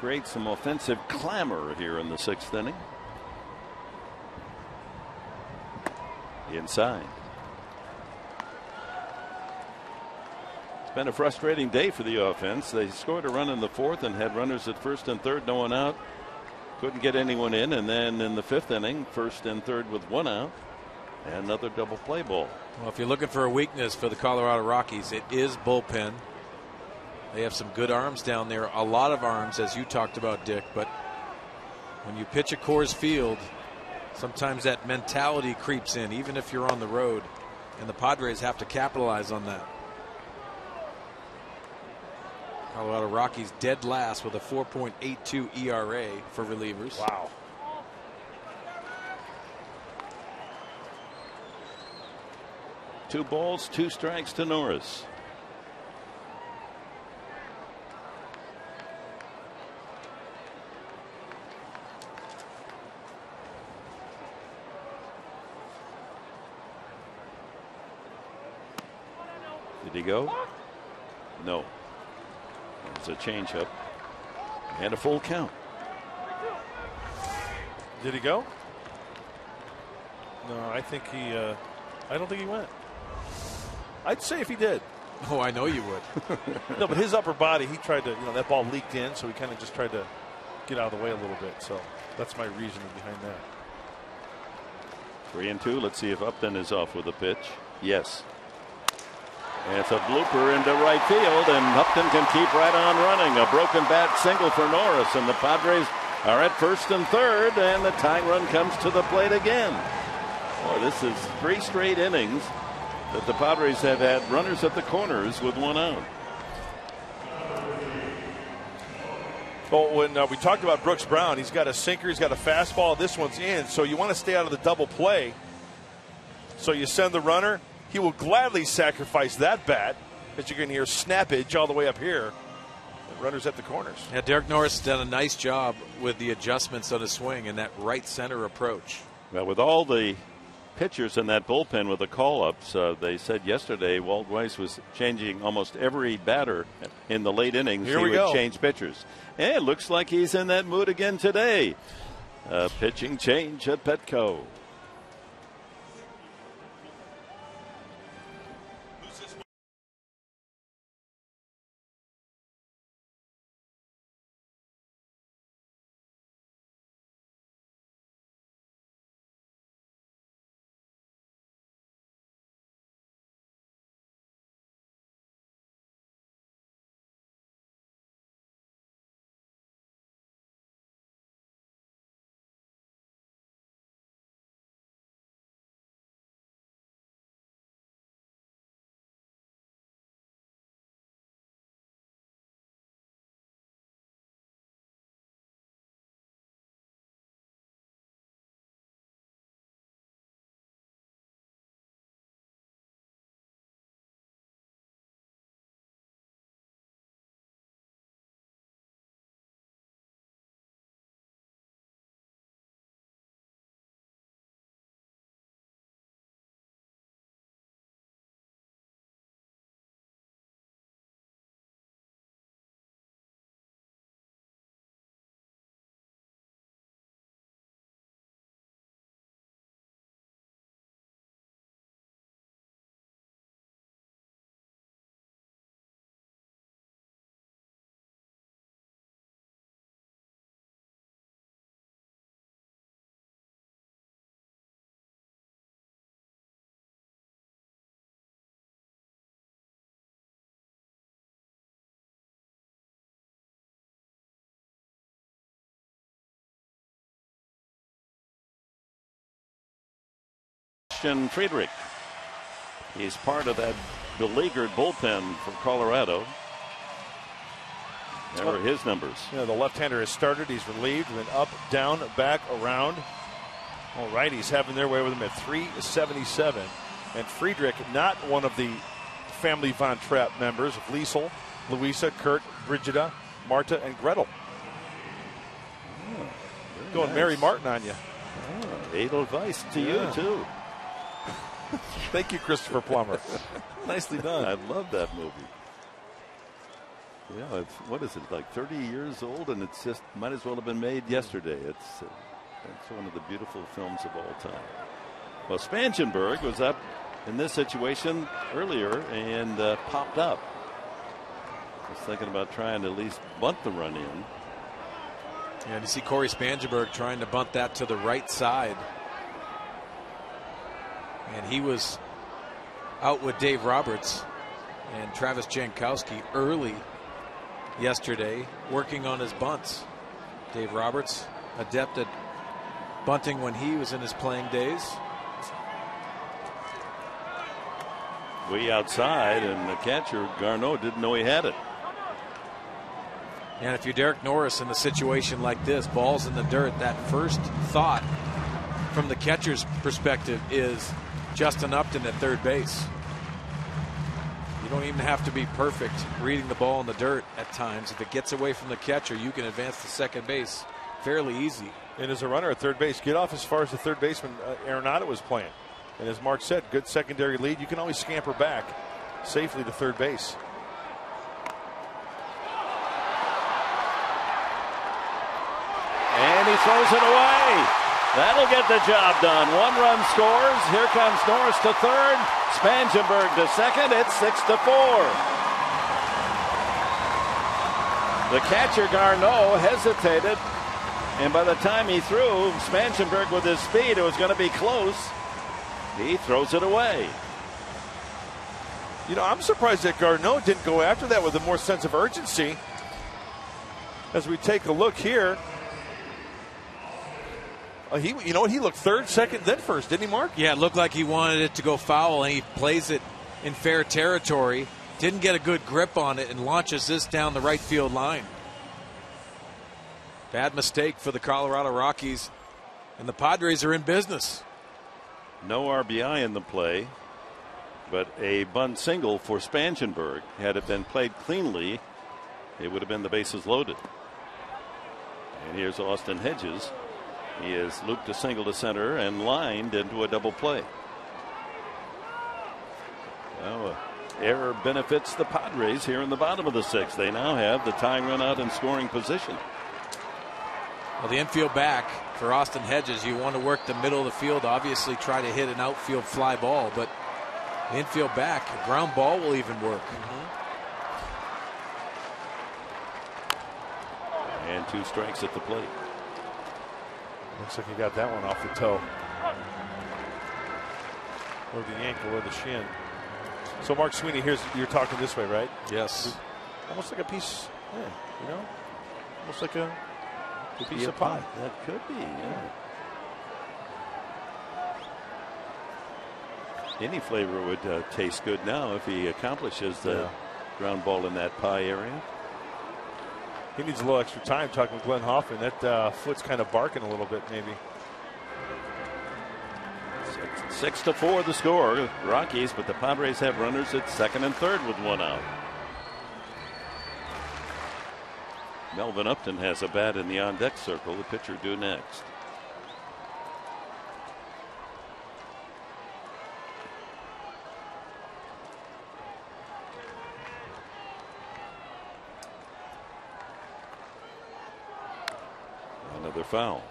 create some offensive clamor here in the 6th inning. Inside. It's been a frustrating day for the offense. They scored a run in the 4th and had runners at first and third, no one out. couldn't get anyone in, and then in the 5th inning, 1st and 3rd with 1 out, and another double play ball. Well, if you're looking for a weakness for the Colorado Rockies, it is bullpen. They have some good arms down there, a lot of arms, as you talked about, Dick. But when you pitch at Coors Field, sometimes that mentality creeps in, even if you're on the road, and the Padres have to capitalize on that. Colorado Rockies dead last with a 4.82 ERA for relievers. Wow. Two balls, 2 strikes to Norris. Did he go? No. It's a changeup and a full count. Did he go? No, I think he. I don't think he went. I'd say if he did. Oh, I know you would. No, but his upper body, he tried to. That ball leaked in, so he kind of just tried to get out of the way a little bit. So that's my reasoning behind that. 3-2. Let's see if Upton is off with a pitch. Yes. And it's a blooper into right field, and Upton can keep right on running. A broken bat single for Norris, and the Padres are at 1st and 3rd, and the tying run comes to the plate again. Boy, this is 3 straight innings that the Padres have had runners at the corners with 1 out. Well, when we talked about Brooks Brown, he's got a sinker, he's got a fastball. This one's in, so you want to stay out of the double play. So you send the runner. He will gladly sacrifice that bat, as you can hear snappage all the way up here. The runners at the corners. Yeah, Derek Norris has done a nice job with the adjustments on his swing and that right center approach. Well, with all the pitchers in that bullpen with the call-ups, they said yesterday Walt Weiss was changing almost every batter in the late innings. Here he we would go. change pitchers. And it looks like he's in that mood again today. Pitching change at Petco. Friedrich. He's part of that beleaguered bullpen for Colorado. There are his numbers. The left-hander has started. He's relieved. Went up, down, back, around. All righties having their way with him at 377. And Friedrich, not one of the family Von Trapp members of Liesel, Louisa, Kurt, Brigida, Marta, and Gretel. Going nice. Mary Martin on you. Edelweiss to you, too. Thank you, Christopher Plummer. Nicely done. I love that movie. Yeah, it's, what is it, like 30 years old, and it's just might as well have been made yesterday. It's one of the beautiful films of all time. Well, Spangenberg was up in this situation earlier and popped up. Was thinking about trying to at least bunt the run in. And you see Corey Spangenberg trying to bunt that to the right side. And he was out with Dave Roberts and Travis Jankowski early yesterday working on his bunts. Dave Roberts, adept at bunting when he was in his playing days. Way outside, and the catcher, Garneau, didn't know he had it. And if you're Derek Norris in a situation like this, balls in the dirt, that first thought from the catcher's perspective is Justin Upton at third base. You don't even have to be perfect reading the ball in the dirt at times. If it gets away from the catcher, you can advance to second base fairly easy. And as a runner at third base, get off as far as the third baseman Arenado was playing. And as Mark said, good secondary lead. You can always scamper back safely to third base. And he throws it away. That'll get the job done. 1 run scores. Here comes Norris to third. Spangenberg to second. It's 6-4. The catcher, Garneau, hesitated. And by the time he threw, Spangenberg with his speed, it was going to be close. He throws it away. You know, I'm surprised that Garneau didn't go after that with a more sense of urgency. As we take a look here. You know what? He looked third, second, then first, didn't he, Mark? Yeah, it looked like he wanted it to go foul, and he plays it in fair territory. Didn't get a good grip on it and launches this down the right field line. Bad mistake for the Colorado Rockies, and the Padres are in business. No RBI in the play, but a bunt single for Spangenberg. Had it been played cleanly, it would have been the bases loaded. And here's Austin Hedges. He is looped a single to center and lined into a double play. Well, error benefits the Padres here in the bottom of the 6th. They now have the tying run out in scoring position. Well, the infield back for Austin Hedges, you want to work the middle of the field, obviously try to hit an outfield fly ball, but the infield back, a ground ball will even work. And 2 strikes at the plate. Looks like he got that one off the toe. Or the ankle or the shin. So Mark Sweeney, you're talking this way, right? Yes. Almost like a piece, you know? Almost like a piece of pie. That could be, yeah. Any flavor would taste good now if he accomplishes the ground ball in that pie area. He needs a little extra time talking with Glenn Hoffman. That foot's kind of barking a little bit, maybe. 6-4 the score. Rockies, but the Padres have runners at second and third with 1 out. Melvin Upton has a bat in the on-deck circle. The pitcher due next. Another foul.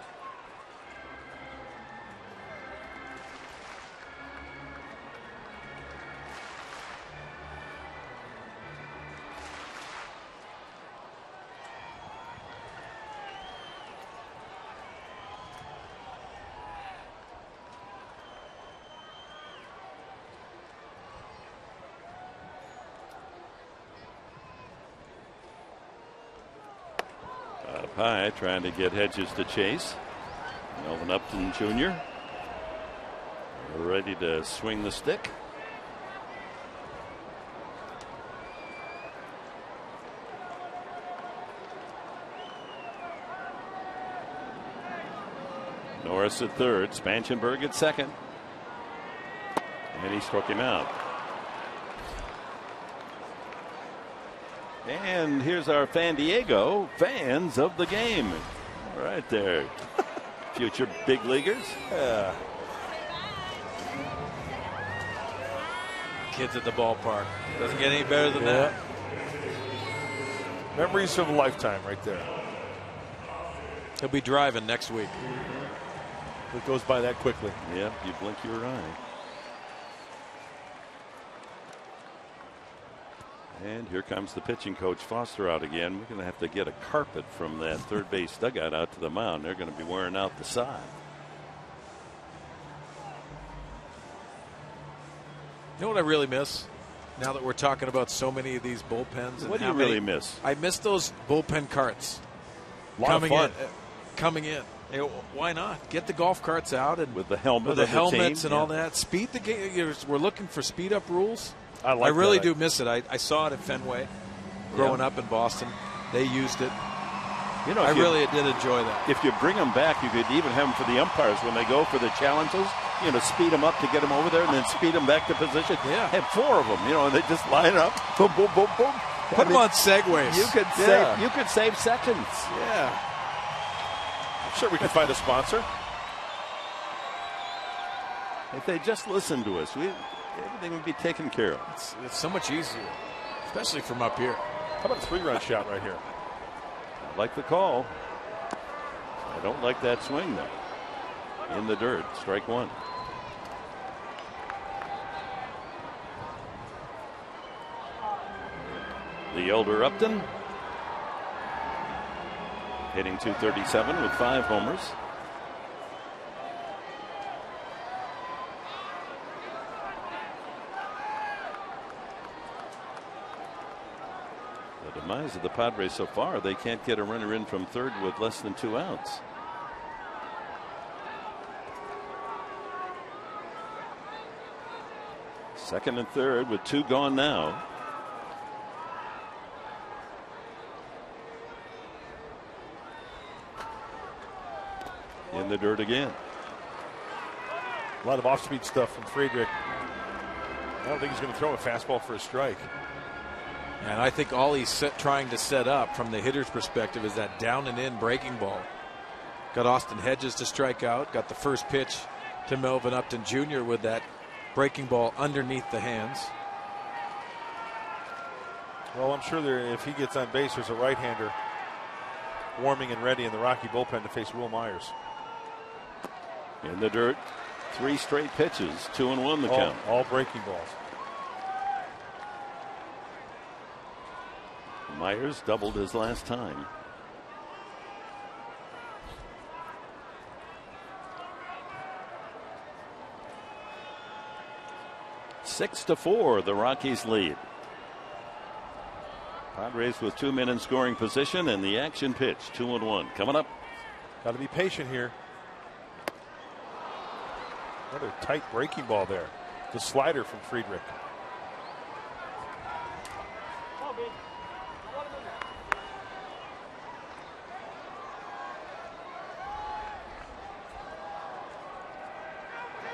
Up high, trying to get Hedges to chase. Melvin Upton Jr. ready to swing the stick. Norris at third, Spangenberg at second. And he struck him out. And here's our Fan Diego fans of the game. Right there. Future big leaguers. Yeah. Kids at the ballpark. Doesn't get any better than that. Memories of a lifetime right there. He'll be driving next week. It goes by that quickly. Yep, you blink your eye. And here comes the pitching coach Foster out again. We're going to have to get a carpet from that third base dugout out to the mound. They're going to be wearing out the side. You know what I really miss? Now that we're talking about so many of these bullpens. What do you really miss? I miss those bullpen carts. Coming in. You know, why not? Get the golf carts out and with the helmet, with the helmets and all that. Speed the game. We're looking for speed up rules. I really do miss it. I saw it at Fenway growing up in Boston. They used it. You know, I really did enjoy that. If you bring them back, you could even have them for the umpires when they go for the challenges. You know, speed them up to get them over there, and then speed them back to position. Yeah, have 4 of them. You know, and they just line up. Boom, boom, boom, boom. Put them on segways. You could save seconds. Yeah. I'm sure we can find a sponsor. If they just listen to us, everything would be taken care of. It's so much easier, especially from up here. How about a 3-run shot right here? I like the call. I don't like that swing, though. In the dirt, strike 1. The elder Upton hitting .237 with 5 homers. The demise of the Padres so far, they can't get a runner in from third with less than 2 outs. Second and third with 2 gone now. In the dirt again. A lot of off-speed stuff from Friedrich. I don't think he's going to throw a fastball for a strike. And I think all he's trying to set up from the hitter's perspective is that down and in breaking ball. Got Austin Hedges to strike out. Got the first pitch to Melvin Upton Jr. with that breaking ball underneath the hands. Well, I'm sure if he gets on base, there's a right-hander warming and ready in the Rocky bullpen to face Will Myers. In the dirt, 3 straight pitches, 2-1 the count. All breaking balls. Myers doubled his last time. Six to 4, the Rockies lead. Padres with 2 men in scoring position, and the action pitch, 2-1 coming up. Got to be patient here. Another tight breaking ball there. The slider from Friedrich.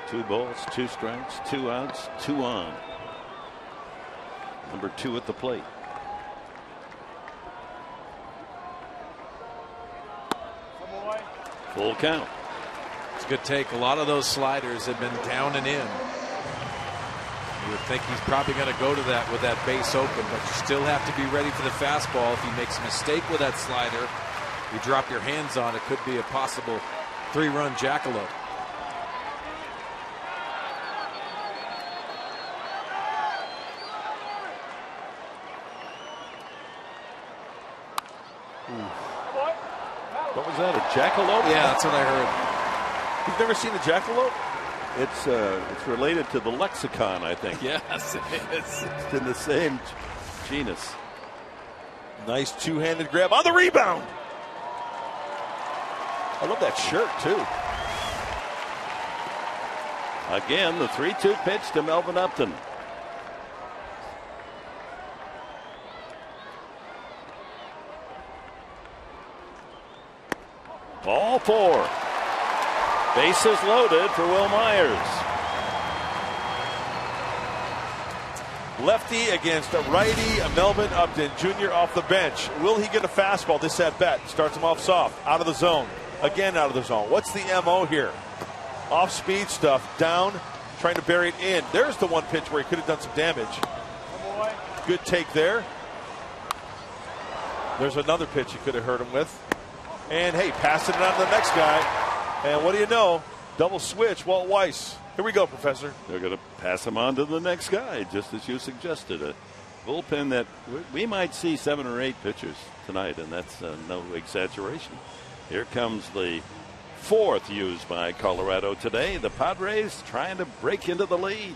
Two balls, 2 strikes, 2 outs, 2 on. Number 2 at the plate. Full count. It's a good take. A lot of those sliders have been down and in. You would think he's probably going to go to that with that base open, but you still have to be ready for the fastball. If he makes a mistake with that slider, you drop your hands on it, could be a possible 3-run jackalope. What was that, a jackalope? Yeah, that's what I heard. You've never seen a jackalope? It's related to the lexicon, I think. Yes, it is. It's in the same genus. Nice 2-handed grab on the rebound. I love that shirt, too. Again, the 3-2 pitch to Melvin Upton. Ball 4. Bases loaded for Will Myers. Lefty against a righty, Melvin Upton Jr. off the bench. Will he get a fastball this at bat? Starts him off soft, out of the zone. Again out of the zone. What's the MO here? Off speed stuff, down, trying to bury it in. There's the one pitch where he could have done some damage. Good take there. There's another pitch he could have hurt him with. And hey, passing it on to the next guy. And what do you know? Double switch, Walt Weiss. Here we go, Professor. They're going to pass him on to the next guy, just as you suggested. A Bullpen that we might see 7 or 8 pitchers tonight, and that's no exaggeration. Here comes the 4th used by Colorado today. The Padres trying to break into the lead.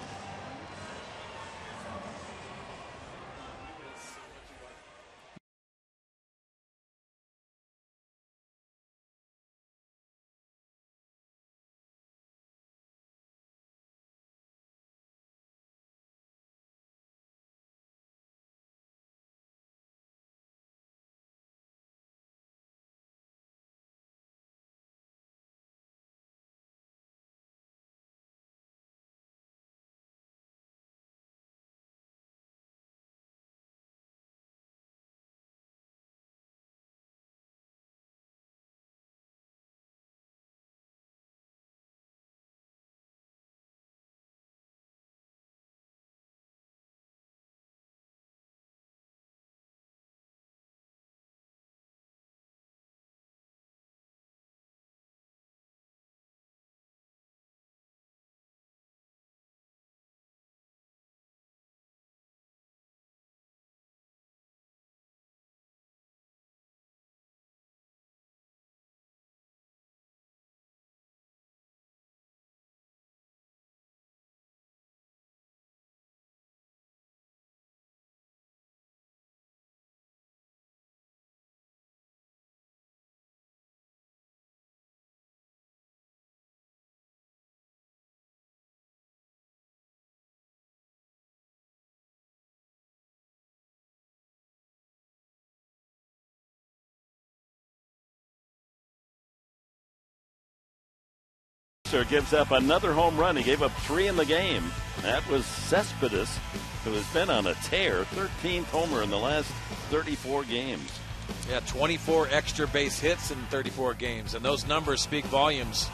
Gives up another home run. He gave up 3 in the game. That was Cespedes, who has been on a tear. 13th homer in the last 34 games. Yeah, 24 extra base hits in 34 games, and those numbers speak volumes.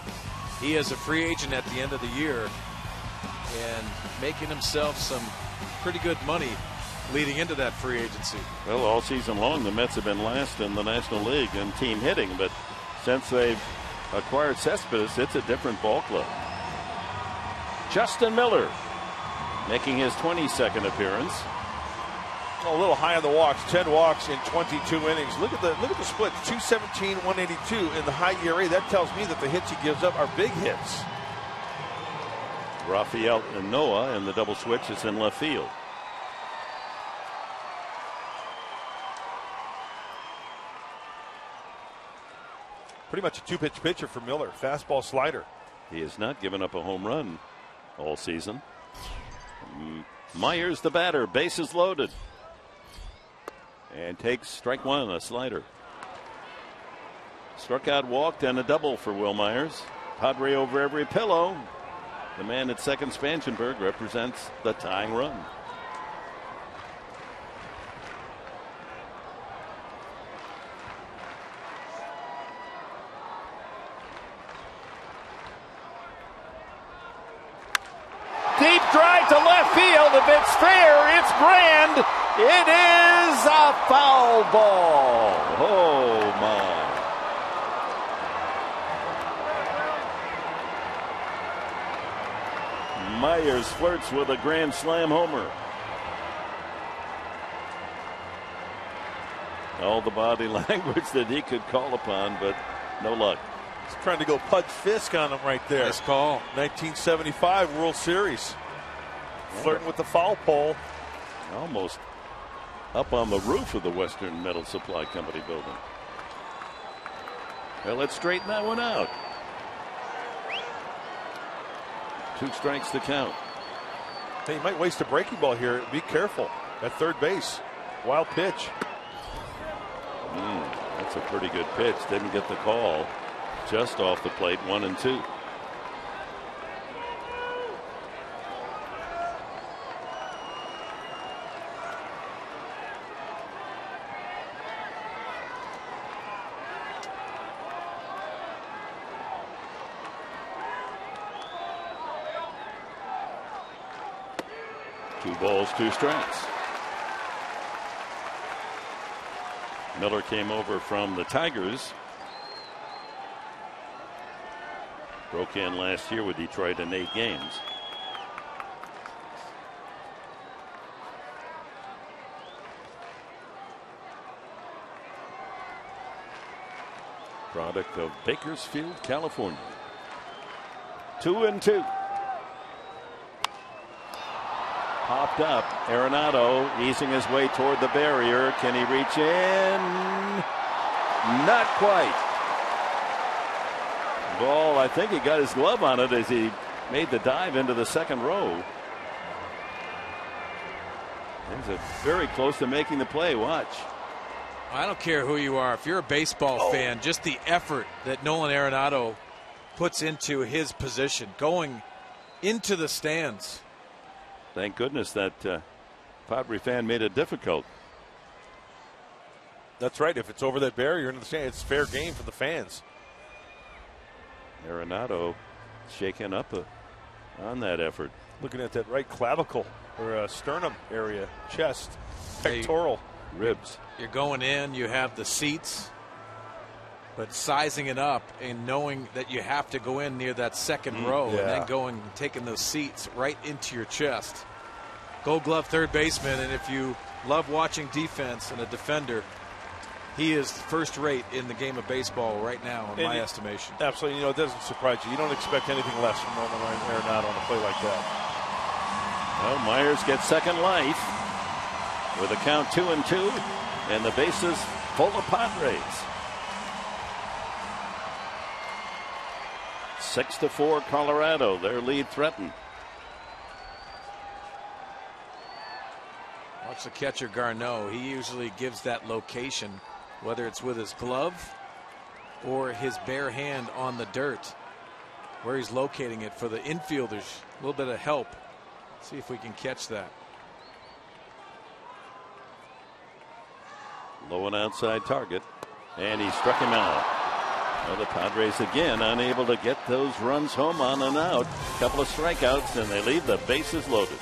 He is a free agent at the end of the year and making himself some pretty good money leading into that free agency. Well, all season long, the Mets have been last in the National League in team hitting, but since they've acquired Cespedes, it's a different ball club. Justin Miller making his 22nd appearance. A little high on the walks. 10 walks in 22 innings. Look at the split. 217, 182 in the high ERA. That tells me that the hits he gives up are big hits. Rafael and Noah in the double switch is in left field. Pretty much a 2-pitch pitcher for Miller. Fastball, slider. He has not given up a home run all season. Myers, the batter, bases loaded. And takes strike 1, a slider. Struck out, walked, and a double for Will Myers. Padre over every pillow. The man at second, Spanshenberg, represents the tying run. Deep drive to left field. If it's fair, it's grand. It is a foul ball. Oh, my. Myers flirts with a grand slam homer. All the body language that he could call upon, but no luck. He's trying to go Pud Fisk on him right there. Nice call. 1975 World Series. Flirting with the foul pole. Almost up on the roof of the Western Metal Supply Company building. Well, let's straighten that one out. 2 strikes to count. Hey, he might waste a breaking ball here. Be careful at third base. Wild pitch. That's a pretty good pitch. Didn't get the call. Just off the plate, 1-2. Two balls, 2 strikes. Miller came over from the Tigers. Broke in last year with Detroit in 8 games. product of Bakersfield, California. 2-2. Popped up. Arenado easing his way toward the barrier. Can he reach in? Not quite. Ball, I think he got his glove on it as he made the dive into the second row. He's very close to making the play. Watch. I don't care who you are. If you're a baseball fan, just the effort that Nolan Arenado puts into his position, going into the stands. Thank goodness that Padre fan made it difficult. That's right. If it's over that barrier into the stand, it's fair game for the fans. Arenado shaking up on that effort. Looking at that right clavicle or sternum area, chest, pectoral, ribs. You're going in, you have the seats, but sizing it up and knowing that you have to go in near that second row and then going and taking those seats right into your chest. Gold Glove third baseman, and if you love watching defense and a defender, he is first rate in the game of baseball right now, in my estimation. Absolutely. You know, it doesn't surprise you. You don't expect anything less from Nolan Arenado on a play like that. Well, Myers gets second life with a count 2-2, and the bases full of Padres. 6-4 Colorado, their lead threatened. Watch the catcher Garneau. He usually gives that location, whether it's with his glove or his bare hand on the dirt, where he's locating it for the infielders. A little bit of help. See if we can catch that. Low and outside target, and he struck him out. Well, the Padres again unable to get those runs home on and out. A couple of strikeouts, and they leave the bases loaded.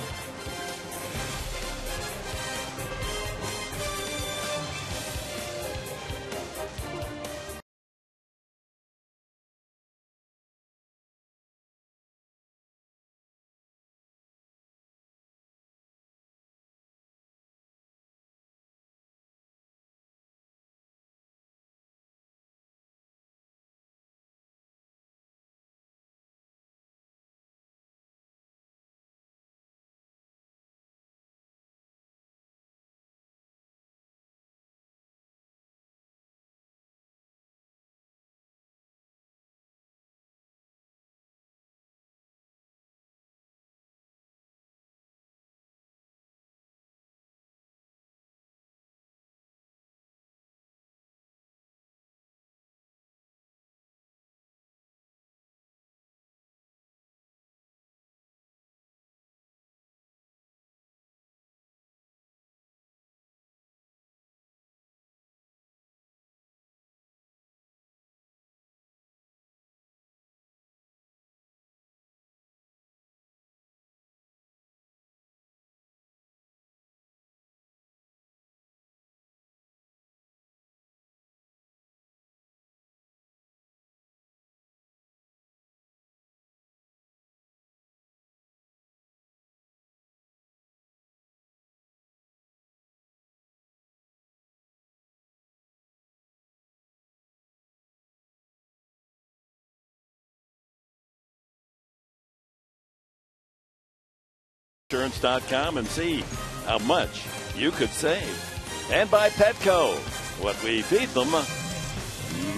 Insurance.com and see how much you could save. And by Petco, what we feed them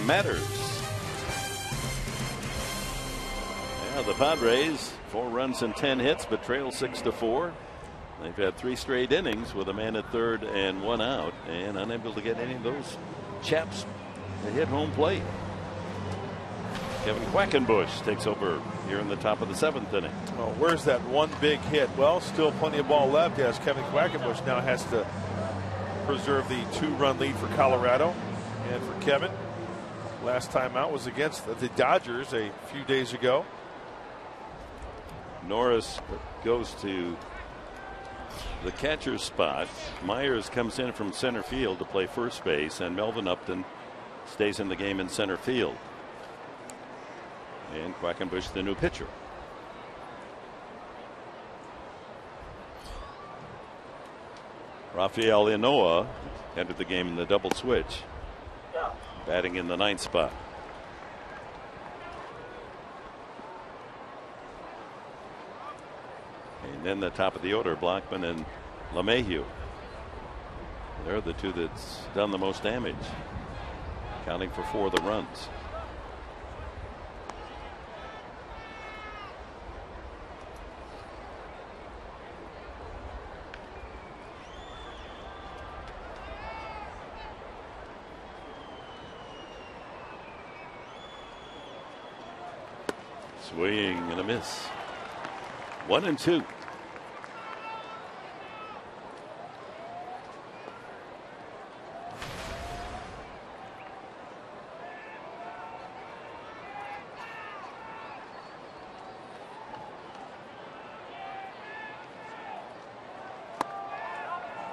matters. Yeah, the Padres 4 runs and 10 hits, but trail 6-4. They've had 3 straight innings with a man at third and 1 out, and unable to get any of those chaps to hit home plate. Kevin Quackenbush takes over here in the top of the 7th inning. Well, where's that one big hit? Well, still plenty of ball left as Kevin Quackenbush now has to preserve the 2-run lead for Colorado. And for Kevin, last time out was against the Dodgers a few days ago. Norris goes to the catcher's spot. Myers comes in from center field to play first base, and Melvin Upton stays in the game in center field. And Quackenbush, the new pitcher. Rafael Inoa entered the game in the double switch, batting in the 9th spot. then the top of the order, Blackman and LeMahieu. They're the two that's done the most damage, accounting for 4 of the runs. Swing and a miss. 1-2.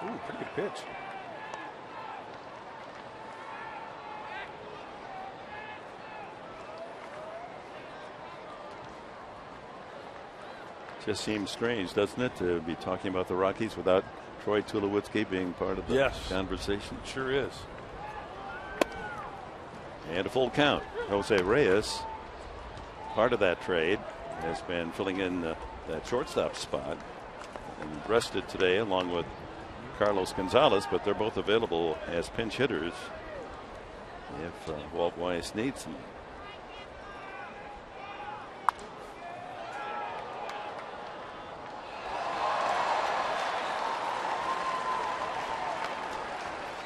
Ooh, pretty good pitch. Just seems strange, doesn't it, to be talking about the Rockies without Troy Tulowitzki being part of the conversation? Sure is. And a full count. Jose Reyes, part of that trade, has been filling in that shortstop spot and rested today along with Carlos Gonzalez, but they're both available as pinch hitters if Walt Weiss needs them.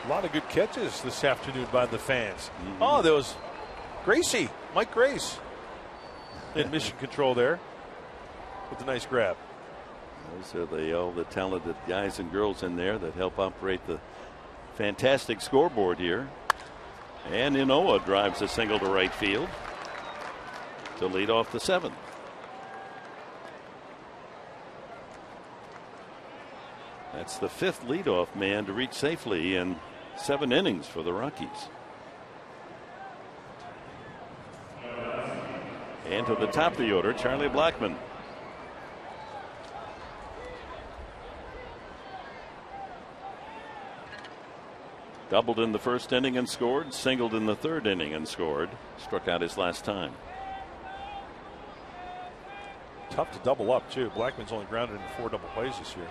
A lot of good catches this afternoon by the fans. Oh, there was Gracie, Mike Grace, in mission control there with a nice grab. Those are all the talented guys and girls in there that help operate the fantastic scoreboard here. And Inoa drives a single to right field to lead off the 7th. That's the 5th leadoff man to reach safely in 7 innings for the Rockies. And to the top of the order, Charlie Blackmon. Doubled in the first inning and scored, singled in the 3rd inning and scored, struck out his last time. Tough to double up, too. Blackman's only grounded in 4 double plays this year.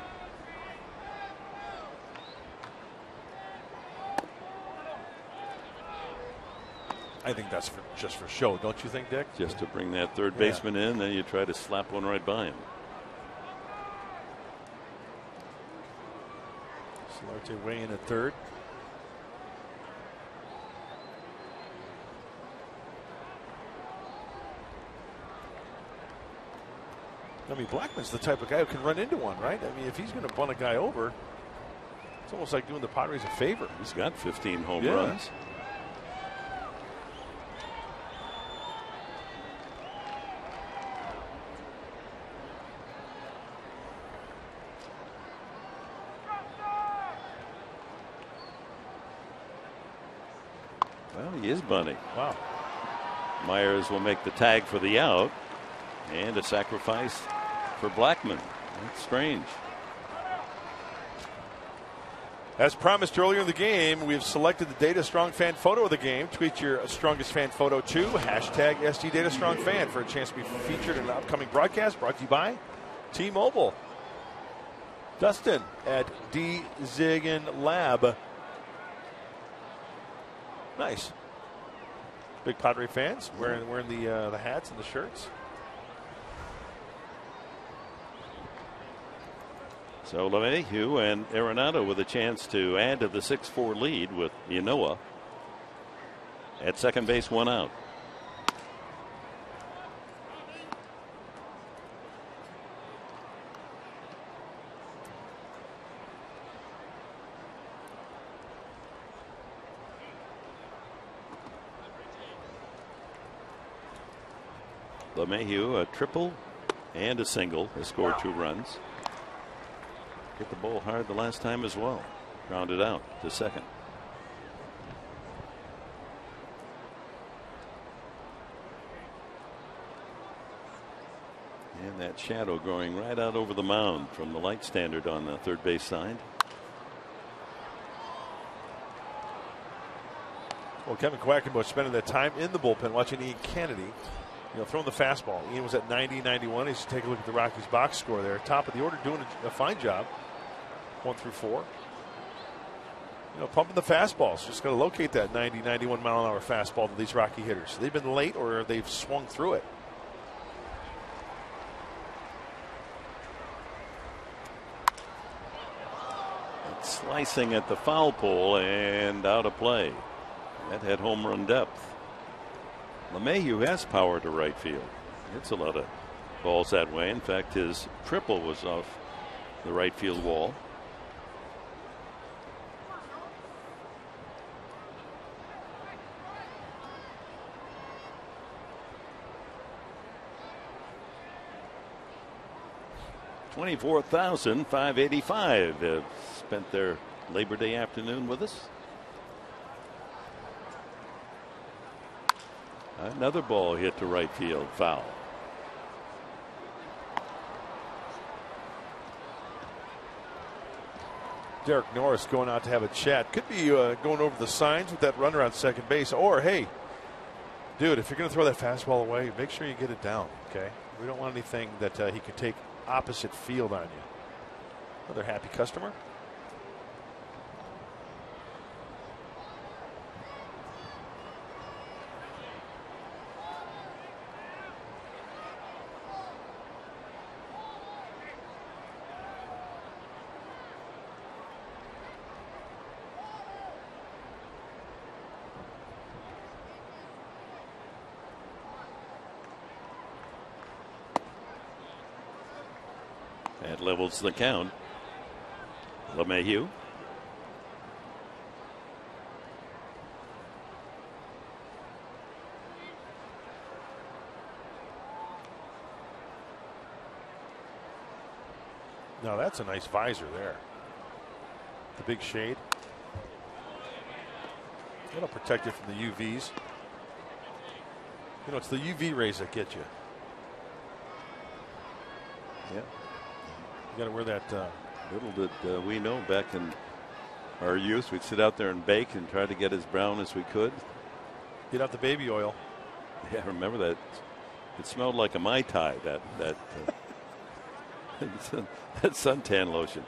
I think that's just for show, don't you think, Dick? Just to bring that third baseman in, then you try to slap one right by him. Solarte way in at 3rd. I mean, Blackman's the type of guy who can run into one, right? I mean, if he's going to bunt a guy over, it's almost like doing the Padres a favor. He's got 15 home runs. Well, he is bunting. Wow. Myers will make the tag for the out, and a sacrifice for Blackmon. That's strange. As promised earlier in the game, we have selected the Data Strong fan photo of the game. Tweet your strongest fan photo to hashtag SD Data Strong fan for a chance to be featured in an upcoming broadcast brought to you by T-Mobile. Dustin at D Ziggin Lab. Nice. Big Padre fans wearing the hats and the shirts. So LeMahieu and Arenado with a chance to add to the 6-4 lead with Inoa at second base, 1 out. LeMahieu, a triple and a single, has scored 2 runs. Hit the ball hard the last time as well. Grounded out to second. And that shadow going right out over the mound from the light standard on the third base side. Well, Kevin Quackenbush spending that time in the bullpen watching Ian Kennedy throwing the fastball. Ian was at 90, 91. You should take a look at the Rockies box score there. Top of the order, doing a fine job. 1 through 4. Pumping the fastballs. Just got to locate that 90, 91 mile an hour fastball to these Rocky hitters. They've been late or they've swung through it. Slicing at the foul pole and out of play. That had home run depth. LeMahieu has power to right field. Hits a lot of balls that way. In fact, his triple was off the right field wall. $24,585 have spent their Labor Day afternoon with us. Another ball hit to right field, foul. Derek Norris going out to have a chat. Could be going over the signs with that runner on second base. Or, hey, dude, if you're going to throw that fastball away, make sure you get it down, okay? We don't want anything that he could take opposite field on you. Another happy customer. That levels the count. LeMahieu. Now that's a nice visor there. The big shade. That'll protect you from the UVs. It's the UV rays that get you. Yeah. You got to wear that. Little did we know back in our youth, we'd sit out there and bake and try to get as brown as we could. Get out the baby oil. Yeah, I remember that. It smelled like a Mai Tai, that suntan lotion.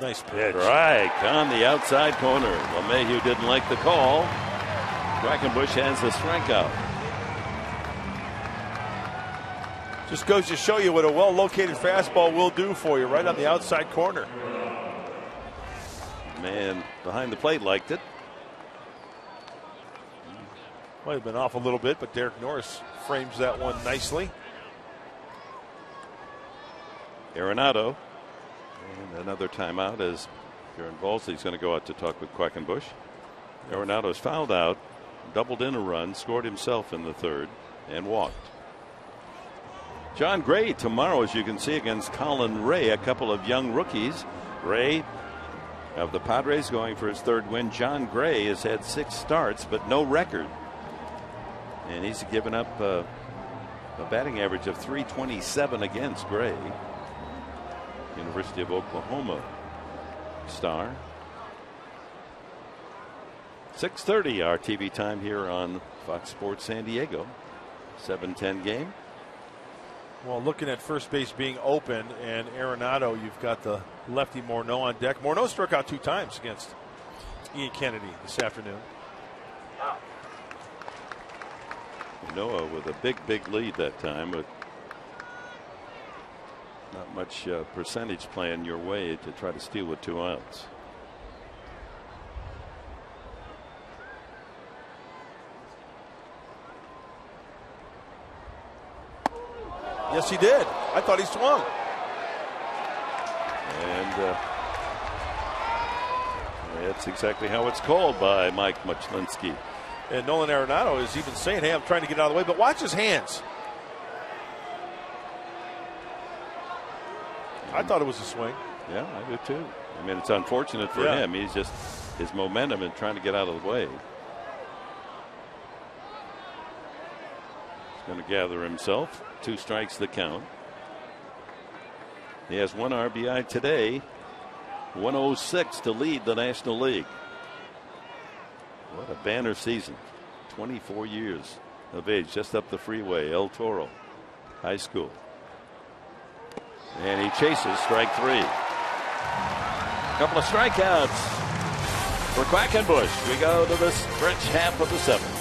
Nice pitch. Right on the outside corner. LeMahieu didn't like the call. Quackenbush has the strikeout. Just goes to show you what a well-located fastball will do for you, right on the outside corner. Man behind the plate liked it. Might have been off a little bit, but Derek Norris frames that one nicely. Arenado. And another timeout as Jaron Balsley's going to go out to talk with Quackenbush. Arenado's fouled out, doubled in a run, scored himself in the third, and walked. John Gray tomorrow, as you can see, against Colin Ray, a couple of young rookies. Ray of the Padres going for his third win. John Gray has had 6 starts, but no record. And he's given up a batting average of .327 against Gray. University of Oklahoma star. 6:30 our TV time here on Fox Sports San Diego. 7:10 game. Well, looking at first base being open and Arenado, you've got the lefty Morneau on deck. Morneau struck out 2 times against Ian Kennedy this afternoon. Noah with a big lead that time, but not much percentage playing your way to try to steal with 2 outs. Yes, he did. I thought he swung. And that's exactly how it's called by Mike Muchlinski. And Nolan Arenado is even saying, hey, I'm trying to get out of the way, but watch his hands. I thought it was a swing. Yeah, I do too. I mean, it's unfortunate for him. He's just his momentum and trying to get out of the way. He's going to gather himself. 2 strikes the count. He has 1 RBI today. 106 to lead the National League. What a banner season. 24 years of age, just up the freeway, El Toro High School. And he chases strike 3. Couple of strikeouts for Quackenbush. We go to the stretch half of the 7th.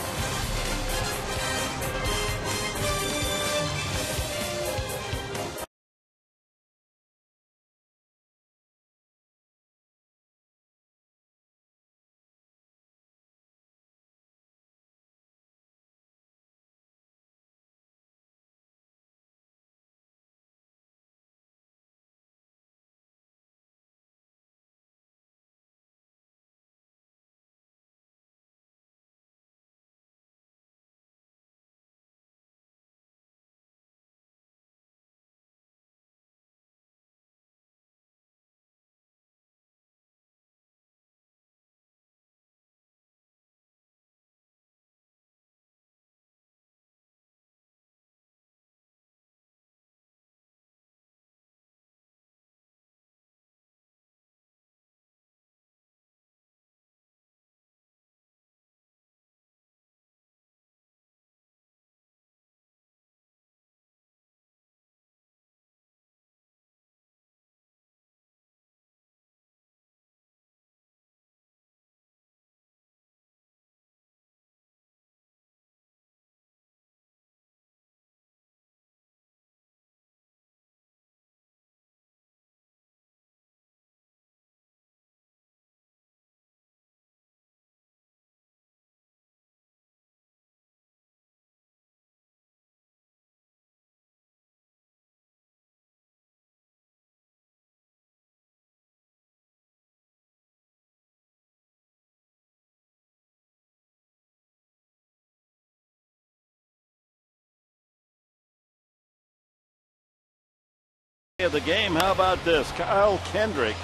Of the game, how about this? Kyle Kendrick,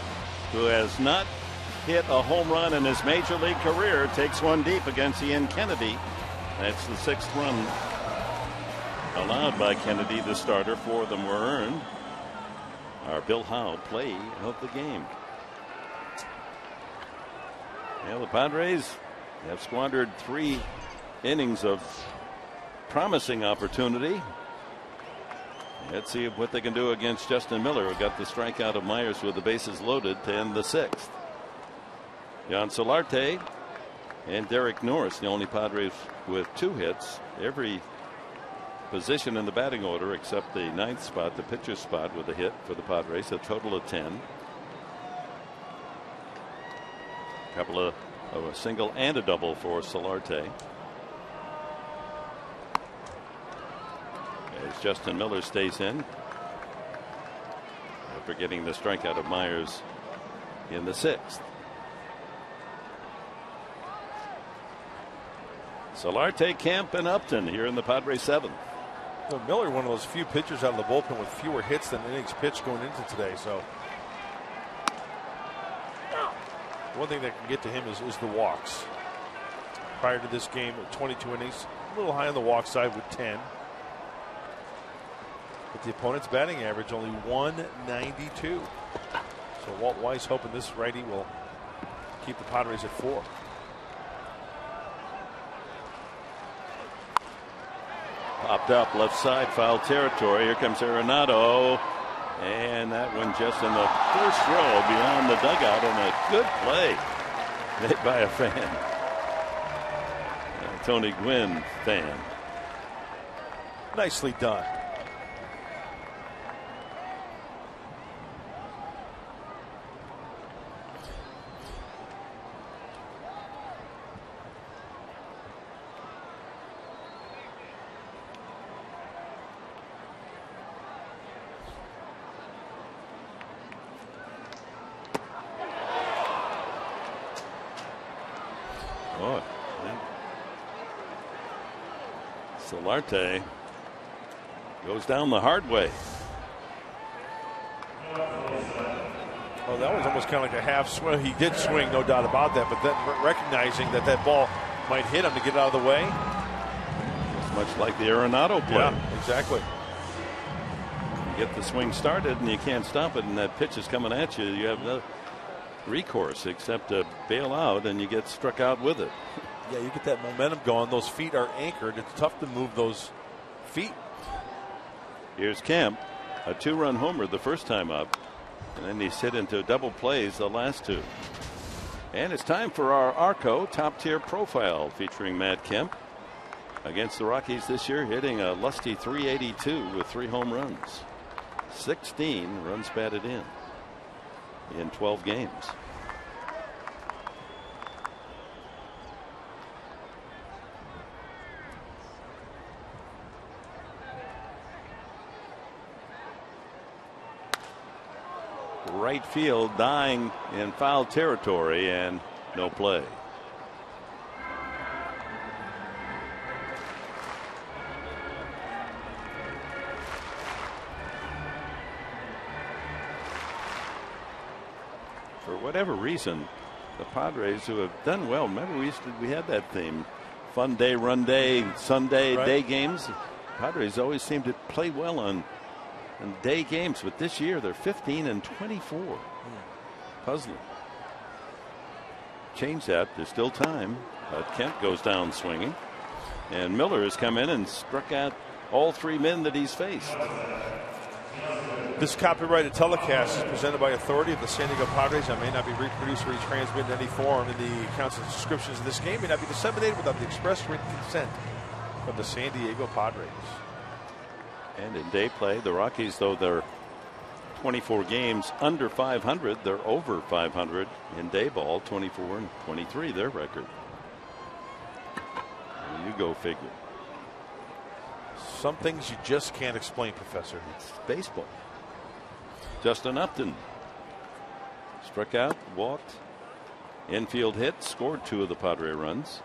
who has not hit a home run in his major league career, takes one deep against Ian Kennedy. That's the 6th run allowed by Kennedy. The starter, 4 of them were earned. Our Bill Howe play of the game. Yeah, the Padres have squandered 3 innings of promising opportunity. Let's see what they can do against Justin Miller, who got the strikeout of Myers with the bases loaded to end the 6th. Jan Solarte and Derek Norris, the only Padres with 2 hits. Every position in the batting order except the 9th spot, the pitcher's spot, with a hit for the Padres, a total of 10. A couple of a single and a double for Solarte. As Justin Miller stays in after getting the strikeout of Myers in the 6th. Solarte, Kemp, and Upton here in the Padres 7th. So Miller, one of those few pitchers out of the bullpen with fewer hits than innings pitched going into today. So one thing that can get to him is the walks. Prior to this game, 22 innings, a little high on the walk side with 10. But the opponent's batting average only 192. So Walt Weiss hoping this righty will keep the Padres at 4. Popped up left side, foul territory. Here comes Arenado, and that one just in the first row beyond the dugout, and a good play made by a fan, a Tony Gwynn fan. Nicely done. Solarte goes down the hard way. Oh, that was almost kind of like a half swing. He did swing, no doubt about that, but then recognizing that that ball might hit him to get out of the way. It's much like the Arenado play. Yeah, exactly. You get the swing started and you can't stop it, and that pitch is coming at you. You have no recourse except to bail out, and you get struck out with it. Yeah, you get that momentum going. Those feet are anchored. It's tough to move those feet. Here's Kemp, a 2-run homer the first time up, and then he's hit into double plays the last 2. And it's time for our Arco top tier profile featuring Matt Kemp against the Rockies this year, hitting a lusty .382 with 3 home runs, 16 runs batted in 12 games. Right field dying in foul territory and no play. For whatever reason, the Padres, who have done well, remember we had that theme, fun day, run day, Sunday right. Day games. Padres always seem to play well on day games, but this year they're 15-24. Puzzling. Change that. There's still time. But Kemp goes down swinging, and Miller has come in and struck out all 3 men that he's faced. This copyrighted telecast is presented by authority of the San Diego Padres and may not be reproduced or retransmitted in any form. In the accounts and descriptions of this game may not be disseminated without the express written consent of the San Diego Padres. And in day play, the Rockies, though they're 24 games under 500, they're over 500 in day ball, 24-23 their record. And you go figure. Some things you just can't explain, Professor. It's baseball. Justin Upton struck out, walked, infield hit, scored 2 of the Padre runs.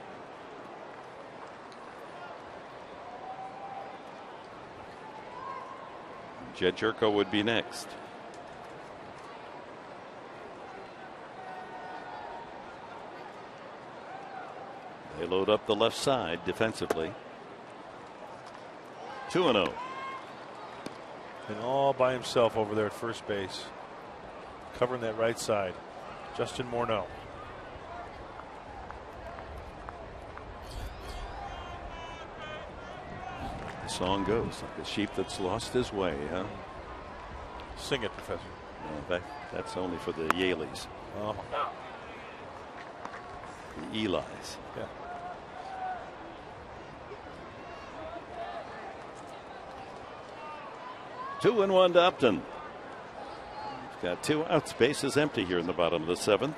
Jed Jerko would be next. They load up the left side defensively. 2-0. And all by himself over there at first base, covering that right side. Justin Morneau. The song goes like a sheep that's lost his way, huh? Sing it, Professor. That's only for the Yaleys. Oh. The Elis. Yeah. Two and one to Upton. He's got 2 outs. Base is empty here in the bottom of the 7th.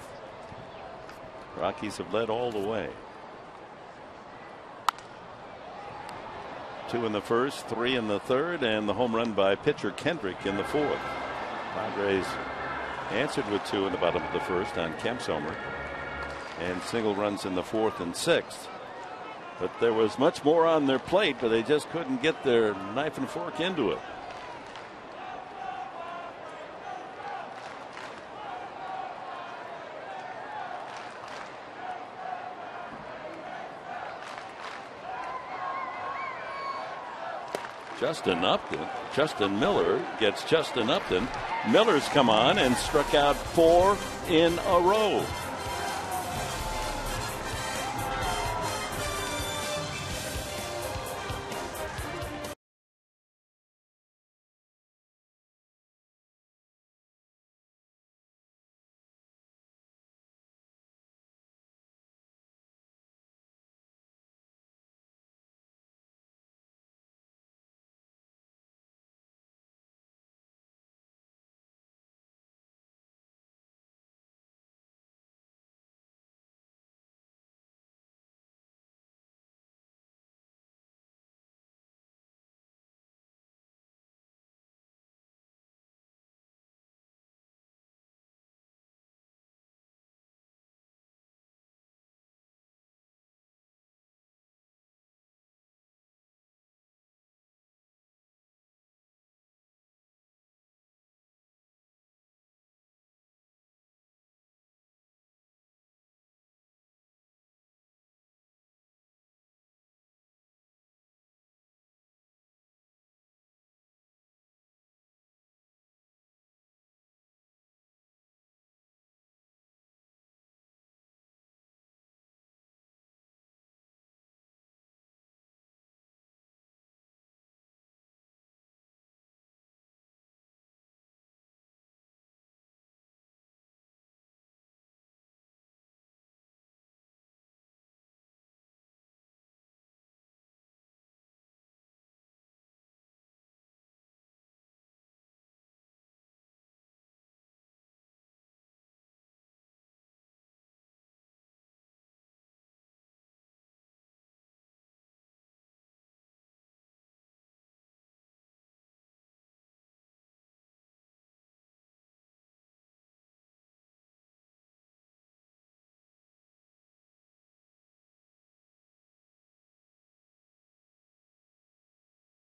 Rockies have led all the way. 2 in the first, 3 in the third, and the home run by pitcher Kendrick in the 4th. Padres answered with 2 in the bottom of the first on Kemp's homer, and single runs in the 4th and 6th. But there was much more on their plate, but they just couldn't get their knife and fork into it. Justin Miller gets Justin Upton. Miller's come on and struck out 4 in a row.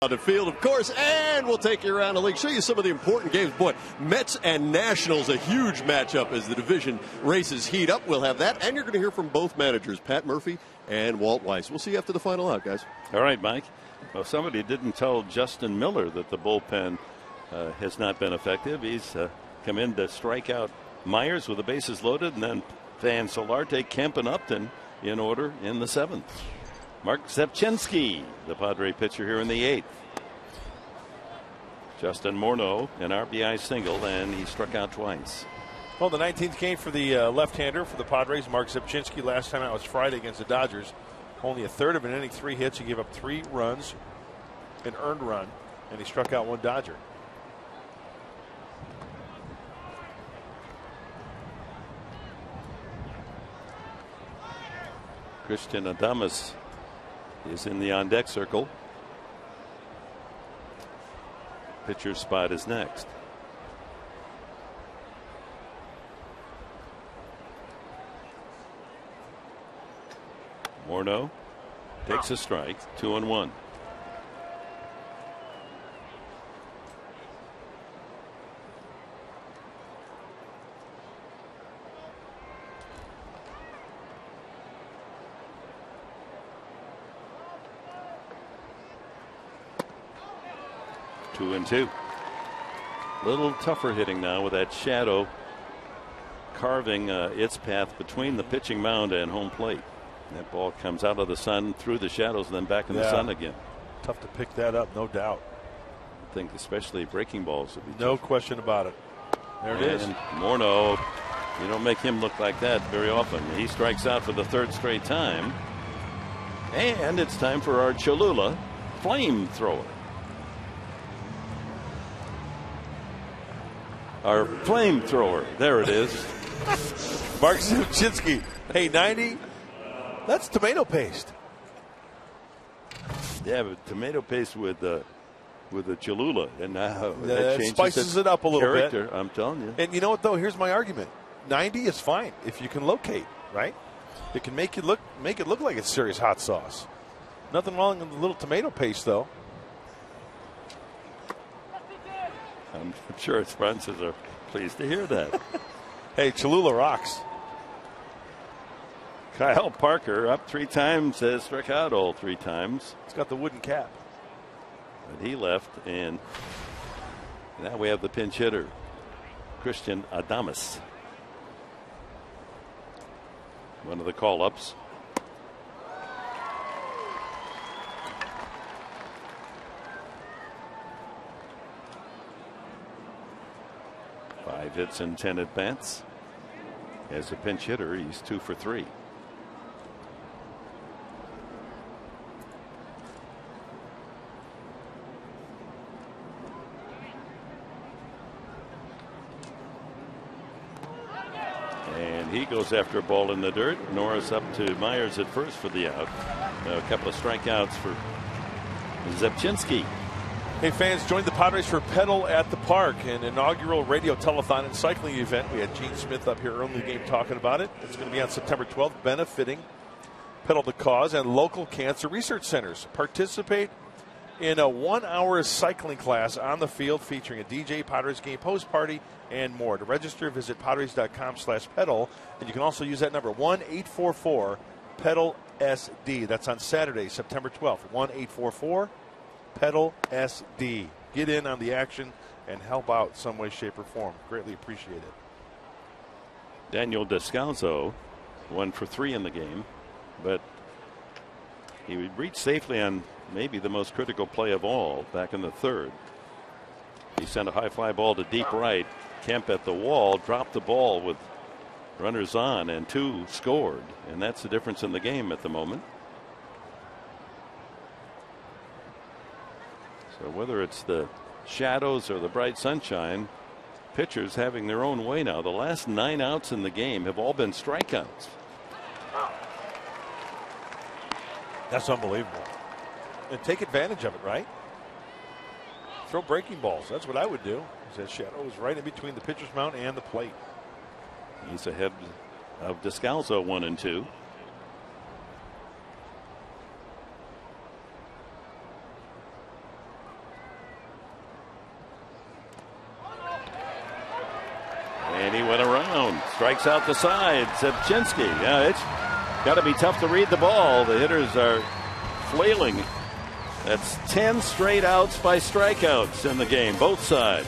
On the field, of course, and we'll take you around the league, show you some of the important games. Boy, Mets and Nationals, a huge matchup as the division races heat up. We'll have that, and you're going to hear from both managers, Pat Murphy and Walt Weiss. We'll see you after the final out, guys. All right, Mike. Well, somebody didn't tell Justin Miller that the bullpen has not been effective. He's come in to strike out Myers with the bases loaded, and then Van Solarte, Kemp, and Upton in order in the 7th. Mark Zepchinski, the Padre pitcher here in the 8th. Justin Morneau, an RBI single, and he struck out twice. Well, the 19th game for the left-hander for the Padres, Mark Zepchinski. Last time out was Friday against the Dodgers. Only a third of an inning, 3 hits. He gave up 3 runs, an earned run, and he struck out 1 Dodger. Christian Adames is in the on-deck circle. Pitcher's spot is next. Morneau takes a strike, 2-1. Two and two. Little tougher hitting now with that shadow carving its path between the pitching mound and home plate. That ball comes out of the sun through the shadows and then back in the sun again. Tough to pick that up, no doubt. I think especially breaking balls would be no tough. Question about it. There it is. Morneau, you don't make him look like that very often. He strikes out for the 3rd straight time. And it's time for our Cholula flamethrower. Our flamethrower. There it is. Mark Zepchinski. Hey, 90. That's tomato paste. Yeah, but tomato paste with the Cholula, and now that spices it up a little bit. I'm telling you. And you know what though? Here's my argument. 90 is fine if you can locate, right? It can make it look like it's serious hot sauce. Nothing wrong with the little tomato paste though. I'm sure its sponsors are pleased to hear that. Hey, Cholula rocks. Kyle Parker up 3 times, has struck out all 3 times. It's got the wooden cap. But he left, and now we have the pinch hitter, Christian Adames. One of the call-ups. Five hits and 10 at-bats. As a pinch hitter, he's 2 for 3. And he goes after a ball in the dirt. Norris up to Myers at first for the out. A couple of strikeouts for Zepchinski. Hey, fans, join the Padres for Pedal at the Park, an inaugural radio telethon and cycling event. We had Gene Smith up here early in the game talking about it. It's going to be on September 12th, benefiting Pedal the Cause and local cancer research centers. Participate in a 1-hour cycling class on the field featuring a DJ, Padres game post party, and more. To register, visit padres.com/pedal, and you can also use that number 1-844-PEDAL-SD. That's on Saturday, September 12th. 1-844-PEDAL SD. Get in on the action and help out some way, shape, or form. Greatly appreciate it. Daniel Descalzo, 1 for 3 in the game, but he reached safely on maybe the most critical play of all back in the 3rd. He sent a high fly ball to deep right. Kemp at the wall dropped the ball with runners on, and 2 scored, and that's the difference in the game at the moment. So whether it's the shadows or the bright sunshine, pitchers having their own way now. The last 9 outs in the game have all been strikeouts. That's unbelievable. And take advantage of it, right? Throw breaking balls. That's what I would do. That shadow is right in between the pitcher's mound and the plate. He's ahead of Descalzo, 1 and 2. around, strikes out the side. Zebchinski. Yeah, it's got to be tough to read the ball. The hitters are flailing. That's 10 straight outs by strikeouts in the game, both sides.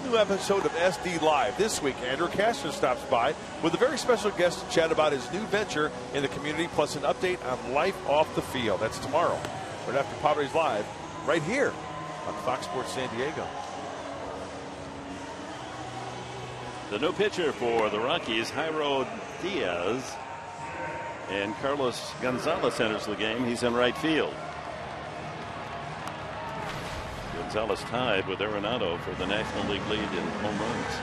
New episode of SD Live. This week, Andrew Castro stops by with a very special guest to chat about his new venture in the community, plus an update on life off the field. That's tomorrow, right after Padres Live, right here on Fox Sports San Diego. The new pitcher for the Rockies, Jairo Diaz, and Carlos Gonzalez enters the game. He's in right field. Gonzalez tied with Arenado for the National League lead in home runs.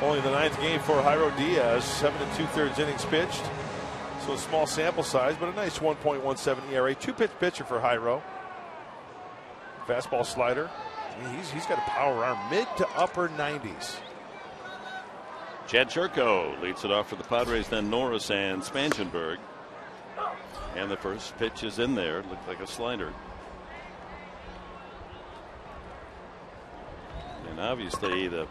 Only the 9th game for Jairo Diaz, 7 2/3 innings pitched. So a small sample size, but a nice 1.17 ERA. Two-pitch pitcher for Jairo. Fastball slider. He's got a power arm, mid to upper 90s. Chad Churko leads it off for the Padres, then Norris and Spangenberg. And the first pitch is in there. Looked like a slider. And obviously the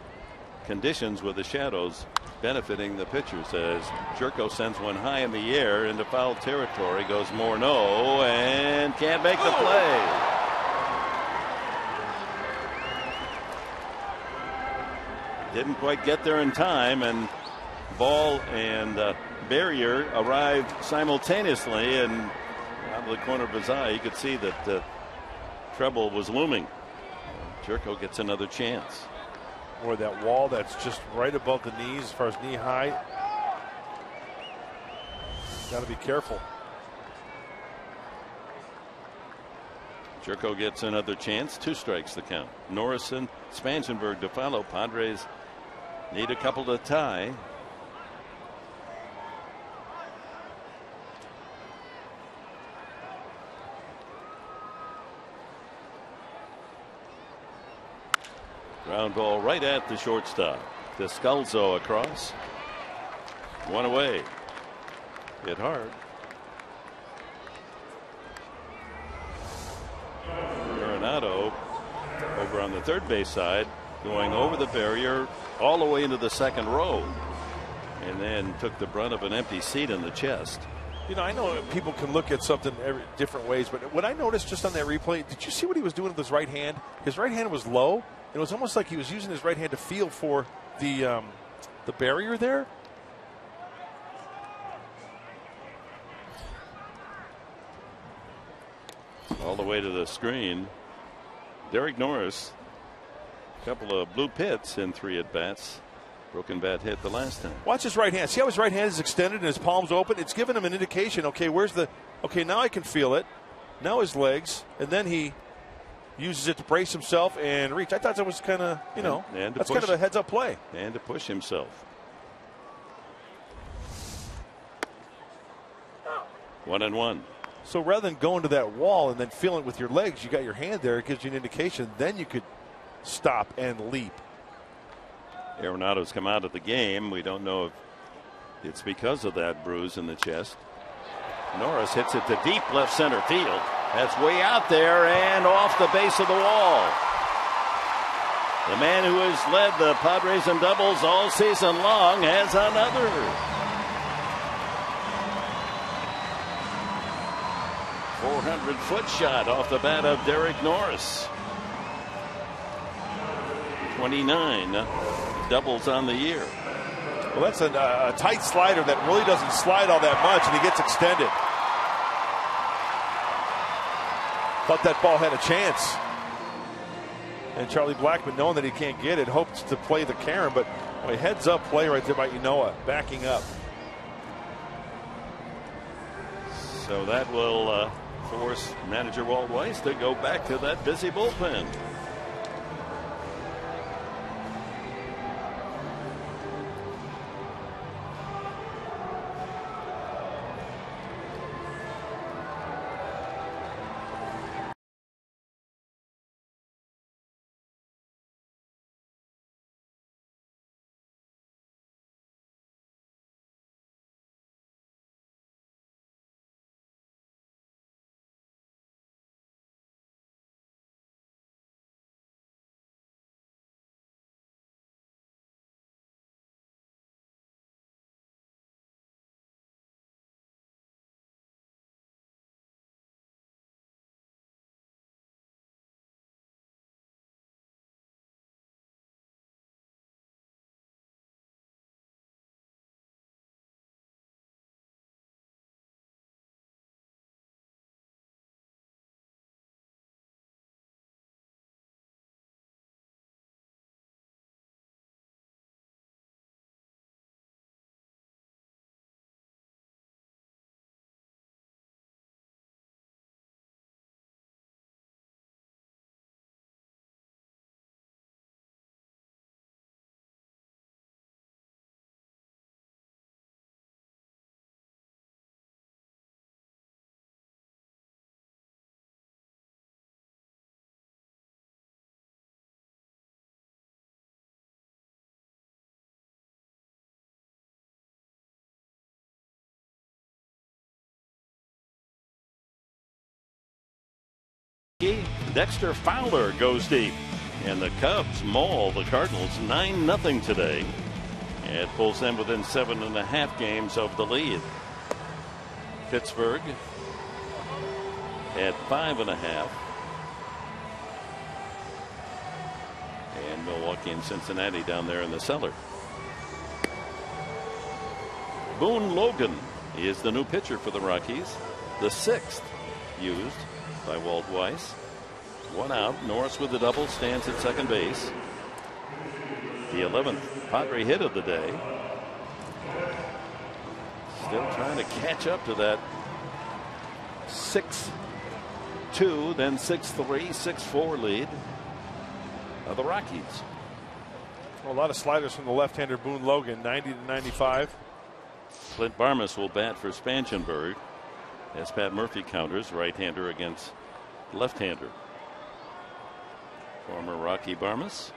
conditions with the shadows benefiting the pitchers as Churko sends one high in the air into foul territory. Goes Morneau and can't make the play. Didn't quite get there in time, and ball and barrier arrived simultaneously, and out of the corner of his eye you could see that trouble was looming. Churko gets another chance. Or that wall that's just right above the knees as far as knee high. Got to be careful. Churko gets another chance. 2 strikes the count. Norris and Spangenberg to follow. Padres need a couple to tie. Ground ball right at the shortstop. Descalzo across. One away. Hit hard. Arenado over on the third base side, going over the barrier all the way into the second row, and then took the brunt of an empty seat in the chest. You know, I know people can look at something different ways, but what I noticed just on that replay, did you see what he was doing with his right hand? His right hand was low. It was almost like he was using his right hand to feel for the barrier there. All the way to the screen. Derek Norris, a couple of blue pits in 3 at-bats. Broken bat hit the last time. Watch his right hand. See how his right hand is extended and his palm's open? It's giving him an indication, okay, where's the, okay, now I can feel it. now his legs, and then he uses it to brace himself and reach. I thought that was kind of, that's kind of a heads-up play. And to push himself. 1-1. So rather than going to that wall and then feeling it with your legs, you got your hand there. It gives you an indication. Then you could stop and leap. Arenado's come out of the game. We don't know if it's because of that bruise in the chest. Norris hits it to deep left center field. That's way out there and off the base of the wall. The man who has led the Padres in doubles all season long has another. 400-foot shot off the bat of Derek Norris. 29 doubles on the year. Well, that's a tight slider that really doesn't slide all that much, and he gets extended. Thought that ball had a chance. And Charlie Blackmon, knowing that he can't get it, hopes to play the Karen, but boy, heads up play right there by Ynoa, backing up. So that will force manager Walt Weiss to go back to that busy bullpen. Dexter Fowler goes deep, and the Cubs maul the Cardinals 9-0 today. It pulls them within 7.5 games of the lead. Pittsburgh at 5.5, and Milwaukee and Cincinnati down there in the cellar. Boone Logan is the new pitcher for the Rockies, the 6th used by Walt Weiss. 1 out. Norris with the double stands at second base. The 11th Padre hit of the day. Still trying to catch up to that 6-2, then 6-3, 6-4 lead of the Rockies. Well, a lot of sliders from the left-hander Boone Logan, 90 to 95. Clint Barmas will bat for Spangenberg as Pat Murphy counters right-hander against left-hander. Former Rocky Barmas.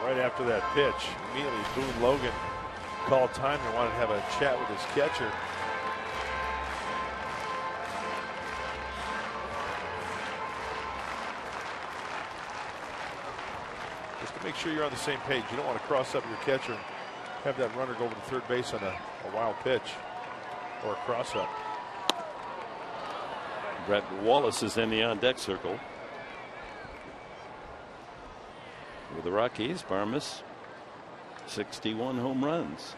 Right after that pitch, immediately Boone Logan called time and wanted to have a chat with his catcher. Just to make sure you're on the same page. You don't want to cross up your catcher and have that runner go over to third base on a wild pitch or a cross up. Brett Wallace is in the on deck circle. With the Rockies, Barmas 61 home runs.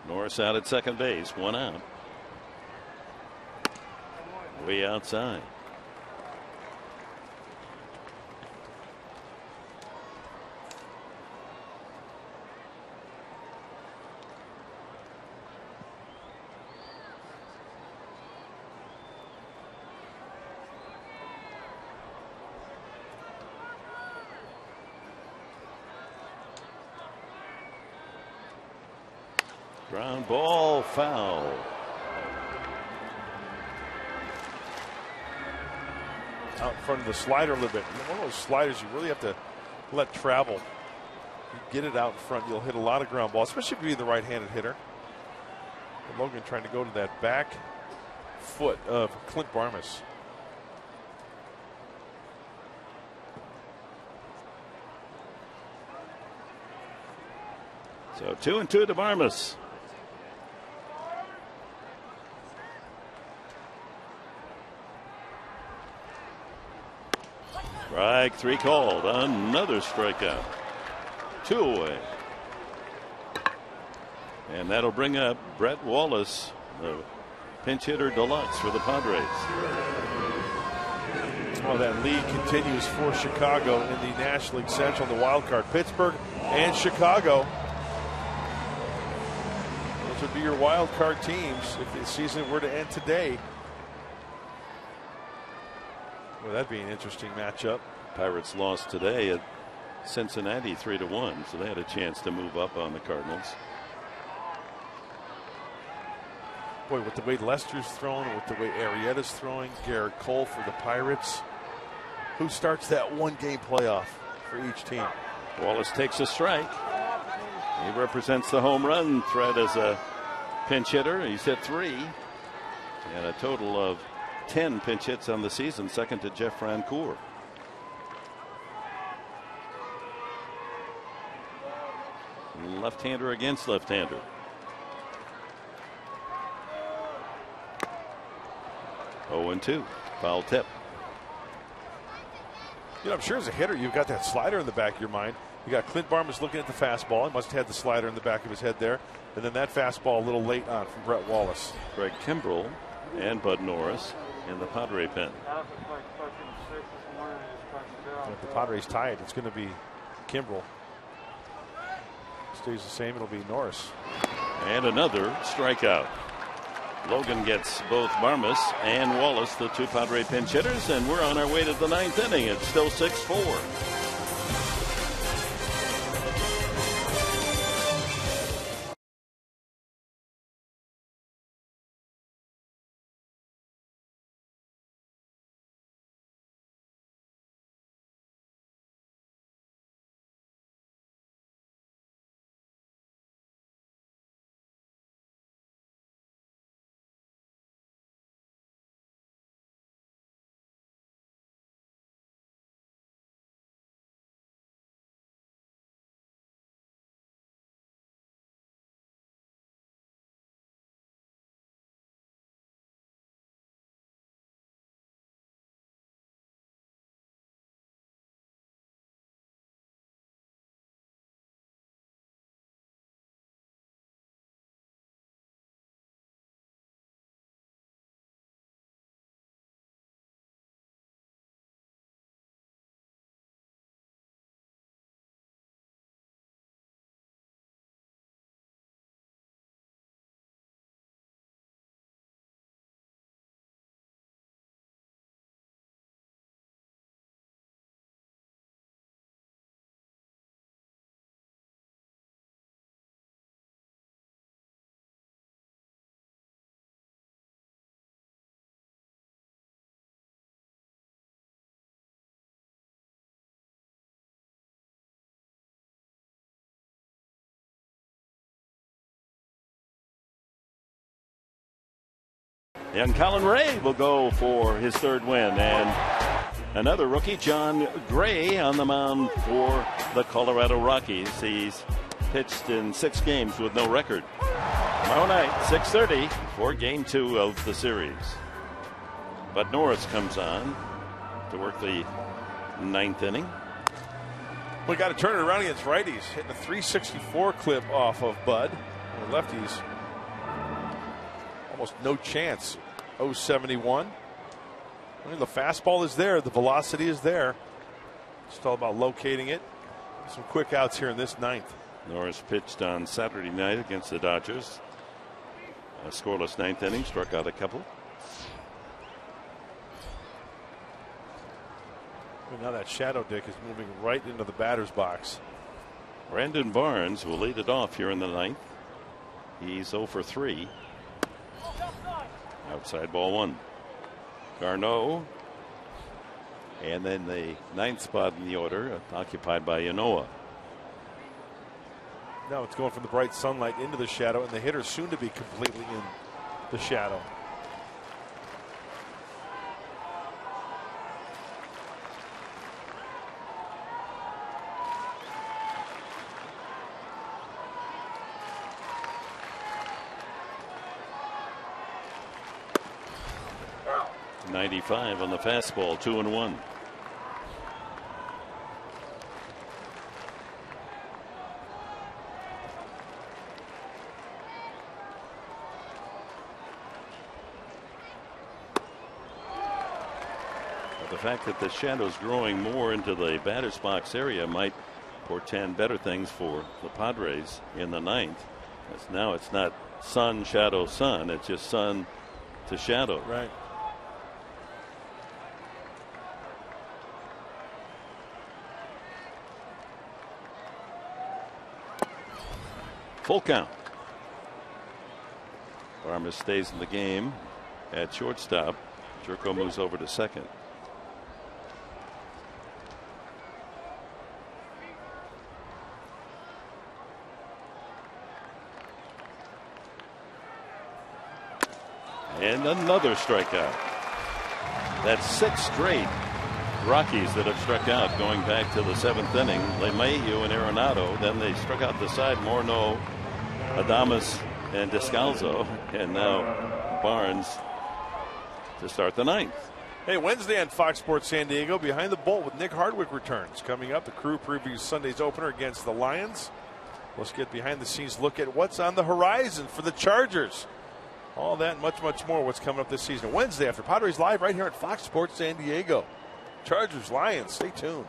Norris out at second base, 1 out. Way outside. Ground ball, foul. Out in front of the slider a little bit. One of those sliders you really have to let travel. You get it out in front, you'll hit a lot of ground balls, especially if you're the right-handed hitter. And Logan trying to go to that back foot of Clint Barmas. So 2-2 to Barmas. Strike 3 called. Another strikeout. 2 away. And that'll bring up Brett Wallace, the pinch hitter deluxe for the Padres. Oh, that lead continues for Chicago in the National League Central, the wild card. Pittsburgh and Chicago. Those would be your wild card teams if the season were to end today. Well, that'd be an interesting matchup. Pirates lost today at Cincinnati 3-1, so they had a chance to move up on the Cardinals. Boy, with the way Lester's throwing, with the way Arrieta's throwing, Garrett Cole for the Pirates. Who starts that one-game playoff for each team? Wallace takes a strike. He represents the home run threat as a pinch hitter. He's hit 3. And a total of 10 pinch hits on the season, second to Jeff Francoeur. Left-hander against left-hander. Oh, 0-2. Foul tip. You know, I'm sure as a hitter, you've got that slider in the back of your mind. You got Clint Barmas looking at the fastball. He must have had the slider in the back of his head there. And then that fastball a little late on from Brett Wallace. Greg Kimbrell and Bud Norris in the Padre pen. If the Padres tie it, it's going to be Kimbrell. Stays the same, it'll be Norris. And another strikeout. Logan gets both Barmas and Wallace, the 2 Padre pinch hitters, and we're on our way to the 9th inning. It's still 6-4. Young Colin Ray will go for his 3rd win. And another rookie, John Gray, on the mound for the Colorado Rockies. He's pitched in 6 games with no record. Tomorrow night, 6:30, for Game 2 of the series. Bud Norris comes on to work the 9th inning. We got to turn it around against righties. Hitting a 364 clip off of Bud. The lefties almost no chance. 0-71. I mean, the fastball is there. The velocity is there. It's all about locating it. Some quick outs here in this ninth. Norris pitched on Saturday night against the Dodgers. A scoreless ninth inning, struck out a couple. And now that shadow, Dick, is moving right into the batter's box. Brandon Barnes will lead it off here in the ninth. He's 0 for 3. Outside ball 1. Garneau. And then the ninth spot in the order, occupied by Yanoa. Now it's going from the bright sunlight into the shadow, and the hitter soon to be completely in the shadow. .95 on the fastball, 2-1. The fact that the shadow's growing more into the batter's box area might portend better things for the Padres in the ninth. As now it's not sun, shadow, sun. It's just sun to shadow. Right. Full count. Farmer stays in the game at shortstop. Jerko moves over to second. And another strikeout. That's 6 straight Rockies that have struck out going back to the 7th inning. LeMahieu and Arenado. Then they struck out the side. Morneau, Adames, and Descalzo. And now Barnes to start the ninth. Hey, Wednesday on Fox Sports San Diego, Behind the Bolt with Nick Hardwick returns. Coming up, the crew previews Sunday's opener against the Lions. Let's get behind the scenes look at what's on the horizon for the Chargers. All that and much, much more what's coming up this season. Wednesday after Padres Live right here at Fox Sports San Diego. Chargers, Lions, stay tuned.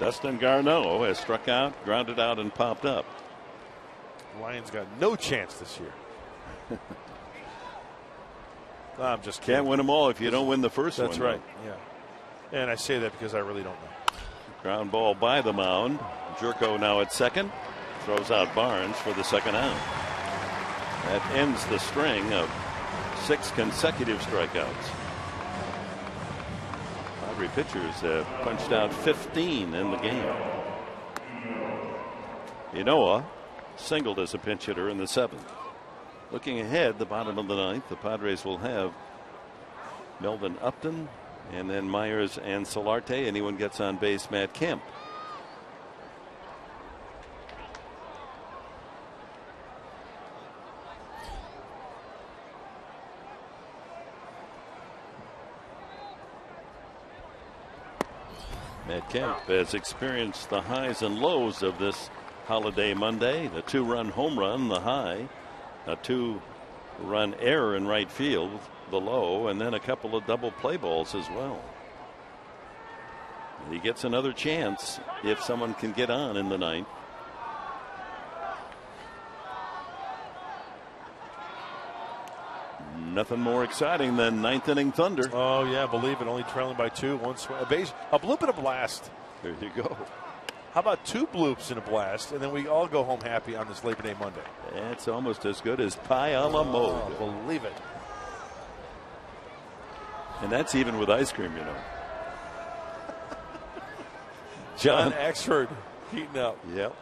Dustin Garneau has struck out, grounded out, and popped up. Lions got no chance this year. I'm just kidding. Can't win them all if you don't win the first one. That's right, yeah. And I say that because I really don't know. Ground ball by the mound. Jerko now at second. Throws out Barnes for the second out. That ends the string of 6 consecutive strikeouts. Padre pitchers have punched out 15 in the game. Yanoa singled as a pinch hitter in the 7th. Looking ahead, the bottom of the ninth, the Padres will have Melvin Upton and then Myers and Solarte. Anyone gets on base, Matt Kemp. Matt Kemp has experienced the highs and lows of this holiday Monday. The 2-run home run, the high, a 2-run error in right field, the low, and then a couple of double play balls as well. He gets another chance if someone can get on in the ninth. Nothing more exciting than ninth inning thunder. Oh yeah, believe it. Only trailing by 2. A base, a bloop and a blast. There you go. How about 2 bloops and a blast, and then we all go home happy on this Labor Day Monday? It's almost as good as pie a la mode. Believe it. And that's even with ice cream, you know. John Exford heating up. Yep.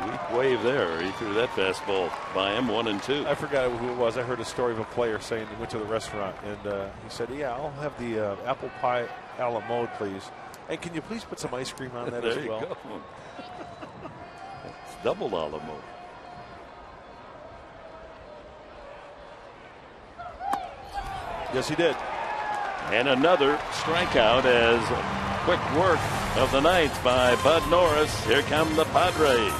Weak wave there. He threw that fastball by him, 1-2. I forgot who it was. I heard a story of a player saying he went to the restaurant and he said, "Yeah, I'll have the apple pie a la mode, please. And can you please put some ice cream on that as well?" Go. It's double a la mode. Yes, he did. And another strikeout as quick work of the ninth by Bud Norris. Here come the Padres.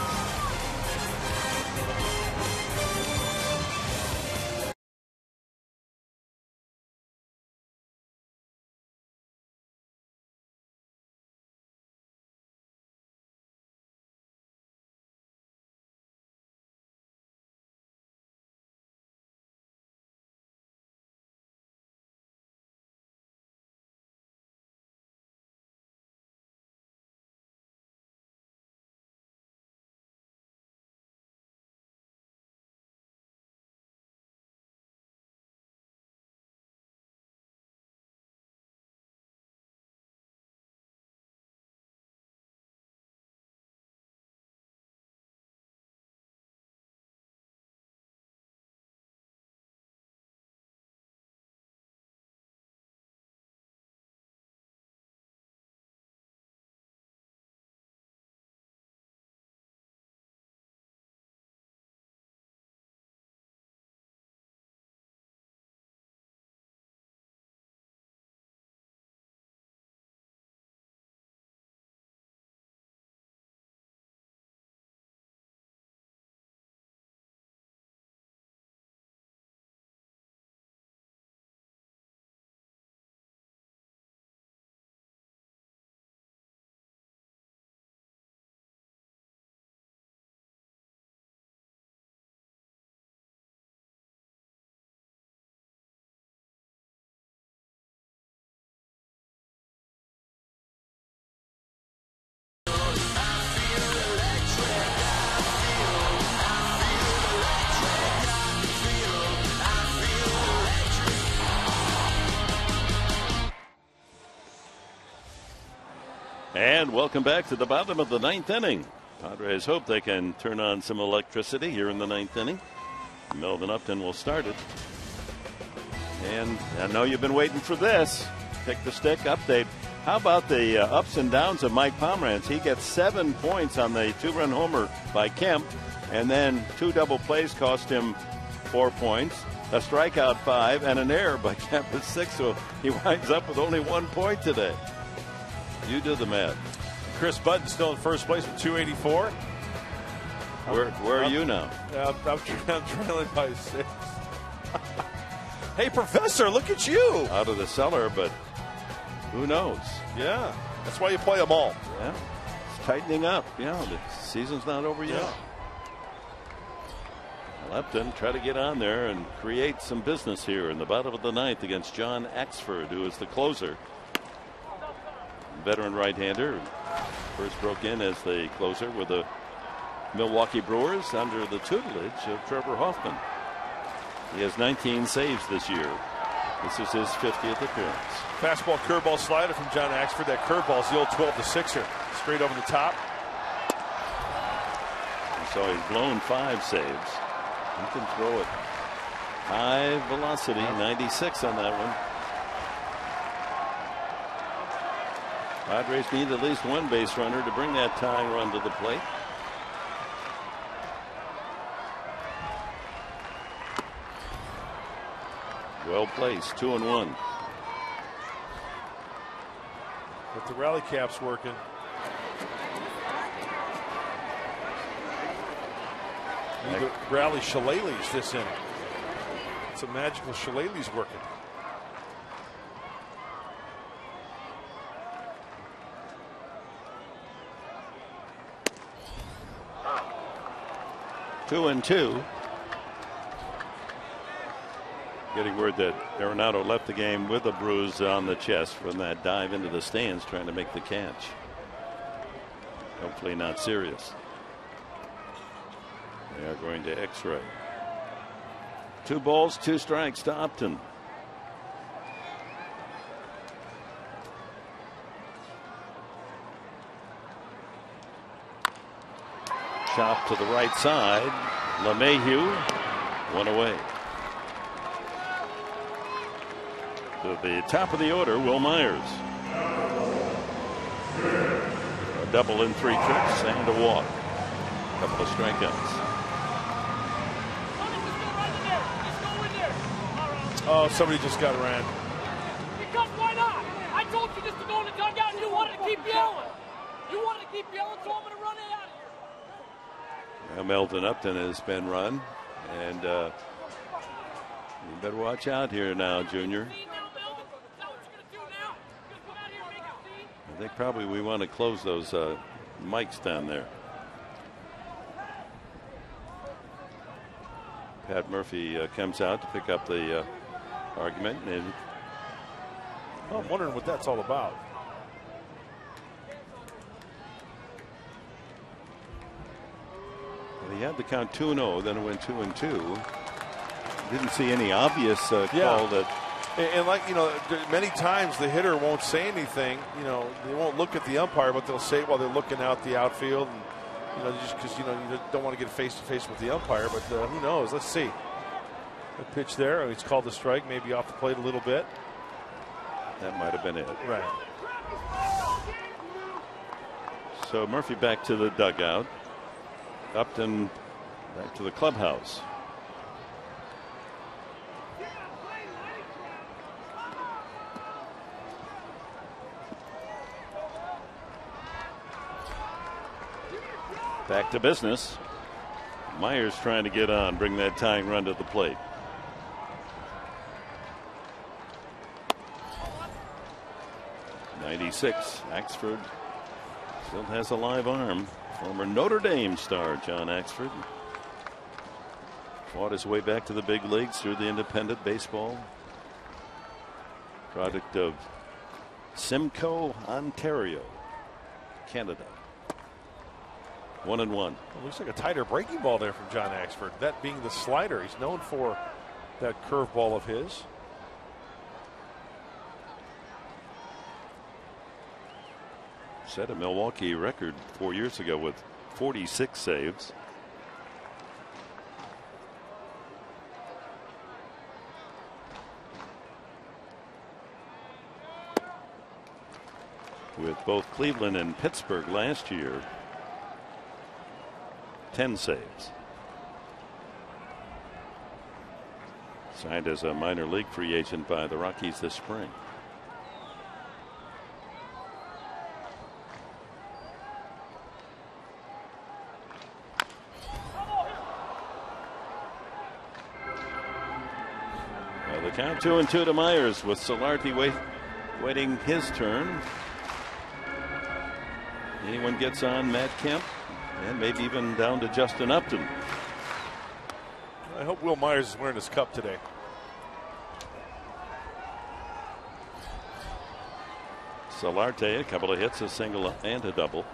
And welcome back to the bottom of the 9th inning. Padres hope they can turn on some electricity here in the 9th inning. Melvin Upton will start it. And I know you've been waiting for this. Pick the stick update. How about the ups and downs of Mike Pomerantz? He gets 7 points on the 2-run homer by Kemp, and then 2 double plays cost him 4 points. A strikeout 5 and an error by Kemp at 6, so he winds up with only 1 point today. You do the math. Chris Button still in first place with 284. Where are you now? I'm trailing by 6. Hey, Professor, look at you. Out of the cellar, but who knows? Yeah, that's why you play them all. Yeah, it's tightening up. Yeah, the season's not over yet. Yeah. Upton try to get on there and create some business here in the bottom of the 9th against John Axford, who is the closer. Veteran right-hander. First broke in as the closer with the Milwaukee Brewers under the tutelage of Trevor Hoffman. He has 19 saves this year. This is his 50th appearance. Fastball, curveball, slider from John Axford. That curveball is the old 12-6er. Straight over the top. So he's blown 5 saves. He can throw it. High velocity, 96 on that one. Padres need at least 1 base runner to bring that tying run to the plate. Well placed, 2-1. But the rally cap's working. Need to rally shillelaghs this inning. It's a magical shillelaghs working. Two and two. Getting word that Arenado left the game with a bruise on the chest from that dive into the stands trying to make the catch. Hopefully not serious. They are going to X-ray. 2 balls, 2 strikes to Upton. Chop to the right side. LeMahieu, 1 away. To the top of the order, Will Myers. A double in 3 trips and a walk. A couple of strikeouts. Oh, somebody just got ran. Because why not? I told you just to go in the dugout and you wanted to keep yelling. You wanted to keep yelling, so I'm going to run it out of here. Now Melvin Upton has been run, and you better watch out here now, Junior. I think probably we want to close those mics down there. Pat Murphy comes out to pick up the argument. And I'm wondering what that's all about. Well, he had the count 2-0, then it went 2-2. Didn't see any obvious call that. And like, you know, many times the hitter won't say anything. You know, they won't look at the umpire, but they'll say it while they're looking out the outfield. And, you know, just because, you know, you don't want to get face to face with the umpire, but who knows? Let's see. A pitch there. He's called the strike, maybe off the plate a little bit. That might have been it. Right. So Murphy back to the dugout. Upton back to the clubhouse. Back to business. Myers trying to get on, bring that tying run to the plate. '96. Axford still has a live arm. Former Notre Dame star John Axford fought his way back to the big leagues through the independent baseball. Product of Simcoe, Ontario, Canada. 1-1. It looks like a tighter breaking ball there from John Axford. That being the slider. He's known for that curveball of his. Set a Milwaukee record 4 years ago with 46 saves. With both Cleveland and Pittsburgh last year, 10 saves. Signed as a minor league free agent by the Rockies this spring. Well, the count 2-2 to Myers with Solarte waiting his turn. Anyone gets on Matt Kemp, and maybe even down to Justin Upton. I hope Will Myers is wearing his cup today. Solarte, a couple of hits, a single and a double.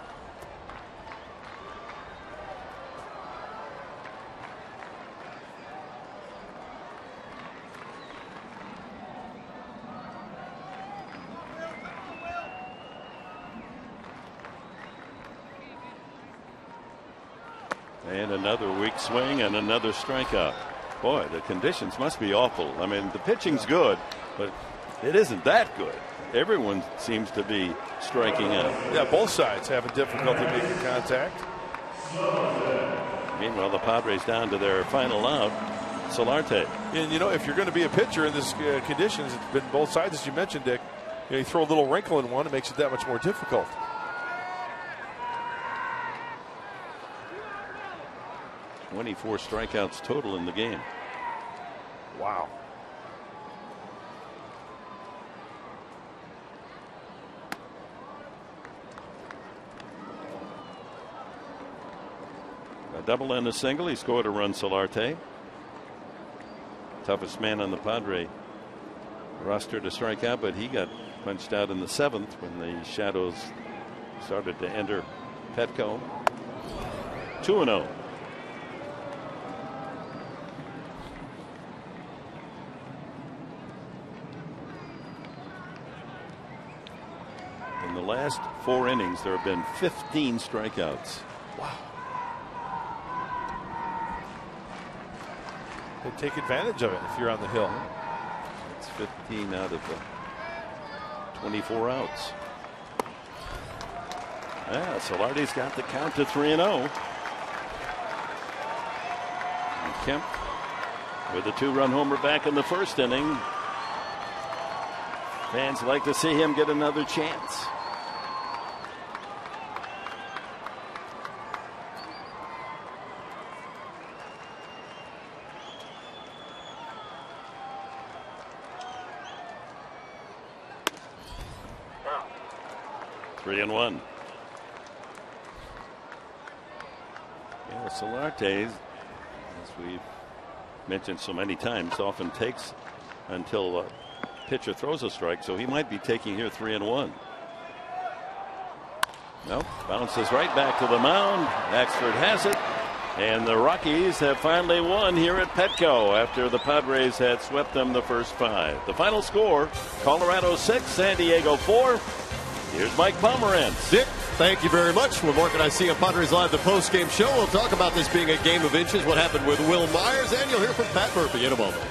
And another weak swing and another strikeout. Boy, the conditions must be awful. I mean, the pitching's good, but it isn't that good. Everyone seems to be striking out. Yeah, both sides having difficulty making contact. Meanwhile, the Padres down to their final out, Solarte. And you know, if you're going to be a pitcher in this conditions, it's been both sides, as you mentioned, Dick. You know, you throw a little wrinkle in one, it makes it that much more difficult. .24 strikeouts total in the game. Wow. A double and a single. He scored a run, Solarte. Toughest man on the Padre roster to strike out, but he got punched out in the 7th when the shadows started to enter Petco. 2-0. In the last 4 innings, there have been 15 strikeouts. Wow. They take advantage of it if you're on the hill. It's 15 out of the 24 outs. Yeah, Solarte's got the count to 3-0. And Kemp with a 2-run homer back in the first inning. Fans like to see him get another chance. Three and one. Yeah, Solarte, as we've mentioned so many times, often takes until pitcher throws a strike, so he might be taking here 3-1. Nope, bounces right back to the mound. Axford has it, and the Rockies have finally won here at Petco after the Padres had swept them the first 5. The final score: Colorado 6, San Diego 4. Here's Mike Pomerantz. Dick, thank you very much. When Mark and I see on Padres Live, the post-game show, we'll talk about this being a game of inches, what happened with Will Myers, and you'll hear from Pat Murphy in a moment.